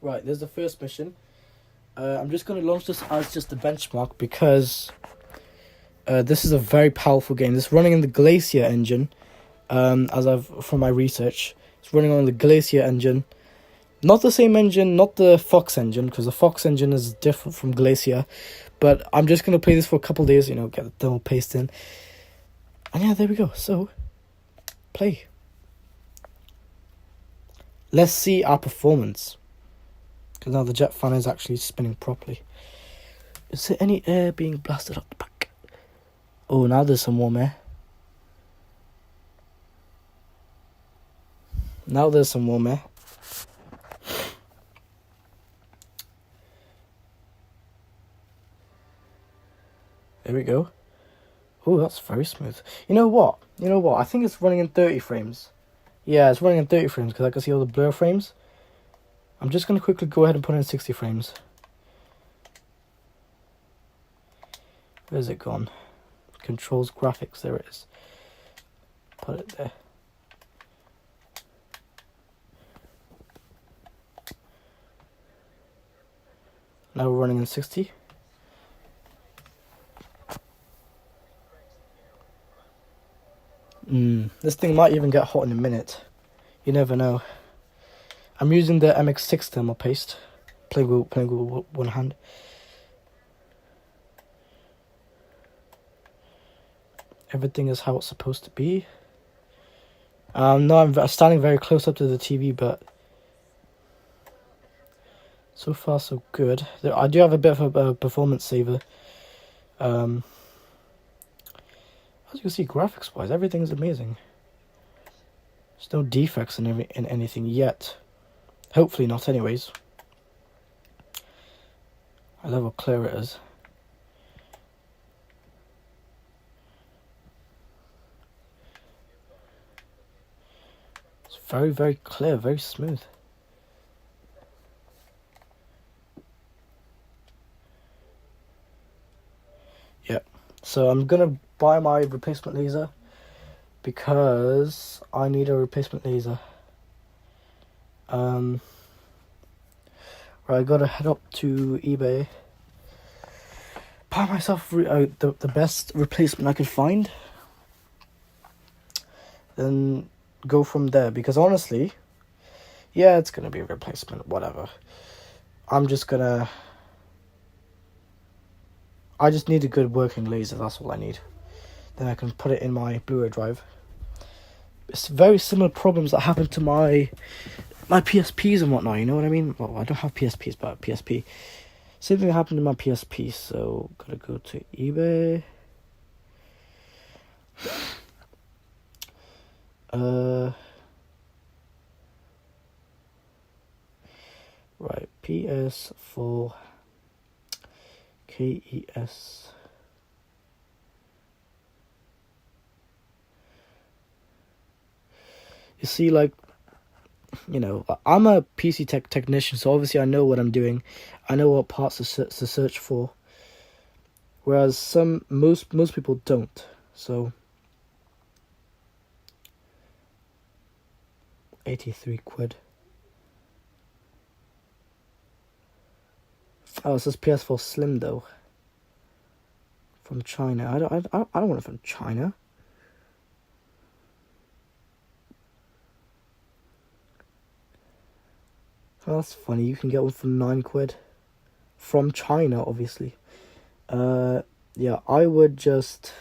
Right, there's the first mission. I'm just going to launch this as just a benchmark because this is a very powerful game. This is running in the Glacier engine. From my research, it's running on the Glacier engine. Not the same engine, not the Fox engine, because the Fox engine is different from Glacier. But I'm just going to play this for a couple days, get the thermal paste in. And yeah, there we go. So, play. Let's see our performance. Because now the jet fan is actually spinning properly. Is there any air being blasted up the back? Oh, now there's some warm air. Now there's some warm air. There we go. Oh, that's very smooth. You know what? I think it's running in 30 frames. Yeah, it's running in 30 frames because I can see all the blur frames. I'm just going to quickly go ahead and put in 60 frames. Where's it gone? Controls, graphics, there it is. Put it there. Now we're running in 60. This thing might even get hot in a minute. You never know. I'm using the MX6 thermal paste. Playing with one hand. Everything is how it's supposed to be. No, I'm standing very close up to the TV, but so far so good. I do have a bit of a performance saver. As you can see, graphics-wise, everything is amazing. There's no defects in anything yet. Hopefully not, anyways. I love how clear it is. It's very, very clear, very smooth. Yep. So I'm gonna buy my replacement laser because I need a replacement laser. Right, I gotta head up to eBay, buy myself the best replacement I could find, then go from there. Because honestly, yeah, it's gonna be a replacement, whatever. I just need a good working laser. That's all I need. then I can put it in my Blu-ray drive. It's very similar problems that happen to my PSPs and whatnot, you know what I mean? Well, I don't have PSPs, but PSP. Same thing happened to my PSP, so gotta go to eBay. Right, ps4 KES. You see, like, you know, I'm a PC technician, so obviously I know what I'm doing. I know what parts to search for. Whereas most people don't. So 83 quid. Oh, it says PS4 Slim though. From China. I don't want it from China. Oh, that's funny. You can get one for 9 quid. From China, obviously. Yeah, I would just...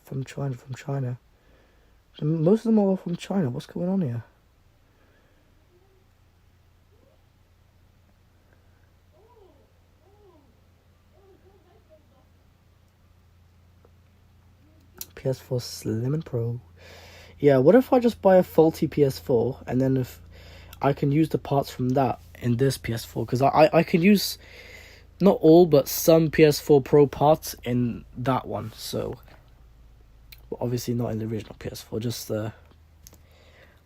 From China. Most of them are from China. What's going on here? PS4 Slim and Pro. Yeah, what if I just buy a faulty PS4 and then if I can use the parts from that in this PS4? Because I can use not all but some PS4 Pro parts in that one. So, well, obviously not in the original PS4, just the...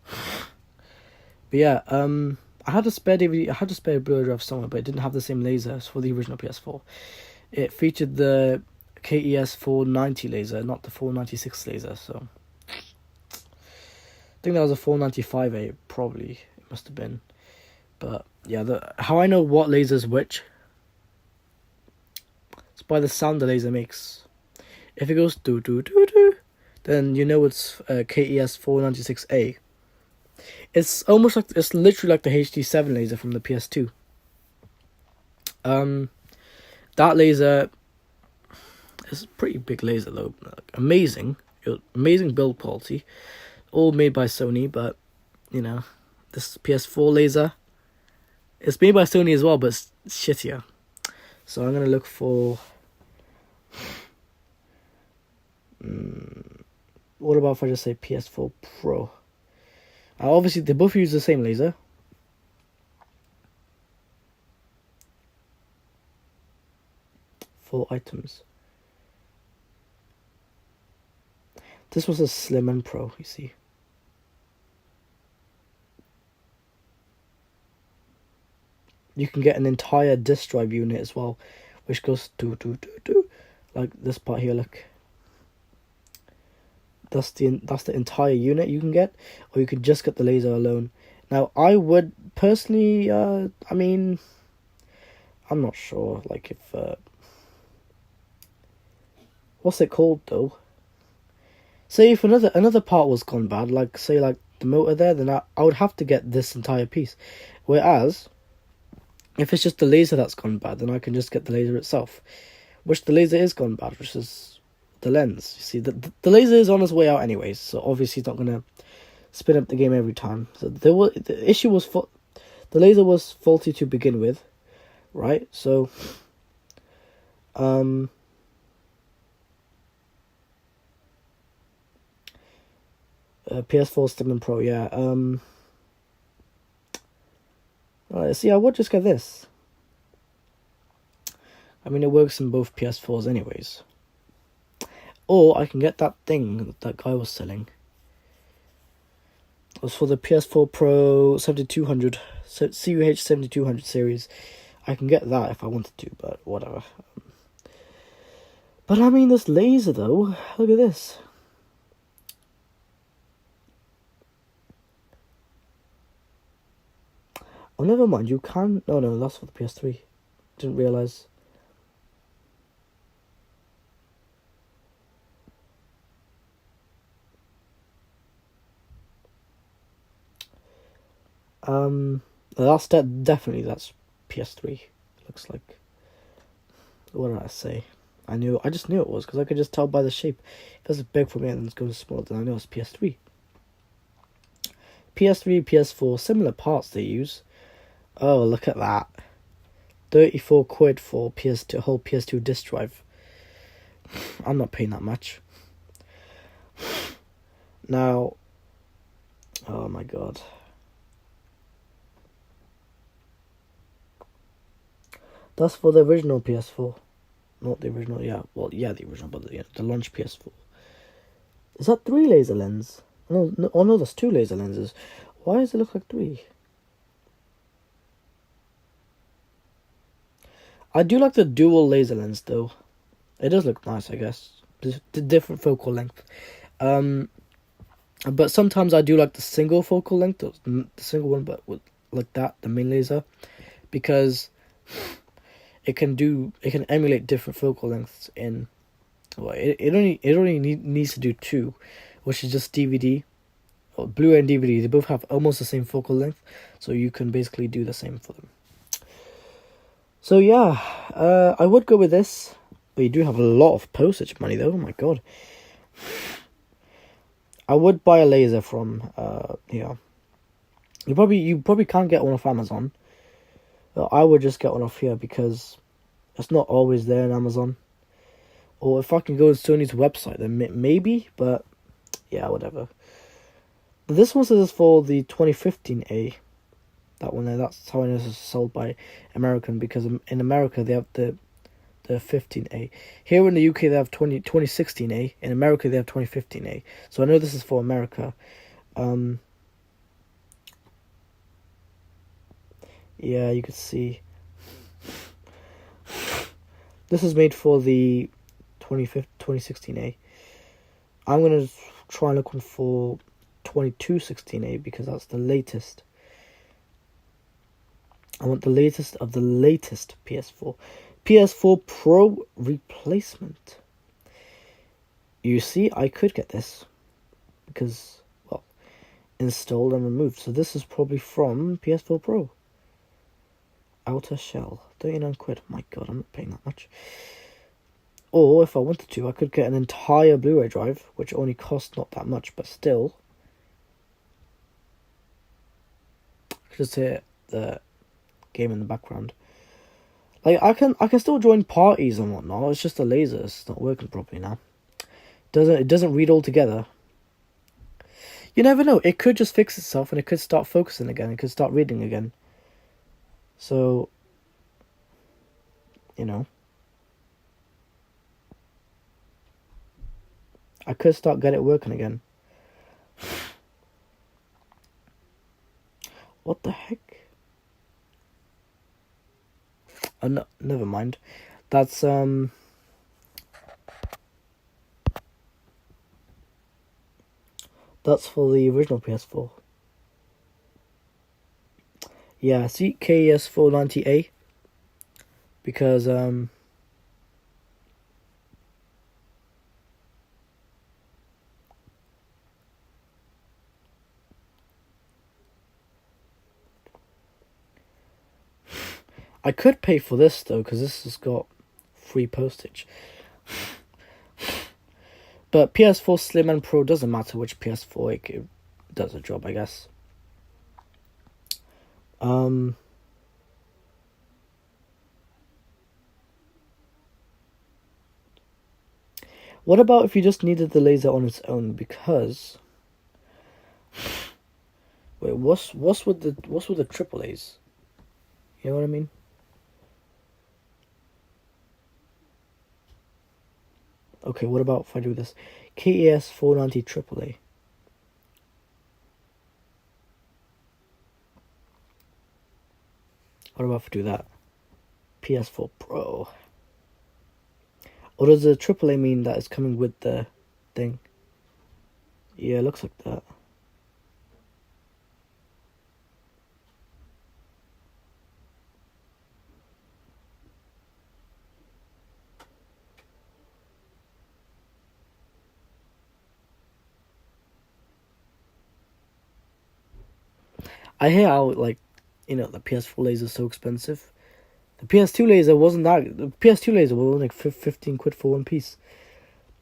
But yeah, I had a spare DVD, I had a spare Blu-ray drive somewhere, but it didn't have the same laser as for the original PS4. It featured the KES 490 laser, not the 496 laser, so... I think that was a 495A, probably. It must have been. But, yeah, how I know what laser's which, it's by the sound the laser makes. If it goes do-do-do-do, then you know it's KES 496A. It's almost like, it's literally like the HD7 laser from the PS2. That laser is a pretty big laser though. Amazing build quality. All made by Sony, but, you know, this PS4 laser, it's made by Sony as well, but it's shittier. So I'm going to look for... what about if I just say PS4 Pro? Obviously, they both use the same laser. Full items. This was a Slim and Pro, you see. You can get an entire disk drive unit as well, which goes do. Like this part here, look. That's the entire unit you can get, or you can just get the laser alone. Now, I would personally, I mean, I'm not sure, like if, what's it called though? Say if another part was gone bad, like say like the motor there, then I would have to get this entire piece. Whereas, if it's just the laser that's gone bad, then I can just get the laser itself. Which the laser is gone bad, which is the lens. You see, the laser is on its way out anyways, so obviously it's not gonna spin up the game every time. So the issue was the laser was faulty to begin with, right? So, PS4 Slim and Pro, yeah. See, I would just get this. I mean, it works in both PS4s anyways. Or I can get that thing that guy was selling. It was for the PS4 Pro 7200, CUH 7200 series. I can get that if I wanted to, but whatever. But I mean, this laser though, look at this. Oh, never mind, you can... No, that's for the PS3. Didn't realise. That's definitely, that's PS3. Looks like... What did I say? I just knew it was, because I could just tell by the shape. If it's big for me and then it goes smaller, then I know it's PS3. PS3, PS4, similar parts they use. Oh, look at that. 34 quid for PS2, whole PS2 disc drive. I'm not paying that much. Now, oh my god. That's for the original PS4. Not the original, yeah. Well, yeah, the original, but the launch PS4. Is that 3 laser lens? No, that's 2 laser lenses. Why does it look like 3? I do like the dual laser lens, though. It does look nice, I guess. The different focal length. But sometimes I do like the single focal length, the single one, but with like that, the main laser, because it can emulate different focal lengths in. Well, it only needs to do 2, which is just DVD, or Blu-ray and DVD. They both have almost the same focal length, so you can basically do the same for them. So yeah, I would go with this, but you do have a lot of postage money though. Oh my god. I would buy a laser from here. You probably can't get one off Amazon. I would just get one off here because it's not always there on Amazon. Or if I can go to Sony's website, then maybe. But yeah, whatever. But this one says for the 2015A. That one there. That's how I know it's sold by American, because in America they have the 15A. Here in the UK they have 2016A. In America they have 2015A. So I know this is for America. Yeah, you could see. This is made for the 2016A. I'm going to try and look for 2216A because that's the latest. I want the latest of the latest PS4. PS4 Pro replacement. You see, I could get this because, well, installed and removed. So this is probably from PS4 Pro. Outer shell, 39 quid. My god, I'm not paying that much. Or if I wanted to, I could get an entire Blu-ray drive, which only costs not that much, but still. I could just hear the game in the background. Like I can still join parties and whatnot. It's just the laser. It's not working properly now. It doesn't read all together. You never know. It could just fix itself and it could start focusing again. It could start reading again. So, you know, I could get it working again. What the heck? Oh, no, never mind. That's for the original PS4. Yeah, see, KES490A. Because I could pay for this though, because this has got free postage. But PS4 Slim and Pro doesn't matter which PS4, it does the job, I guess. What about if you just needed the laser on its own? Because wait, what's with the triple A's? You know what I mean? Okay, what about if I do this? KES490 AAA. What about if I do that? PS4 Pro. Or does the AAA mean that it's coming with the thing? Yeah, it looks like that. I hear how, like, you know, the PS4 laser is so expensive. The PS2 laser wasn't that. The PS2 laser was only like 15 quid for one piece.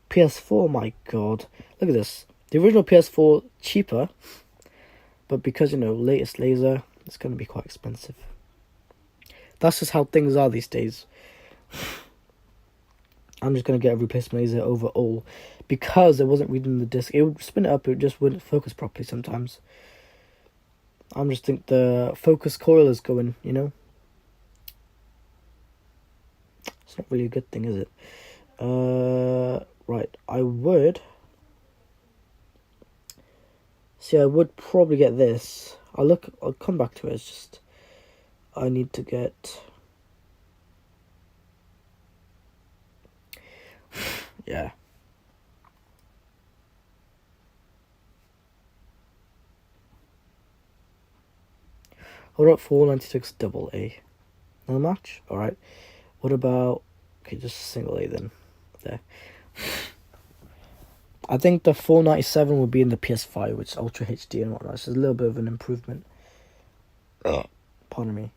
PS4, my god. Look at this. The original PS4, cheaper. But because, latest laser, it's going to be quite expensive. That's just how things are these days. I'm just going to get a replacement laser overall. Because it wasn't reading the disc. It would spin it up, it just wouldn't focus properly sometimes. I just think the focus coil is going, It's not really a good thing, is it? Right, I would probably get this. I'll come back to it. It's just I need to get yeah. What about 496 double A? No match? Alright. What about just single A then? There. I think the 497 would be in the PS5, which is Ultra HD and whatnot. It's a little bit of an improvement. Pardon me.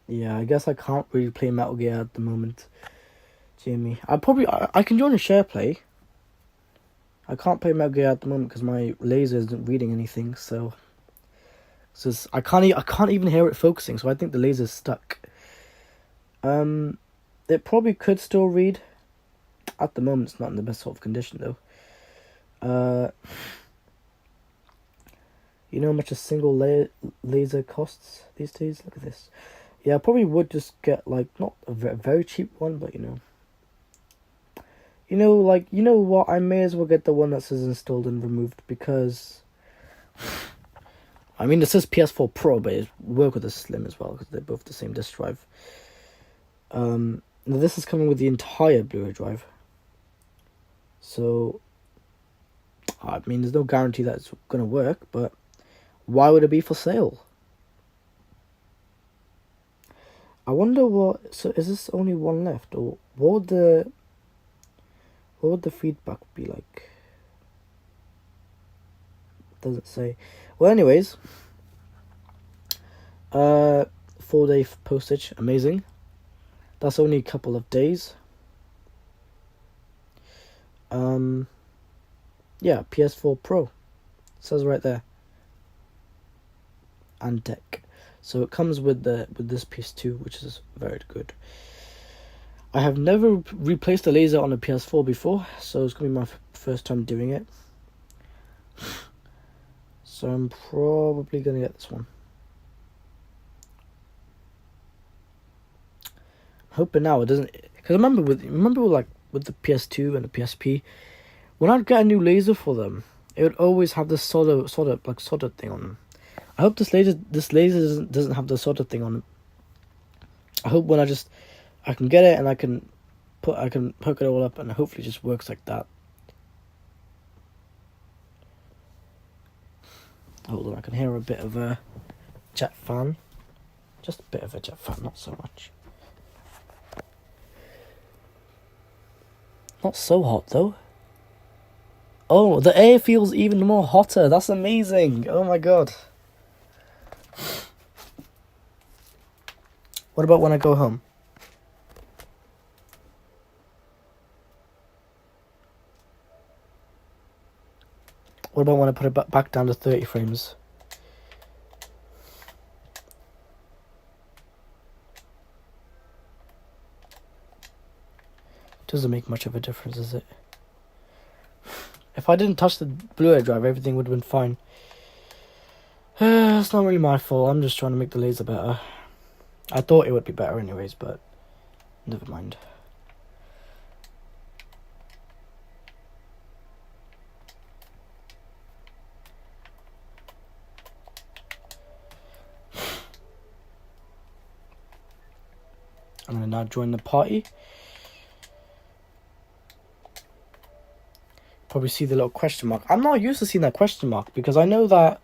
Yeah, I guess I can't really play Metal Gear at the moment. Jamie, I can join a share play. I can't play Metal Gear at the moment because my laser isn't reading anything. So I can't even hear it focusing. So I think the laser's stuck. It probably could still read. At the moment, it's not in the best sort of condition though. You know how much a single laser costs these days? Look at this. Yeah, I probably would just get, like, not a very cheap one, but, what? I may as well get the one that says installed and removed, because, I mean, it says PS4 Pro, but it works with the Slim as well, because they're both the same disk drive. Now this is coming with the entire Blu-ray drive. So, I mean, there's no guarantee that it's going to work, but why would it be for sale? I wonder so is this only one left, or what would the feedback be like? Doesn't say. Well, anyways, 4-day postage, amazing. That's only a couple of days. Yeah, PS4 Pro, it says right there, and deck. So it comes with this PS2, which is very good. I have never replaced a laser on a PS4 before, so it's going to be my first time doing it. So I'm probably going to get this one. I'm hoping now it doesn't, because remember with the PS2 and the PSP, when I'd get a new laser for them, it would always have this solder thing on them. I hope this laser doesn't have the solder thing on it. I hope when I can get it and I can hook it all up and hopefully it just works like that. Hold on, I can hear a bit of a jet fan. Just a bit of a jet fan, not so much. Not so hot though. Oh, the air feels even more hotter. That's amazing. Oh my god. What about when I go home? What about when I put it back down to 30 frames? Doesn't make much of a difference, is it? If I didn't touch the Blu-ray drive, everything would have been fine. It's not really my fault. I'm just trying to make the laser better. I thought it would be better anyways, but never mind. I'm going to now join the party. Probably see the little question mark. I'm not used to seeing that question mark because I know that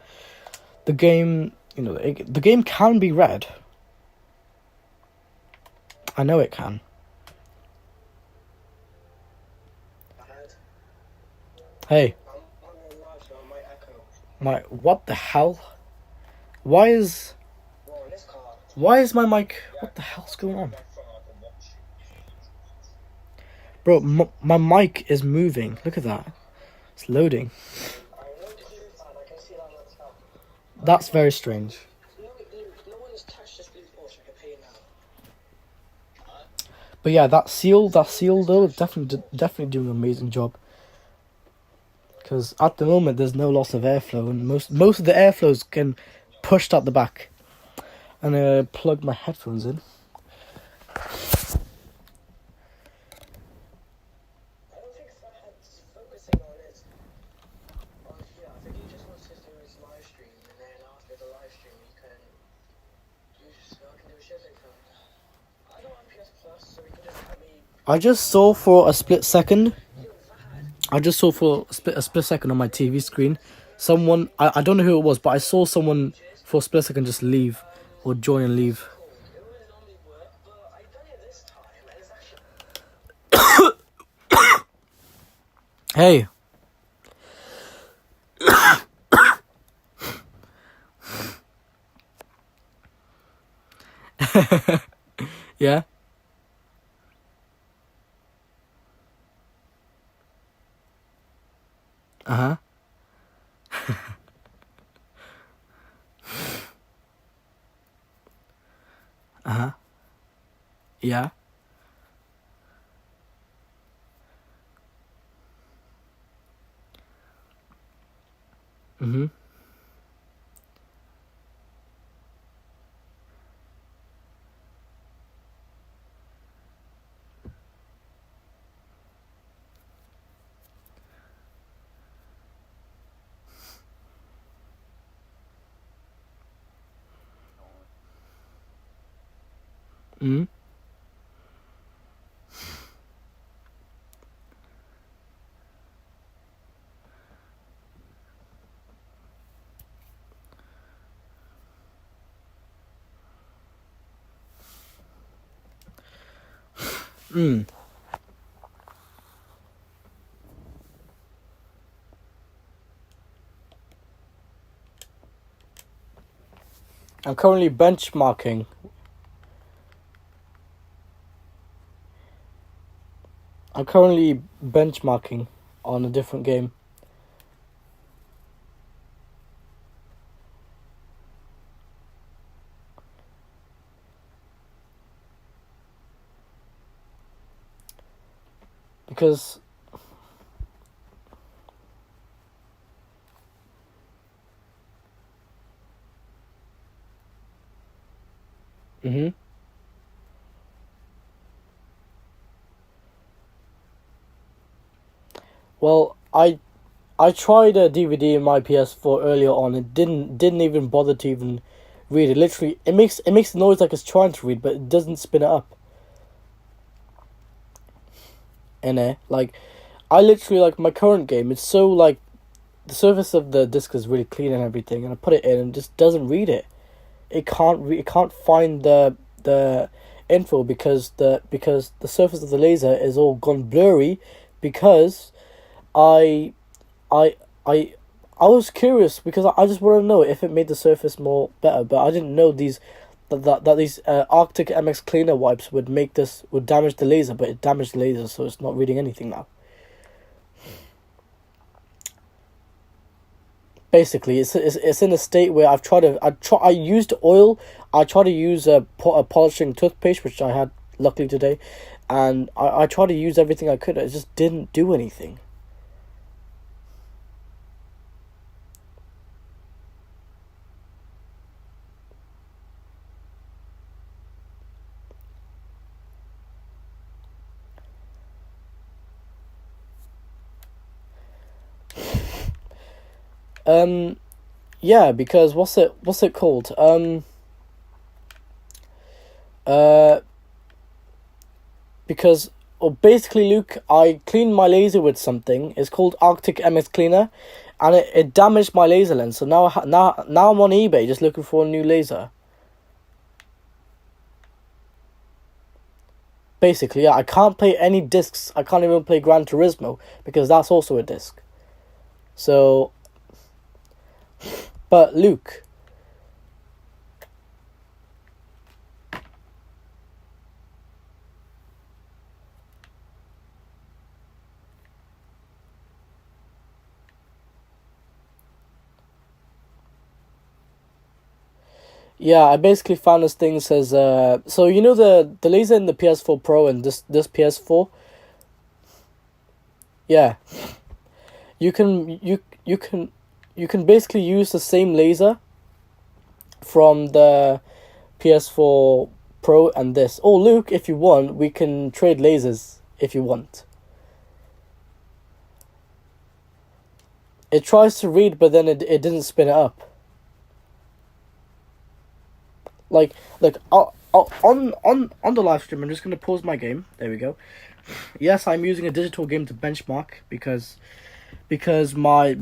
the game You know, the game can be read. I know it can. Hey. What the hell? Why is my mic? What the hell's going on? Bro, my mic is moving. Look at that. It's loading. That's very strange. But yeah, that seal though, definitely doing an amazing job. Because at the moment there's no loss of airflow, and most of the airflow's getting pushed out the back. And I plug my headphones in. I just saw for a split second. A split second on my TV screen. Someone, I don't know who it was, but I saw someone for a split second just leave or join and leave. Hey. Yeah. Uh-huh. Uh-huh. Yeah. Mm-hmm. Mm-hmm. Mm. I'm currently benchmarking. On a different game. Because mm-hmm. Well, I tried a DVD in my PS4 earlier on. It didn't even bother to even read it. Literally, it makes a noise like it's trying to read, but it doesn't spin it up. In there, like, I literally, like, my current game, it's so, like, the surface of the disc is really clean and everything, and I put it in and it just doesn't read it. It can't find the info because the surface of the laser is all gone blurry because I was curious because I just want to know if it made the surface more better, but I didn't know these Arctic MX cleaner wipes would damage the laser, but it damaged the laser, so it's not reading anything now. Basically, it's in a state where I used oil. I tried to use a polishing toothpaste, which I had luckily today, and I tried to use everything I could. It just didn't do anything. Yeah, because what's it called? Because basically, Luke, I cleaned my laser with something. It's called Arctic MX Cleaner, and it damaged my laser lens. So now I'm on eBay just looking for a new laser. Basically, yeah, I can't play any discs. I can't even play Gran Turismo because that's also a disc. So, but Luke. Yeah, I basically found this thing says so you know the laser in the PS4 Pro and this PS4. Yeah, you can basically use the same laser from the PS4 Pro and this. Oh, Luke, if you want, we can trade lasers if you want. It tries to read, but then it didn't spin it up. Like, look, on the live stream, I'm just gonna pause my game. There we go. Yes, I'm using a digital game to benchmark because my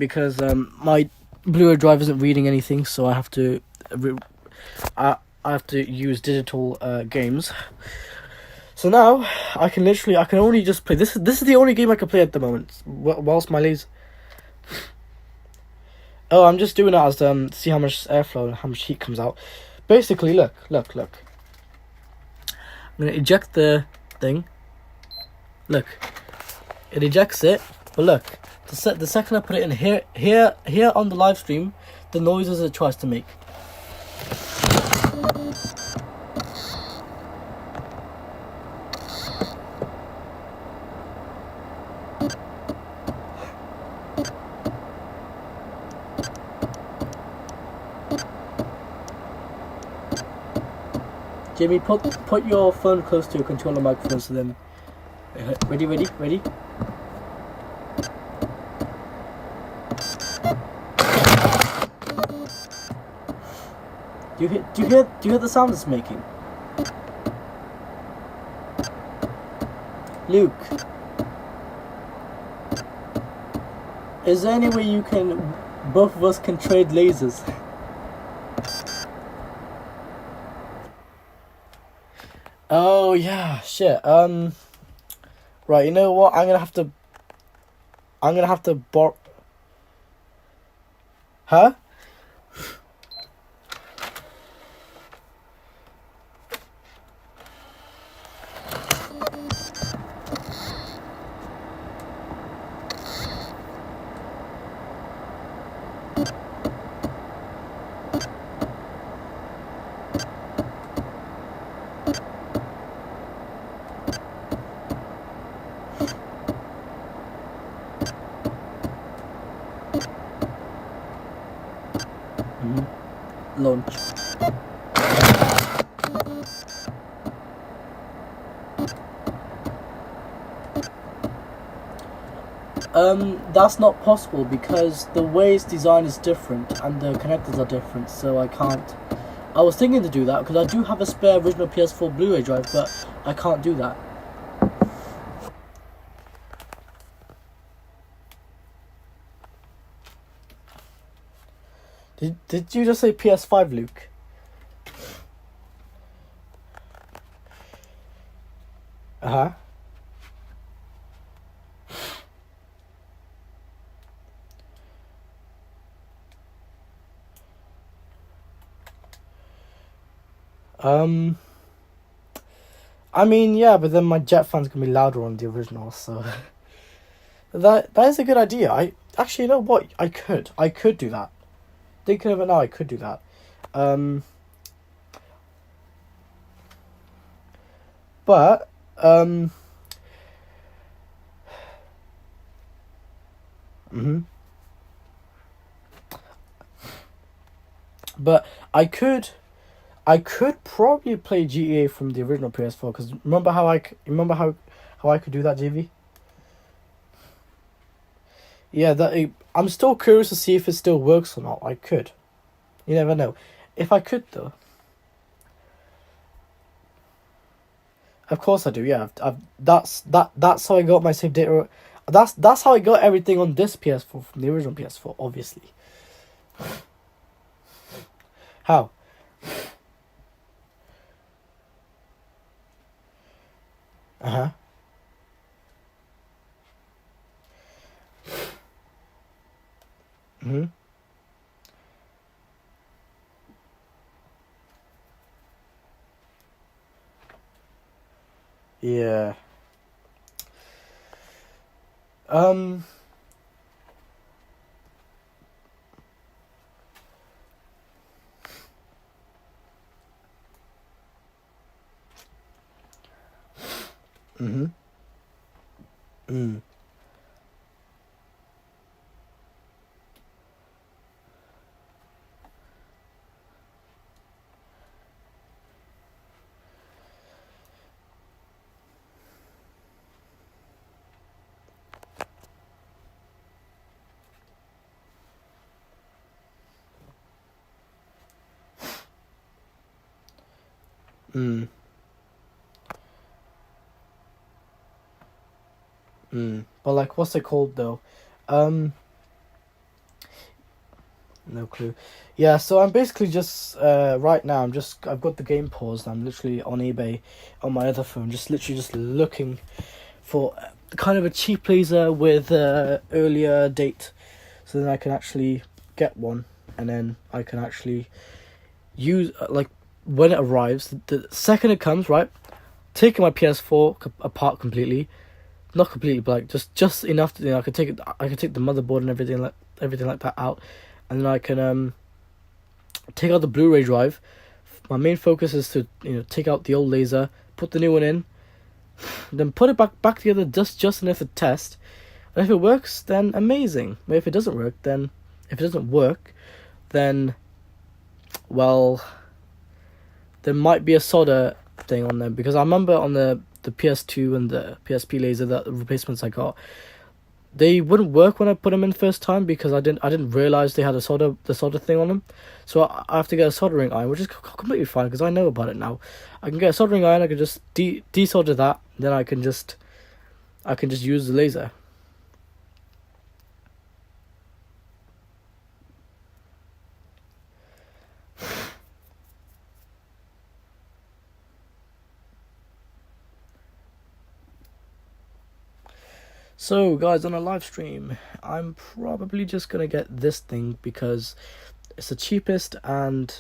Blu-ray drive isn't reading anything, so I have to I have to use digital games. So now I can only just play this. This is the only game I can play at the moment whilst my laser. Oh, I'm just doing it as to see how much airflow and how much heat comes out. Basically, look. I'm gonna eject the thing. Look, it ejects it. But look, the second I put it in here on the live stream, the noises it tries to make. Jimmy, put your phone close to your controller microphone so then... Ready? Do you hear the sound it's making? Luke, is there any way both of us can trade lasers? Oh yeah, shit. Right, you know what? I'm gonna have to borrow. Huh? Launch. That's not possible because the way it's designed is different and the connectors are different, so I can't. I was thinking to do that because I do have a spare original PS4 Blu-ray drive, but I can't do that. Did you just say PS5, Luke? Uh-huh. I mean, yeah, but then my jet fan's gonna be louder on the original, so that is a good idea. I actually, you know what? I could do that. Thinking of it now, I could do that. But But I could probably play GTA from the original PS4 because remember how I could do that, JV? Yeah, I'm still curious to see if it still works or not. I could. You never know. If I could though. Of course I do. Yeah, that's how I got my save data. That's how I got everything on this PS4 from the original PS4, obviously. How? Uh-huh. Mm-hmm. Yeah. Um. Mm-hmm. Mm. Mm. Mm. But like, what's it called though? Um. No clue. Yeah, so I'm basically just right now I've got the game paused. I'm literally on eBay on my other phone, just literally just looking for kind of a cheap laser with earlier date, so then I can actually get one, and then I can actually use like when it arrives, the second it comes, right, taking my PS4 apart completely, not completely, but like just enough to, I can take it. I can take the motherboard and everything like that out, and then I can take out the Blu-ray drive. My main focus is to take out the old laser, put the new one in, then put it back together just enough to test. And if it works, then amazing. But if it doesn't work, then well, there might be a solder thing on them, because I remember on the PS2 and the PSP laser, that the replacements I got, they wouldn't work when I put them in first time, because I didn't realize they had the solder thing on them. So I have to get a soldering iron, which is completely fine because I know about it now. I can get a soldering iron. I can just desolder that. Then I can just use the laser. So guys, on a live stream, I'm probably just gonna get this thing because it's the cheapest, and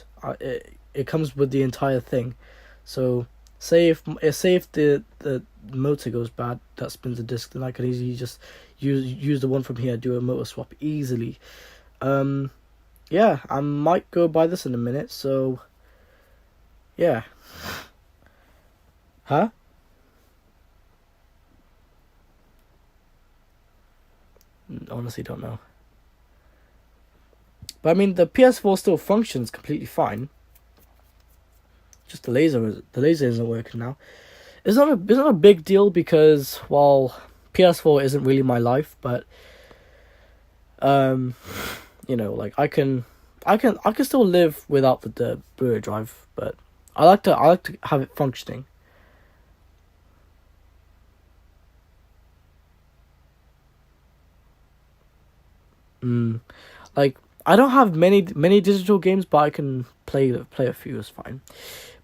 it comes with the entire thing. So say if the motor goes bad that spins the disc, then I could easily just use the one from here, do a motor swap easily. Yeah, I might go buy this in a minute. So yeah. Huh? Honestly, don't know. But I mean, the PS4 still functions completely fine. Just the laser isn't working now. It's not a big deal because, well, PS4 isn't really my life, but like I can still live without the Blu-ray drive, but I like to have it functioning. Like, I don't have many digital games, but I can play a few. Is fine.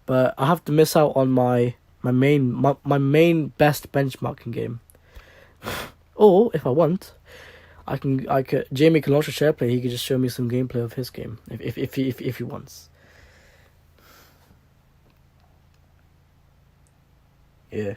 But I have to miss out on my main best benchmarking game. Or if I want, I could Jamie can launch a share play. He could just show me some gameplay of his game if he wants. Yeah.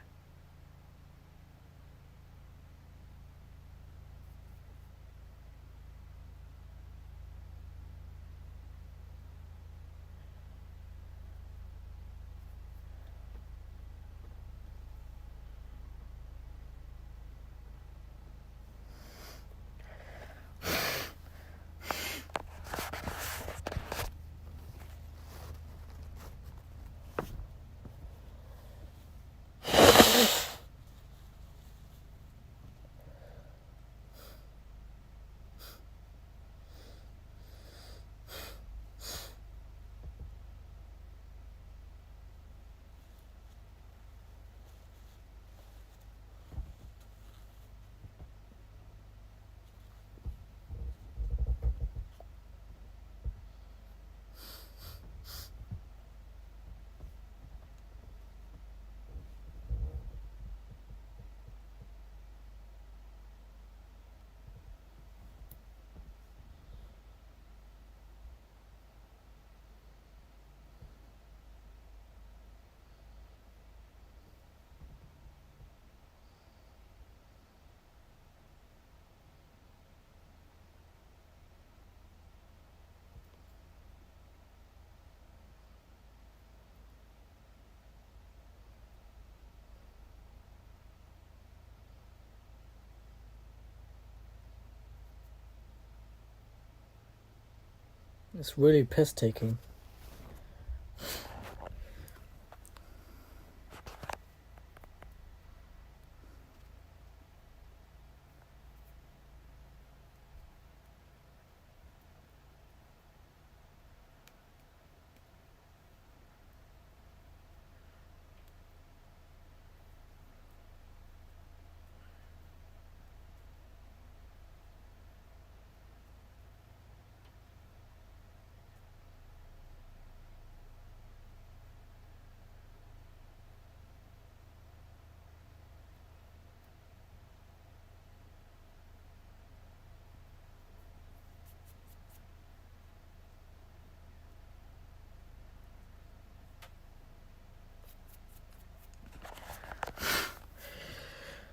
It's really piss taking.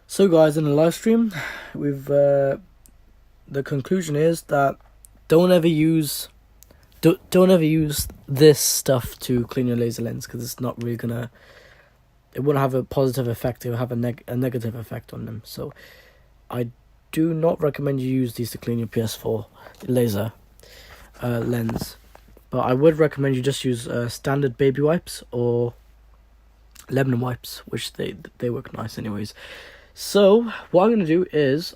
So guys, in the live stream, we've the conclusion is that don't ever use this stuff to clean your laser lens, because it's not really gonna. It won't have a positive effect. It will have a negative effect on them. So, I do not recommend you use these to clean your PS4 laser lens. But I would recommend you just use standard baby wipes or lemon wipes, which they work nice anyways. So what I'm gonna do is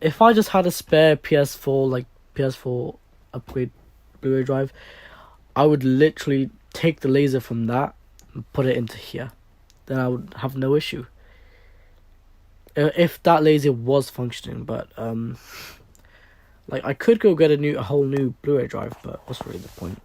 if I just had a spare PS4 upgrade Blu-ray drive, I would literally take the laser from that and put it into here. Then I would have no issue if that laser was functioning. But like, I could go get a whole new Blu-ray drive, but what's really the point?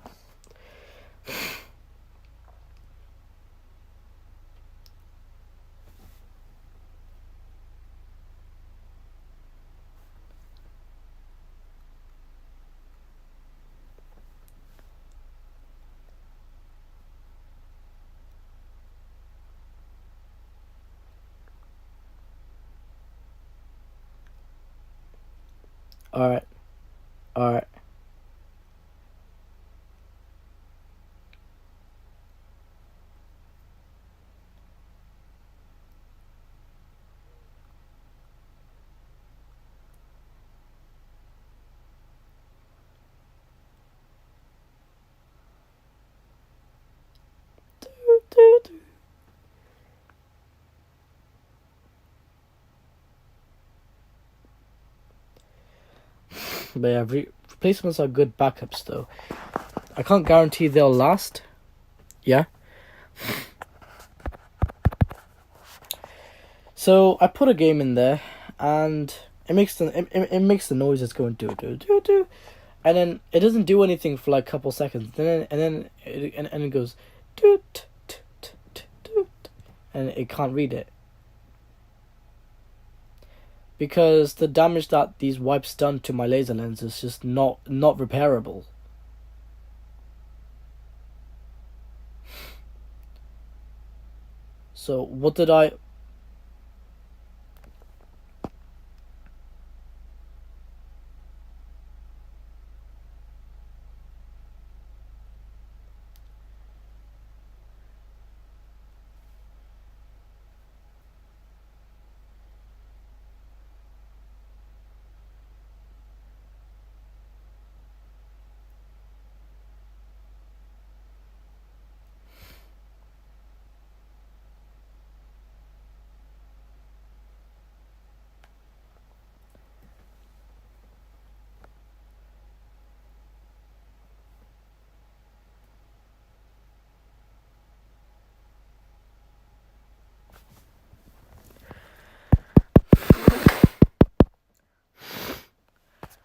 Alright. But yeah, replacements are good backups though. I can't guarantee they'll last. Yeah. So I put a game in there, and it makes the noises going do, and then it doesn't do anything for like a couple seconds. And then it goes do, and it can't read it because the damage that these wipes done to my laser lens is just not repairable. So what did I?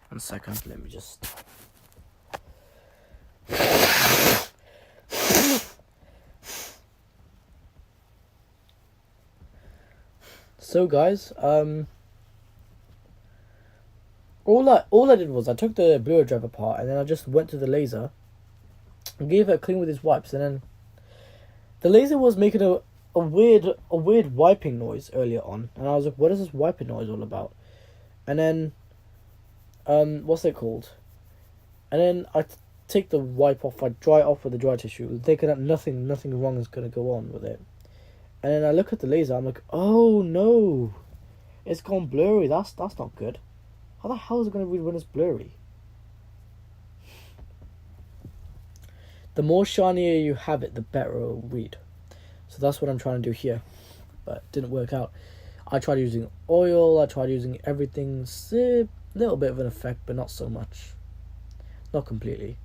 One second, let me just. So guys, all I did was I took the Blu-ray drive apart, and then I just went to the laser and gave it a clean with these wipes, and then the laser was making a weird wiping noise earlier on, and I was like, what is this wiping noise all about? And then what's it called? And then I take the wipe off, I dry it off with the dry tissue, thinking that nothing wrong is gonna go on with it. And then I look at the laser, I'm like, oh no, it's gone blurry. That's not good. How the hell is it gonna read when it's blurry? The more shinier you have it, the better it'll read. So that's what I'm trying to do here, but it didn't work out. I tried using oil, I tried using everything, a little bit of an effect, but not so much. Not completely.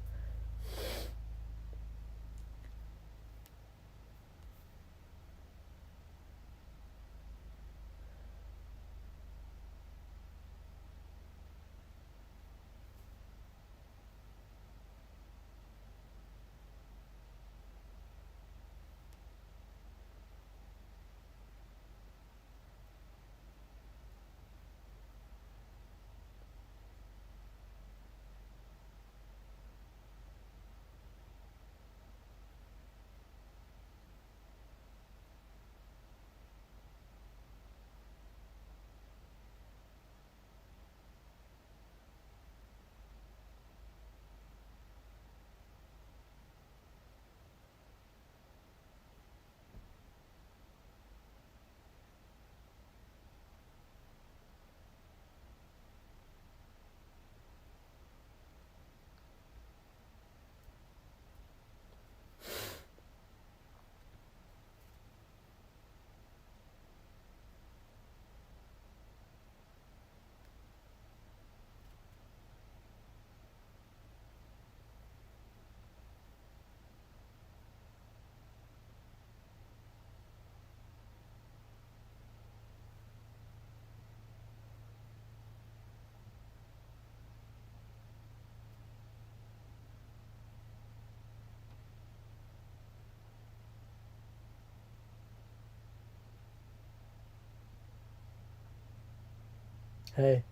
Hey.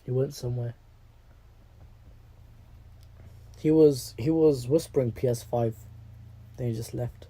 He went somewhere. He was whispering PS5. Then he just left.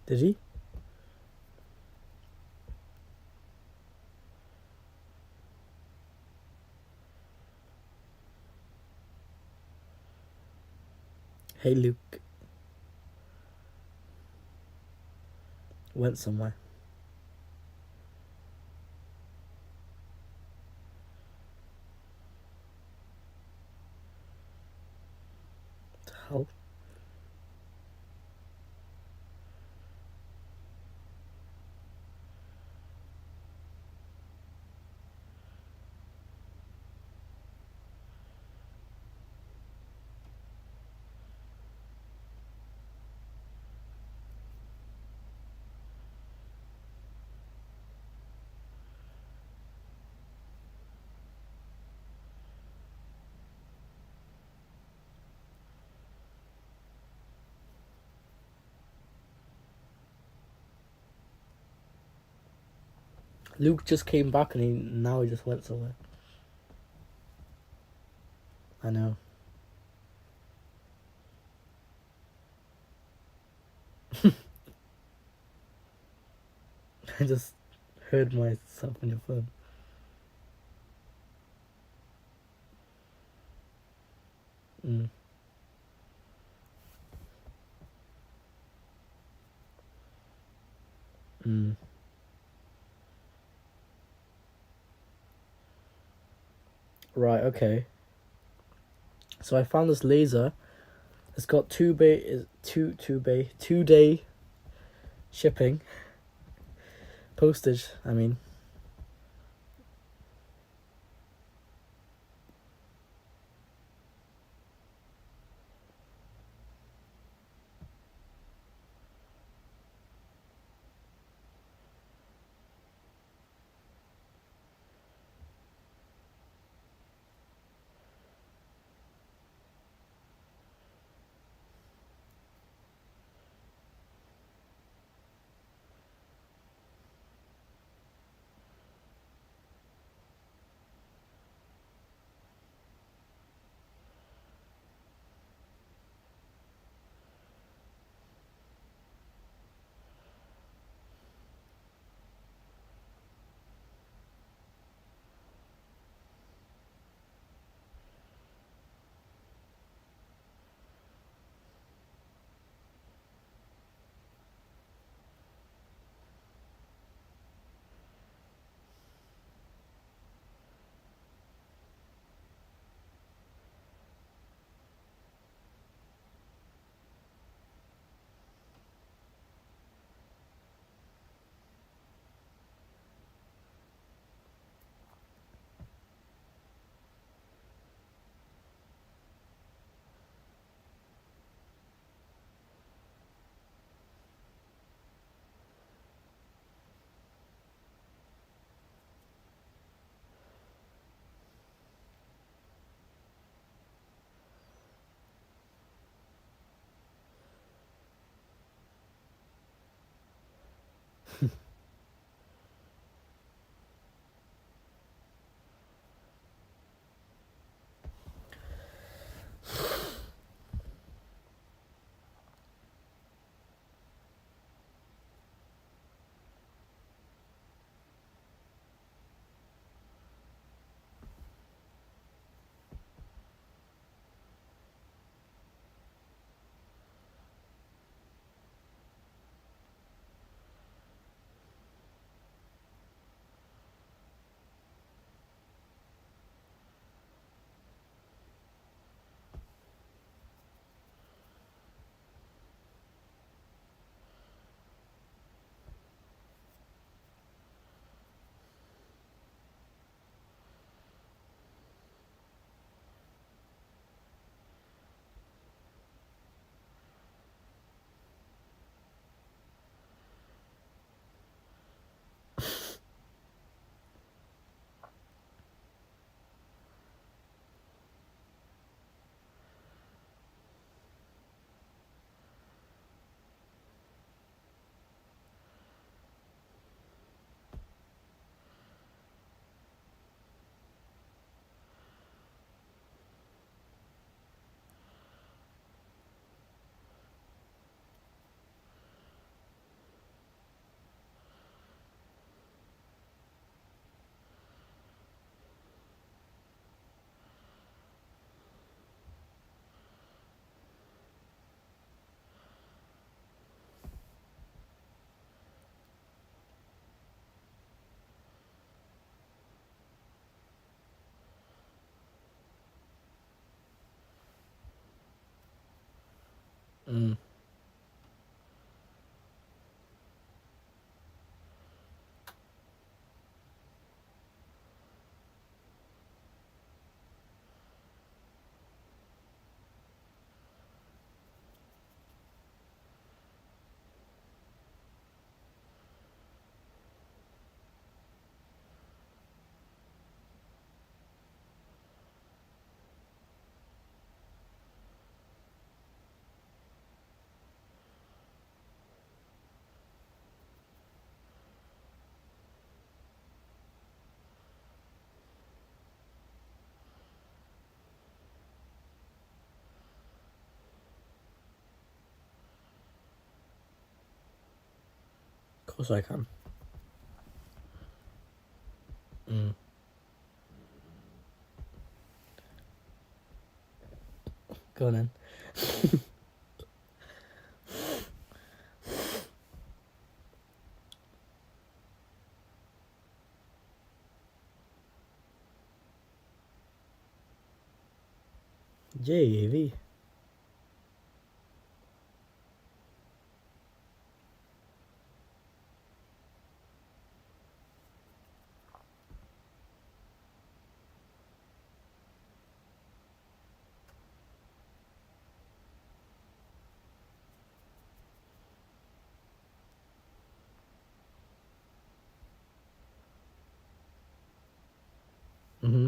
Did he? Hey, Luke. Went somewhere. How? Luke just came back and now he just went somewhere. I know. I just heard myself on your phone. Mm. Mm. Right, okay. So I found this laser. It's got 2 day shipping. Postage, I mean. Mm. Of course I can. Go on then. JV. Mm-hmm.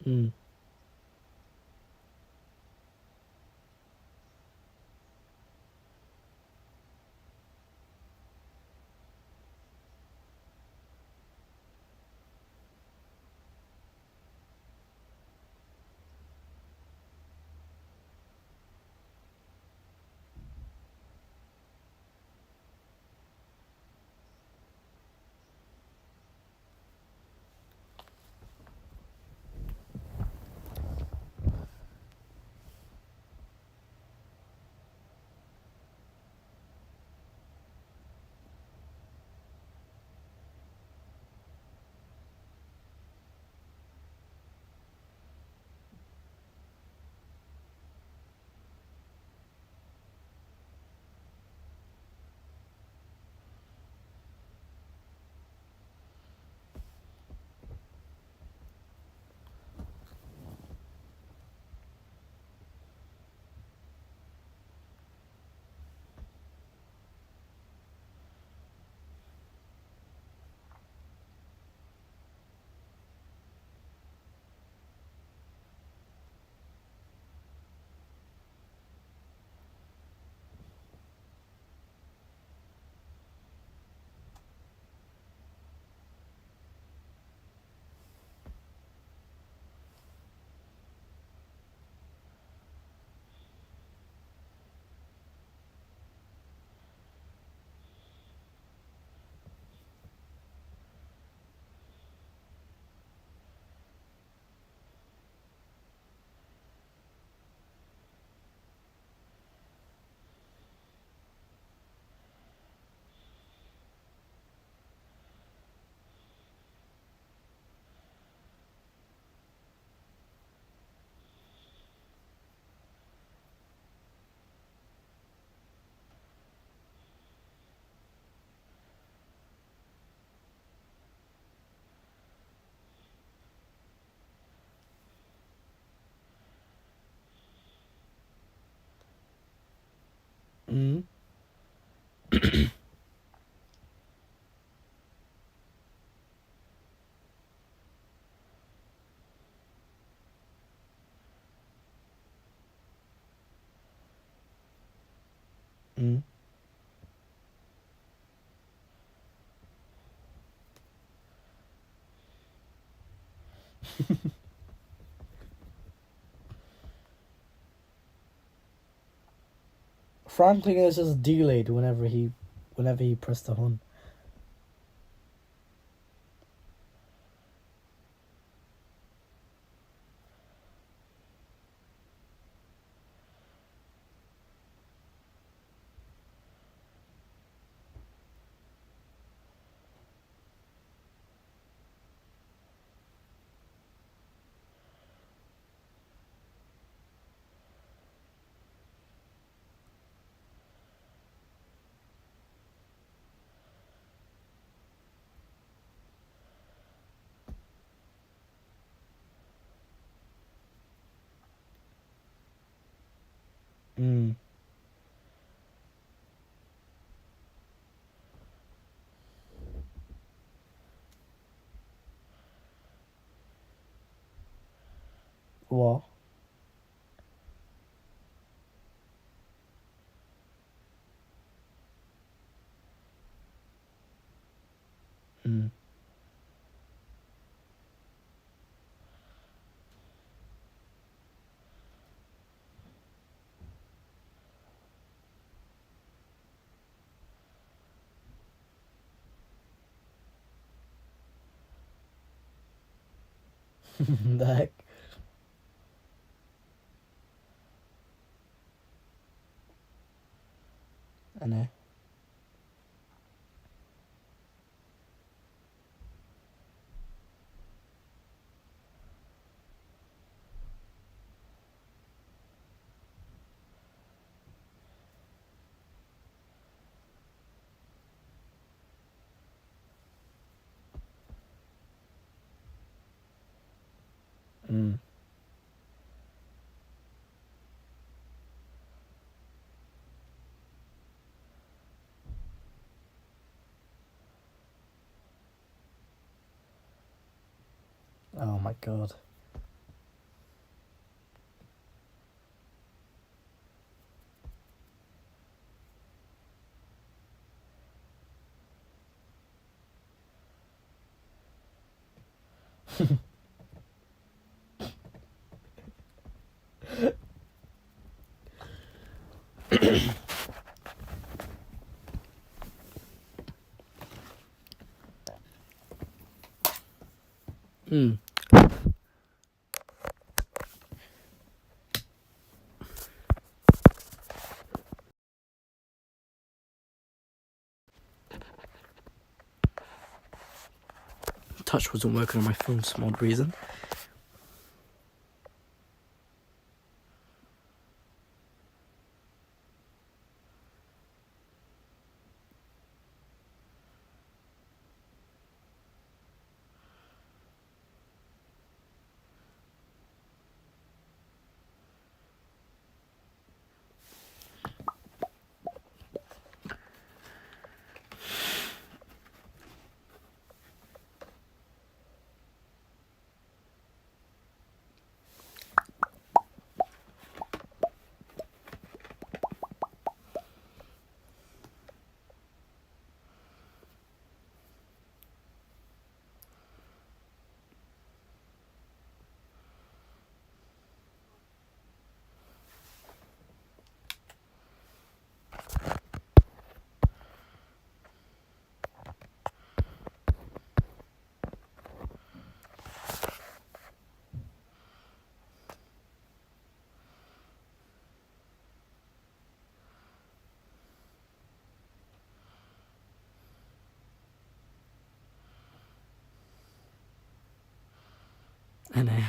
Mm. Mm. Mm. frantic is just delayed whenever he pressed the horn. Mm. What? Mm. The heck? I know. Mm. Oh my god. Mm. Touch wasn't working on my phone for some odd reason. I know.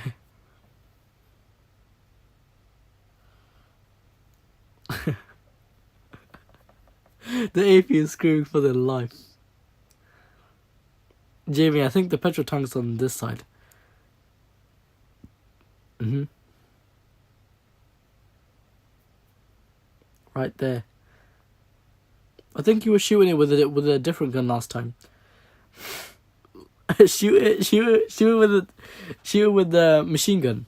The AP is screaming for their life. Jamie, I think the petrol tank's on this side. Mm-hmm. Right there. I think you were shooting it with a different gun last time. shoot it with the machine gun.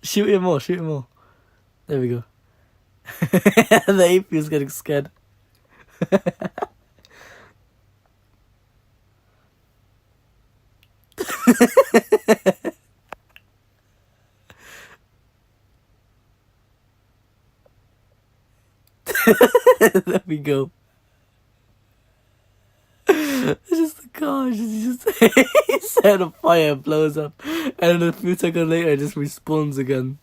Shoot it more. There we go. The AP is getting scared. we go. It's just the car. He set a fire, blows up, and then a few seconds later, it just respawns again.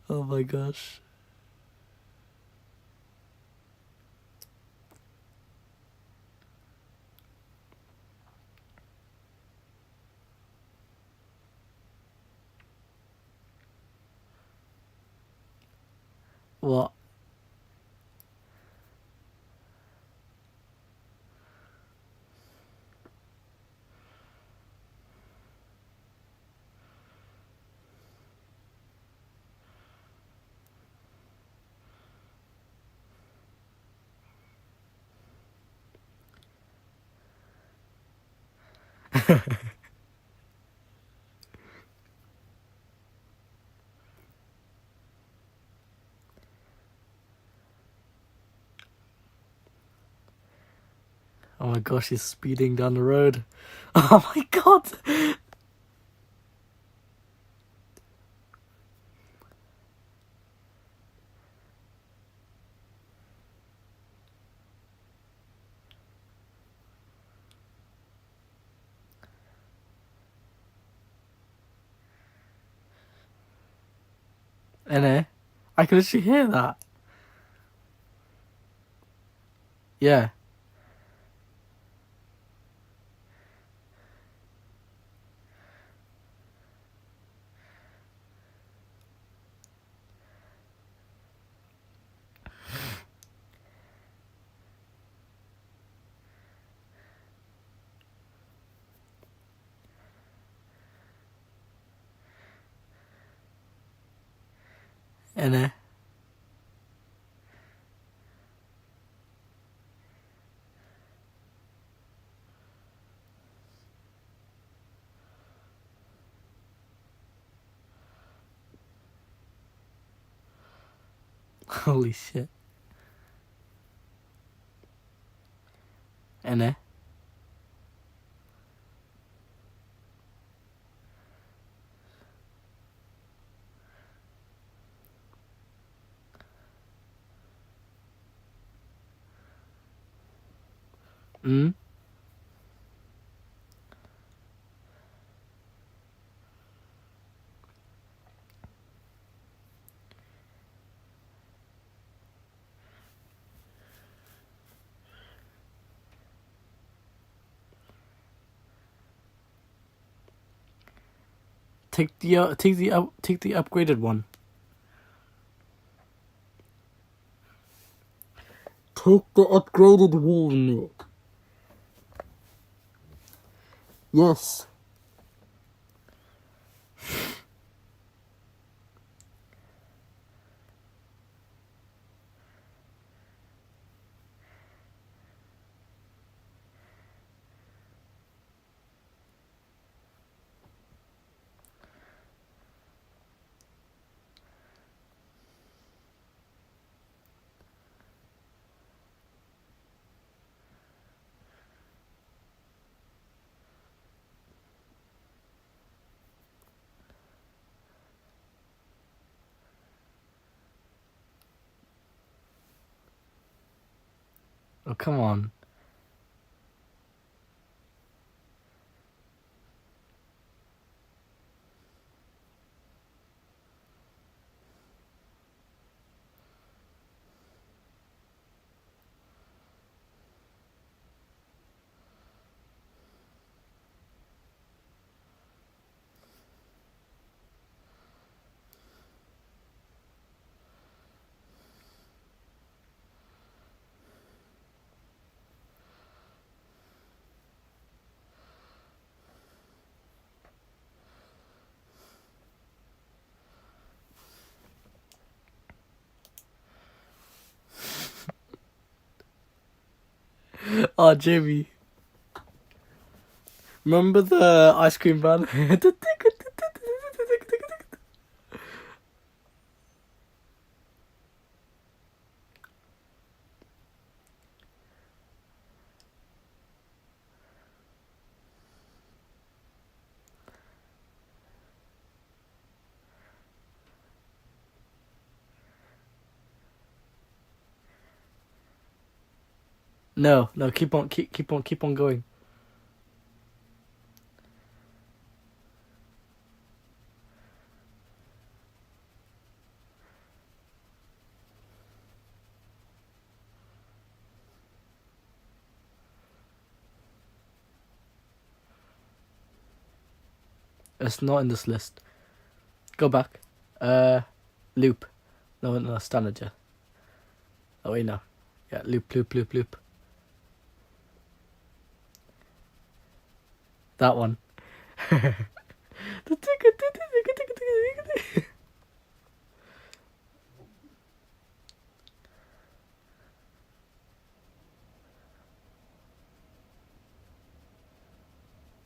Oh my gosh. What? Oh my gosh, he's speeding down the road. Oh my god! And I can literally hear that. Yeah. And holy shit. And take the upgraded one. Take the upgraded one. Yes. Oh, come on. Oh, Jimmy. Remember the ice cream van? No, no, keep on going. It's not in this list. Go back. Loop. No, no, standard, yeah. Oh, wait, no. Yeah, loop. That one.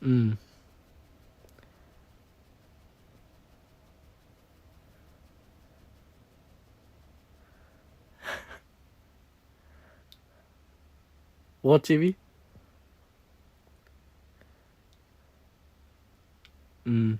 Mm. What TV? Mm.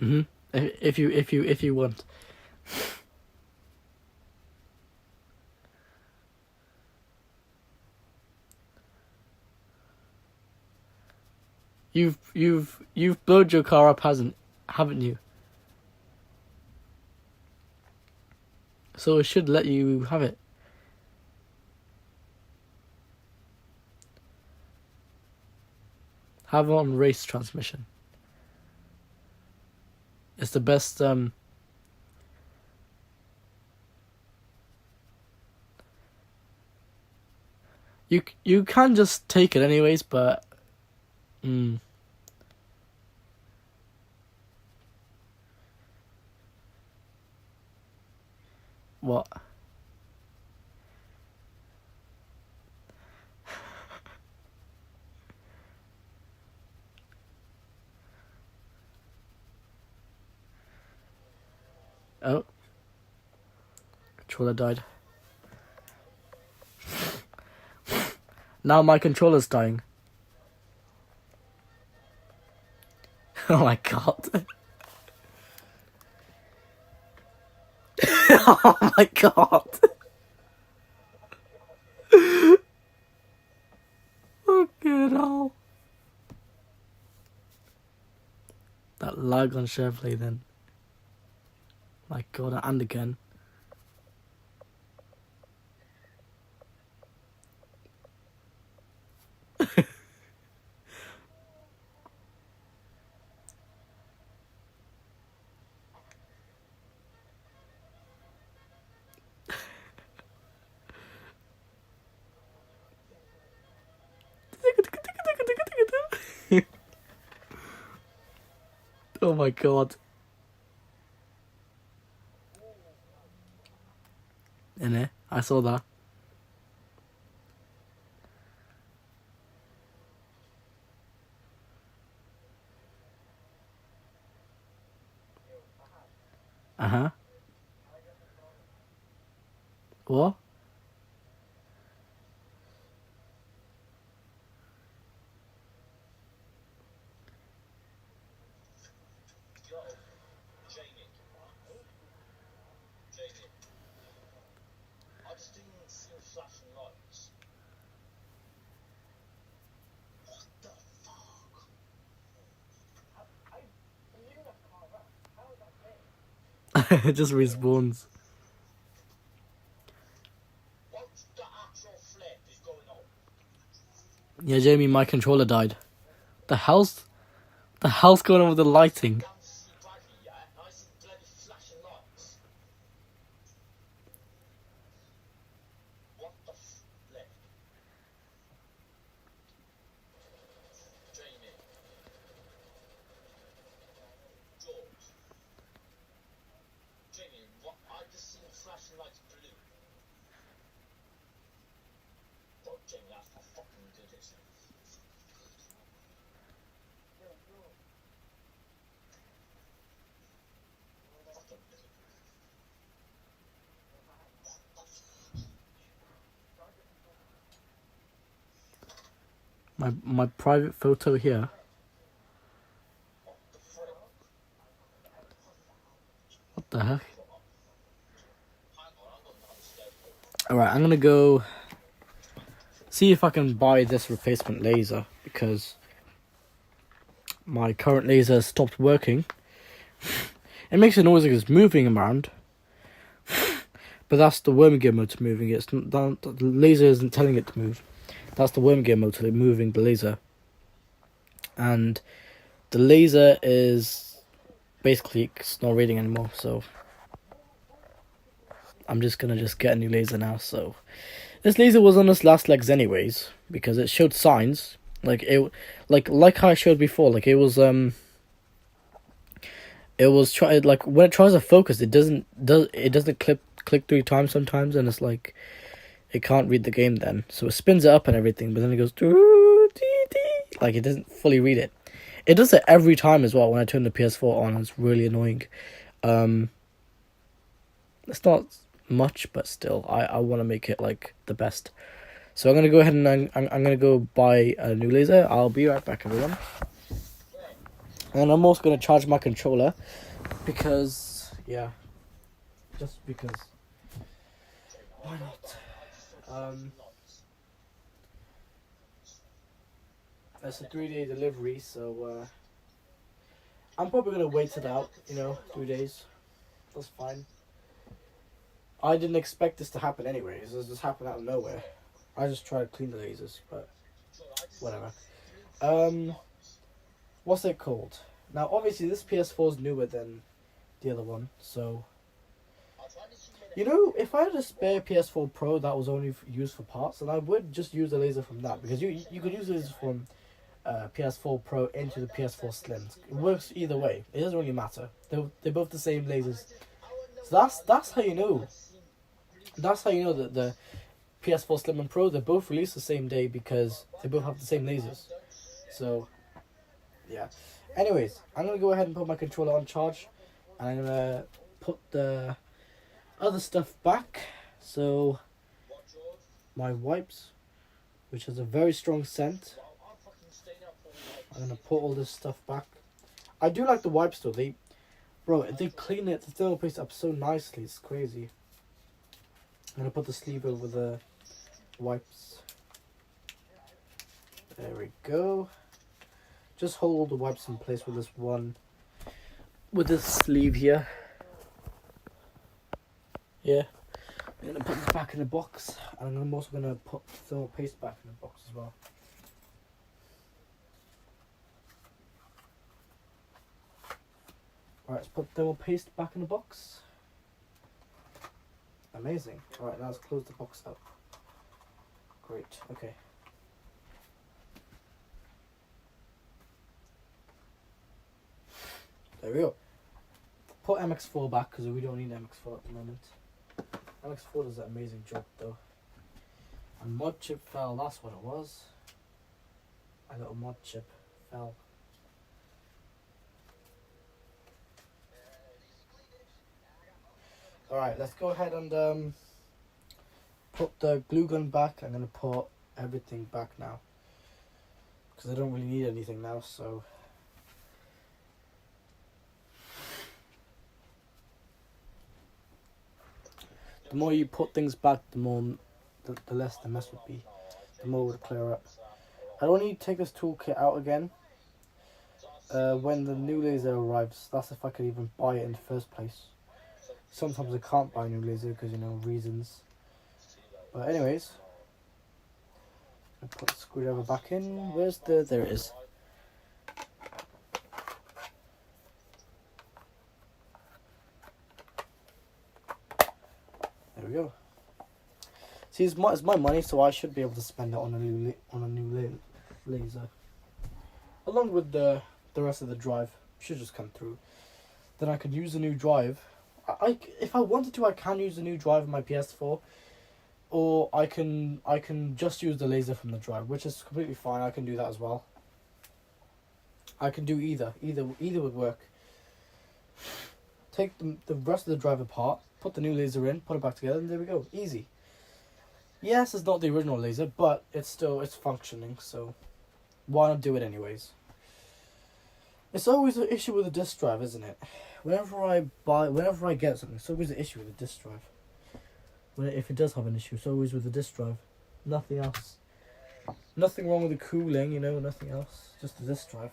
Mm-hmm. If you want. You've blowed your car up, haven't you? So it should let you have it. Have it on race transmission. It's the best. You can just take it anyways, but. What? Oh. Controller died. Now my controller's dying. Oh my god. Oh my god. Fucking hell. That lag on SharePlay then. My god, and again. Oh my god. Innit? I saw that. Uh-huh. What? It just respawns. Yeah, Jamie, my controller died. The hell's going on with the lighting? My private photo here. What the heck? Alright, I'm gonna go see if I can buy this replacement laser, because my current laser stopped working. It makes a noise like it's moving around, but that's the worm gear motor moving. It's not, the laser isn't telling it to move. That's the worm gear motor moving the laser. And the laser is basically, it's not reading anymore, so I'm just gonna get a new laser now. So this laser was on its last legs anyways, because it showed signs like how I showed before. Like it was like when it tries to focus, it doesn't click 3 times sometimes, and it's like it can't read the game then. So it spins it up and everything, but then it goes like it doesn't fully read it. It does it every time as well when I turn the PS4 on. It's really annoying. It's not much, but still, I want to make it like the best. So I'm gonna go ahead and I'm gonna go buy a new laser. I'll be right back, everyone. And I'm also gonna charge my controller because, yeah, just because. Why not? It's a 3-day delivery, so I'm probably gonna wait it out. 3 days. That's fine. I didn't expect this to happen anyways. This just happened out of nowhere. I just tried to clean the lasers, but whatever. What's it called? Now, obviously, this PS4 is newer than the other one, so if I had a spare PS4 Pro that was only used for parts, then I would just use the laser from that, because you could use the laser from PS4 Pro into the PS4 Slims. It works either way. It doesn't really matter. They're both the same lasers. So that's how you know. That's how you know that the PS4 Slim and Pro, they're both released the same day, because they both have the same lasers. So, yeah. Anyways, I'm going to go ahead and put my controller on charge. And I'm going to put the other stuff back. So, my wipes, which has a very strong scent. I'm going to put all this stuff back. I do like the wipes though. They clean it, the thermal paste up so nicely. It's crazy. I'm going to put the sleeve over the wipes. There we go. Just hold all the wipes in place with this sleeve here. Yeah. I'm going to put this back in the box, and I'm also going to put the thermal paste back in the box as well. Alright, let's put thermal paste back in the box. Amazing. Alright, now let's close the box up. Great, okay. There we go. Put MX4 back, because we don't need MX4 at the moment. MX4 does an amazing job though. And mod chip fell, that's what it was. A little mod chip fell. Alright, let's go ahead and put the glue gun back. I'm going to put everything back now, because I don't really need anything now, so. The more you put things back, the less the mess would be. The more it would clear up. I don't need to take this toolkit out again. When the new laser arrives, that's if I could even buy it in the first place. Sometimes I can't buy a new laser because, reasons. But anyways, I put the screwdriver back in. There it is. There we go. See, it's my money, so I should be able to spend it on a new laser, along with the rest of the drive. Should just come through. Then I could use the new drive. if I wanted to, I can use the new drive on my PS4, or I can just use the laser from the drive, which is completely fine. I can do that as well. I can do either. Either would work. Take the rest of the drive apart, put the new laser in, put it back together, and there we go. Easy. Yes, it's not the original laser, but it's functioning, so why not do it anyways? It's always an issue with a disk drive, isn't it? Whenever I get something, it's always an issue with a disk drive. If it does have an issue, it's always with the disk drive. Nothing else. Nothing wrong with the cooling, nothing else. Just the disk drive.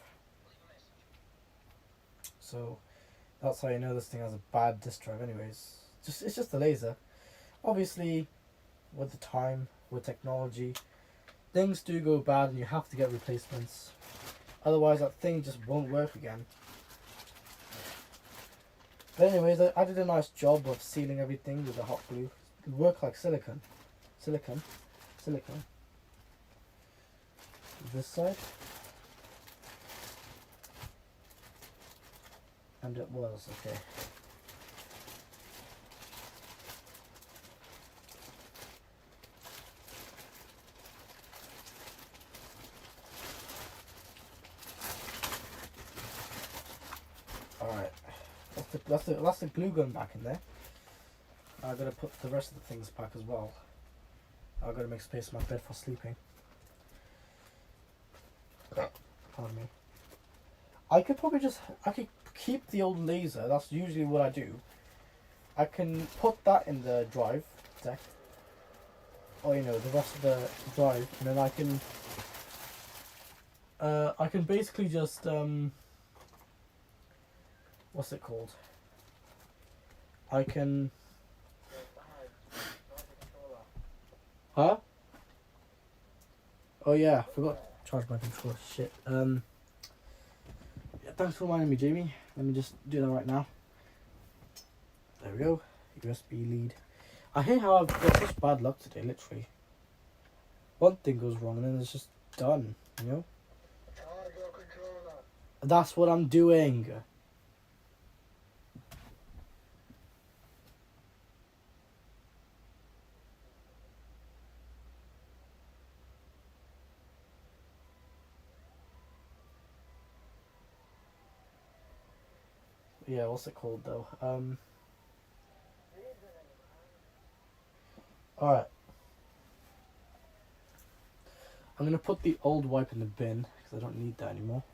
So that's how you know this thing has a bad disk drive anyways. It's just a laser. Obviously, with the time, with technology, things do go bad and you have to get replacements. Otherwise that thing just won't work again. But anyways, I did a nice job of sealing everything with the hot glue. It worked like silicone. Silicone. This side. And it was, okay. Alright. That's the glue gun back in there. I gotta put the rest of the things back as well. I gotta make space in my bed for sleeping. Pardon me. I could keep the old laser. That's usually what I do. I can put that in the drive deck, or the rest of the drive, and then I can basically just what's it called? I can. Huh? Oh yeah, forgot to charge my controller. Shit. Yeah, thanks for reminding me, Jamie. Let me just do that right now. There we go. USB lead. I hate how I've got such bad luck today. Literally, one thing goes wrong and then it's just done. Charge your controller. That's what I'm doing. Yeah, what's it called though? Alright. I'm gonna put the old wipe in the bin because I don't need that anymore.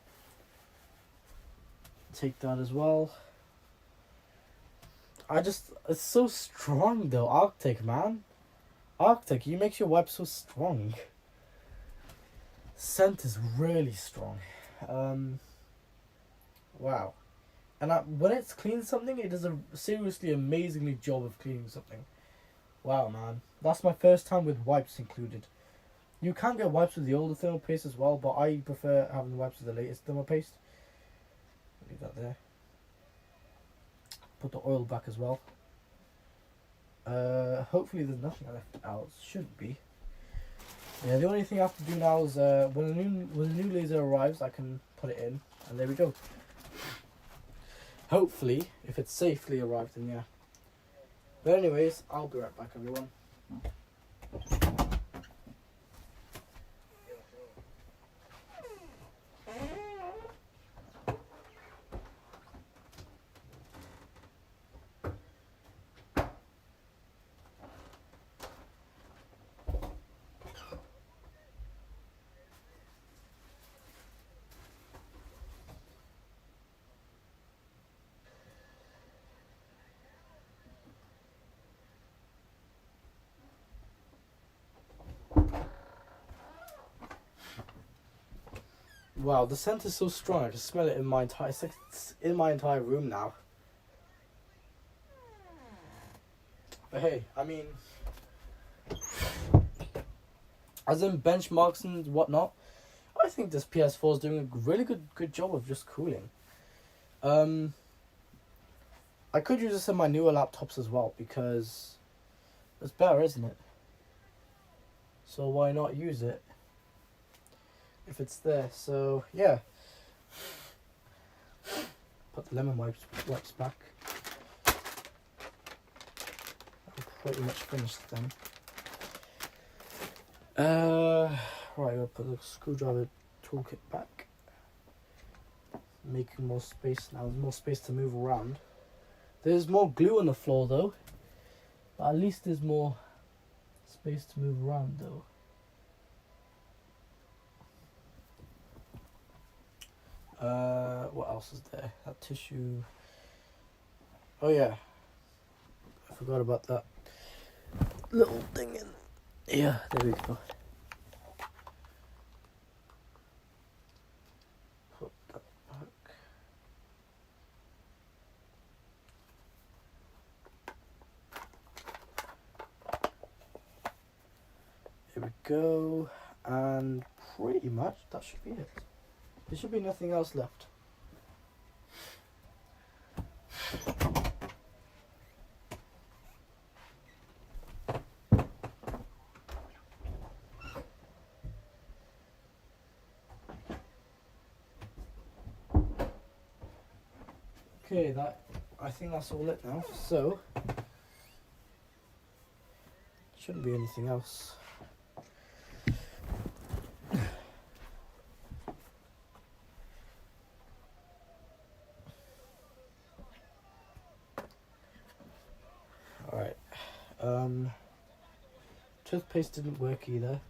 Take that as well. It's so strong though, Arctic, man. Arctic, you make your wipe so strong. Scent is really strong. Wow. And when it's cleaned something, it does a seriously amazingly job of cleaning something. Wow, man. That's my first time with wipes included. You can get wipes with the older thermal paste as well, but I prefer having wipes with the latest thermal paste. Leave that there. Put the oil back as well. Hopefully there's nothing left out. Shouldn't be. Yeah, the only thing I have to do now is when the new laser arrives, I can put it in, and there we go. Hopefully, if it's safely arrived, then yeah. But anyways, I'll be right back, everyone. Wow, the scent is so strong. I can smell it in my entire room now. But hey, I mean, as in benchmarks and whatnot, I think this PS4 is doing a really good job of just cooling. I could use this in my newer laptops as well because it's better, isn't it? So why not use it if it's there? So yeah, put the lemon wipes back. pretty much finished then. Right, I'll put the screwdriver toolkit back. Making more space now. There's more space to move around. There's more glue on the floor though. But at least there's more space to move around though. What else is there? That tissue. Oh yeah, I forgot about that little thing in. Yeah, there we go. Put that back. Here we go, and pretty much that should be it. There should be nothing else left. Okay, I think that's all it now. So shouldn't be anything else. Alright. Toothpaste didn't work either.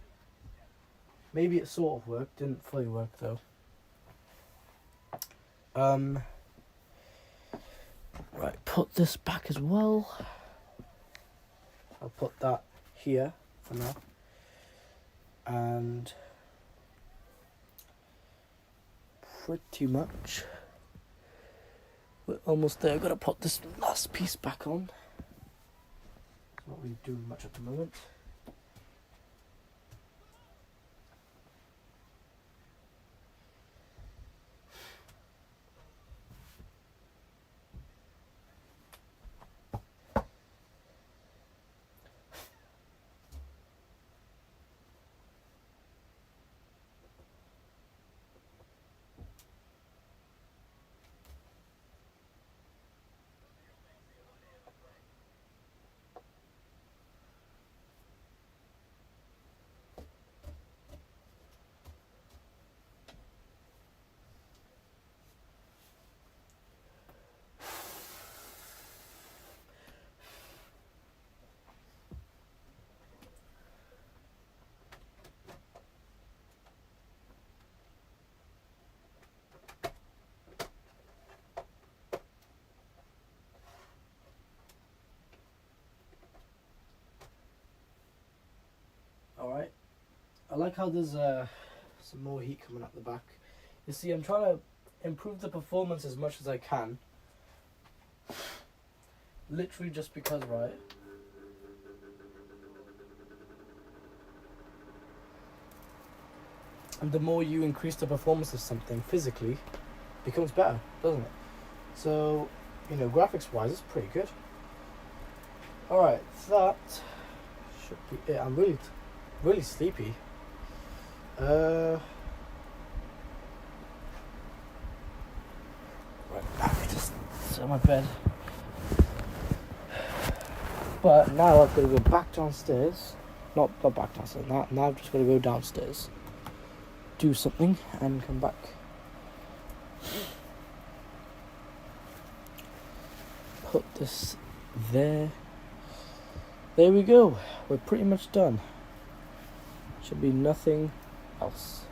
Maybe it sort of worked, didn't fully work though. Right, put this back as well. I'll put that here for now. And pretty much we're almost there. I've got to put this last piece back on. Not really doing much at the moment. Alright, I like how there's some more heat coming out the back. You see, I'm trying to improve the performance as much as I can. Literally just because, right? And the more you increase the performance of something physically, it becomes better, doesn't it? So, you know, graphics wise, it's pretty good. Alright, that should be it. I'm really sleepy. Right, let me just sit on my bed. But now I've got to go back downstairs. Not back downstairs. Now I've just got to go downstairs, do something, and come back. Put this there. There we go. We're pretty much done. Should be nothing else.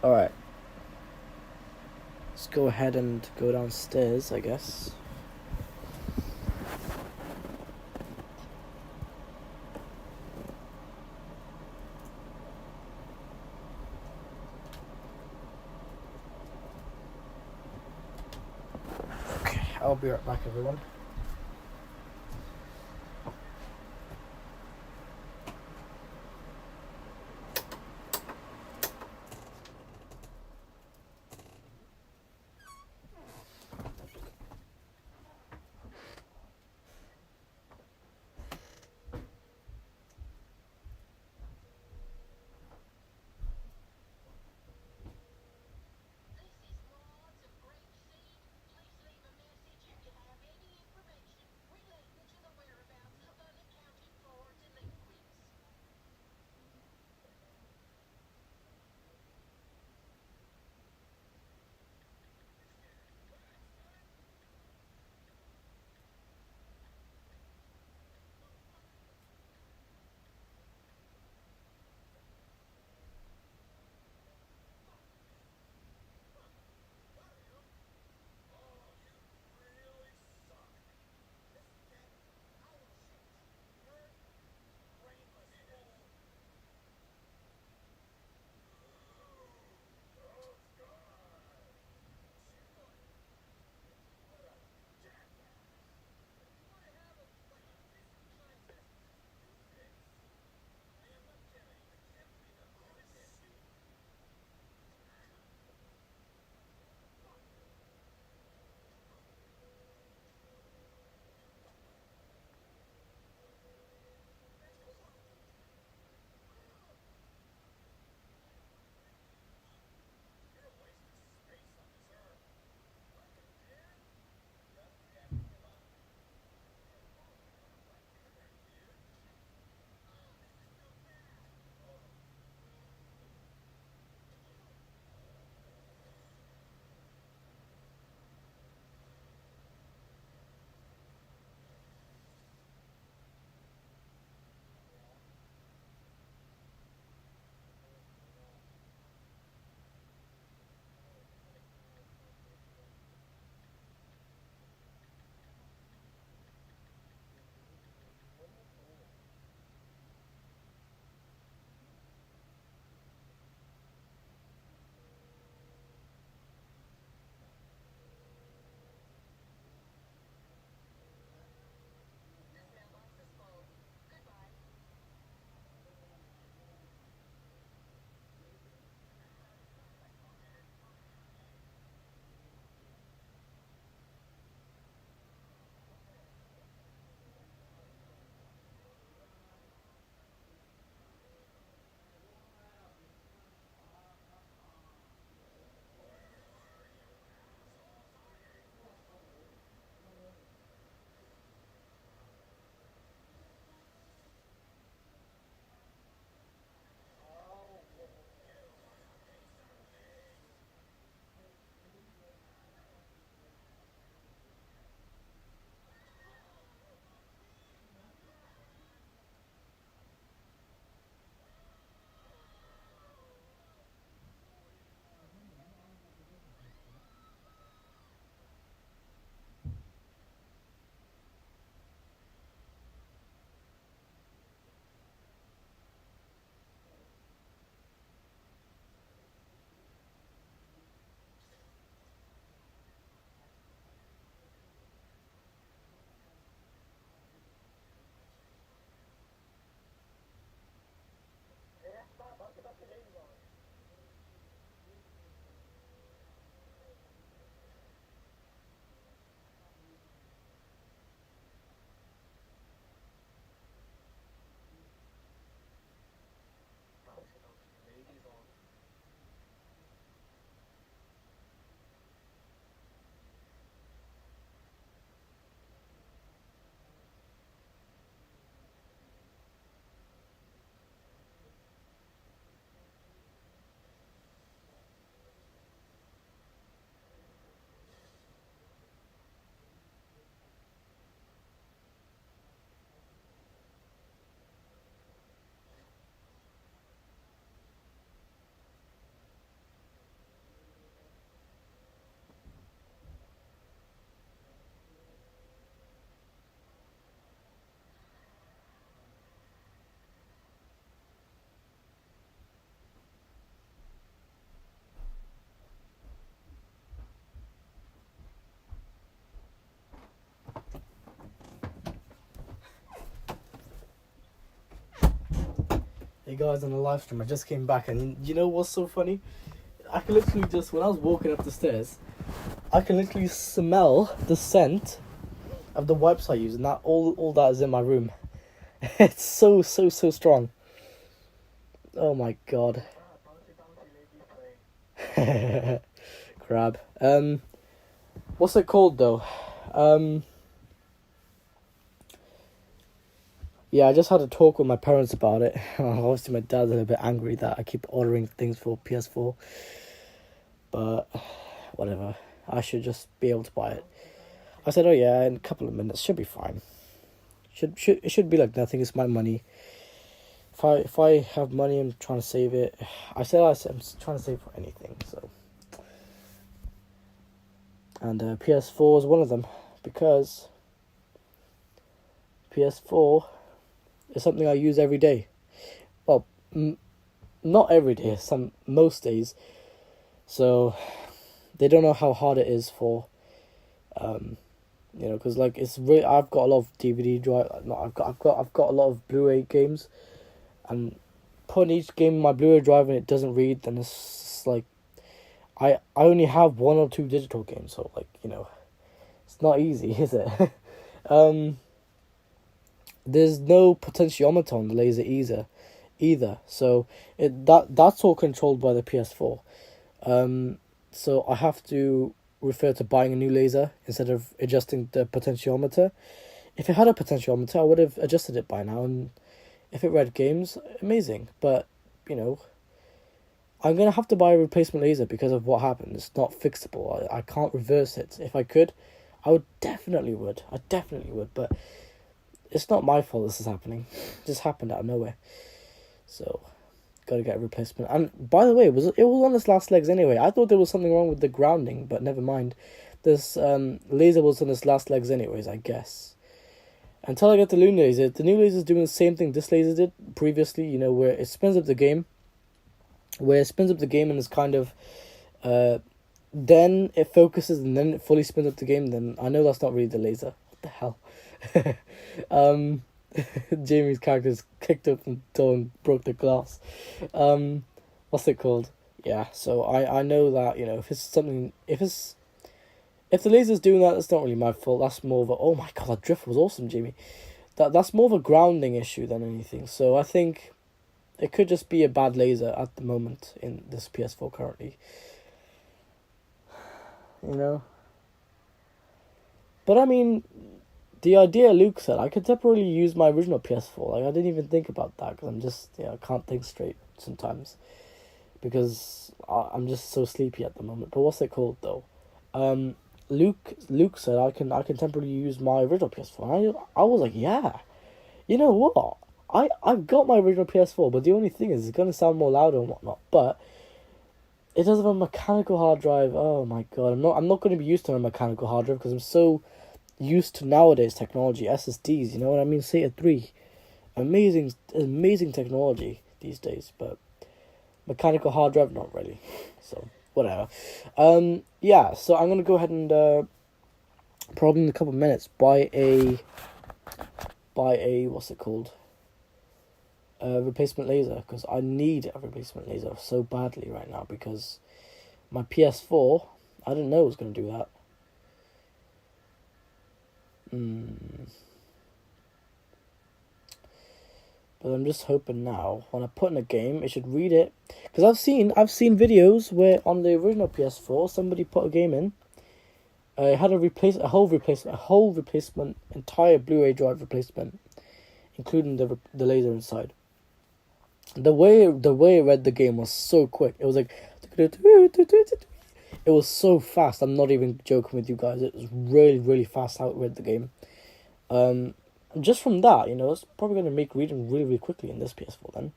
Alright. Let's go ahead and go downstairs, I guess. Okay, I'll be right back, everyone. Hey guys, on the live stream, I just came back, and you know what's so funny? I can literally just, when I was walking up the stairs, I can literally smell the scent of the wipes I use, and that all that is in my room. It's so strong. Oh my god. Crab. What's it called though? Yeah, I just had a talk with my parents about it. Obviously, my dad's a little bit angry that I keep ordering things for PS4. But, whatever. I should just be able to buy it. I said, oh yeah, in a couple of minutes, should be fine. It should be like nothing, it's my money. If I have money, I'm trying to save it. I'm trying to save for anything, so. And PS4 is one of them, because PS4 is something I use every day. Well, not every day, most days. So they don't know how hard it is for, because like it's really, I've got a lot of DVD drive. No, I've got a lot of Blu-ray games, and putting each game in my Blu-ray drive and it doesn't read, then it's like, I only have 1 or 2 digital games, so like it's not easy, is it? There's no potentiometer on the laser either. So that's all controlled by the PS4. So I have to refer to buying a new laser instead of adjusting the potentiometer. If it had a potentiometer, I would have adjusted it by now, and if it read games, amazing. But I'm gonna have to buy a replacement laser because of what happened. It's not fixable. I can't reverse it. If I could, I definitely would, but it's not my fault this is happening. It just happened out of nowhere. So, gotta get a replacement. And by the way, it was on its last legs anyway. I thought there was something wrong with the grounding, but never mind. This laser was on its last legs anyways, I guess. Until I get the new laser. The new laser is doing the same thing this laser did previously, where it spins up the game. And it's kind of... then it focuses and then it fully spins up the game. Then I know that's not really the laser. What the hell? Jamie's character's kicked up the door and broke the glass. What's it called? Yeah, so I know that, if the laser's doing that, it's not really my fault. That's more of a, oh my god, that drift was awesome, Jamie. That's more of a grounding issue than anything. So I think it could just be a bad laser at the moment in this PS4 currently. But I mean, the idea Luke said, I could temporarily use my original PS4. Like, I didn't even think about that, because I can't think straight sometimes. Because I'm just so sleepy at the moment. But what's it called, though? Luke said I can temporarily use my original PS4. I was like, yeah. You know what? I've got my original PS4, but the only thing is, it's going to sound more louder and whatnot. But it does have a mechanical hard drive. Oh my god. I'm not going to be used to a mechanical hard drive, because I'm so used to nowadays technology, SSDs, you know what I mean? SATA 3, amazing technology these days, but mechanical hard drive, not really. So whatever. Yeah. So I'm gonna go ahead and probably in a couple of minutes buy a what's it called? Replacement laser, because I need a replacement laser so badly right now, because my PS4, I didn't know it was gonna do that. But I'm just hoping now, when I put in a game, it should read it. Because I've seen videos where on the original PS4, somebody put a game in. It had a whole replacement, entire Blu-ray drive replacement, including the laser inside. The way it read the game was so quick. It was like, it was so fast. I'm not even joking with you guys. It was really, really fast how it read the game. Just from that, it's probably going to make reading really, really quickly in this PS4 then.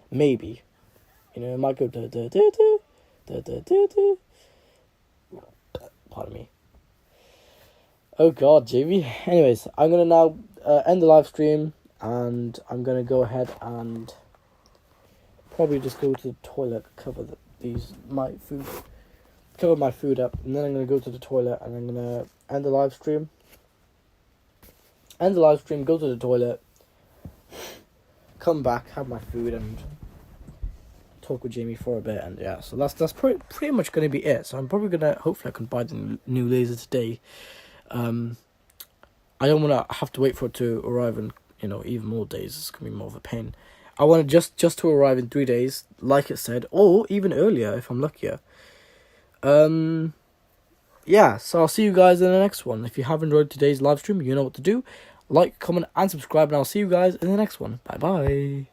Maybe. It might go pardon me. Oh god, Jamie. Anyways, I'm going to now end the live stream, and I'm going to go ahead and probably just go to the toilet, cover my food up, and then I'm going to go to the toilet, and I'm going to end the live stream, go to the toilet, come back, have my food, and talk with Jamie for a bit, and yeah, so that's pretty much gonna be it. So I'm probably gonna, hopefully I can buy the new laser today. I don't want to have to wait for it to arrive in, even more days. It's gonna be more of a pain. I want it just to arrive in 3 days, like it said, or even earlier if I'm luckier. Yeah, so I'll see you guys in the next one. If you have enjoyed today's live stream, you know what to do. Like, comment, and subscribe, and I'll see you guys in the next one. Bye bye.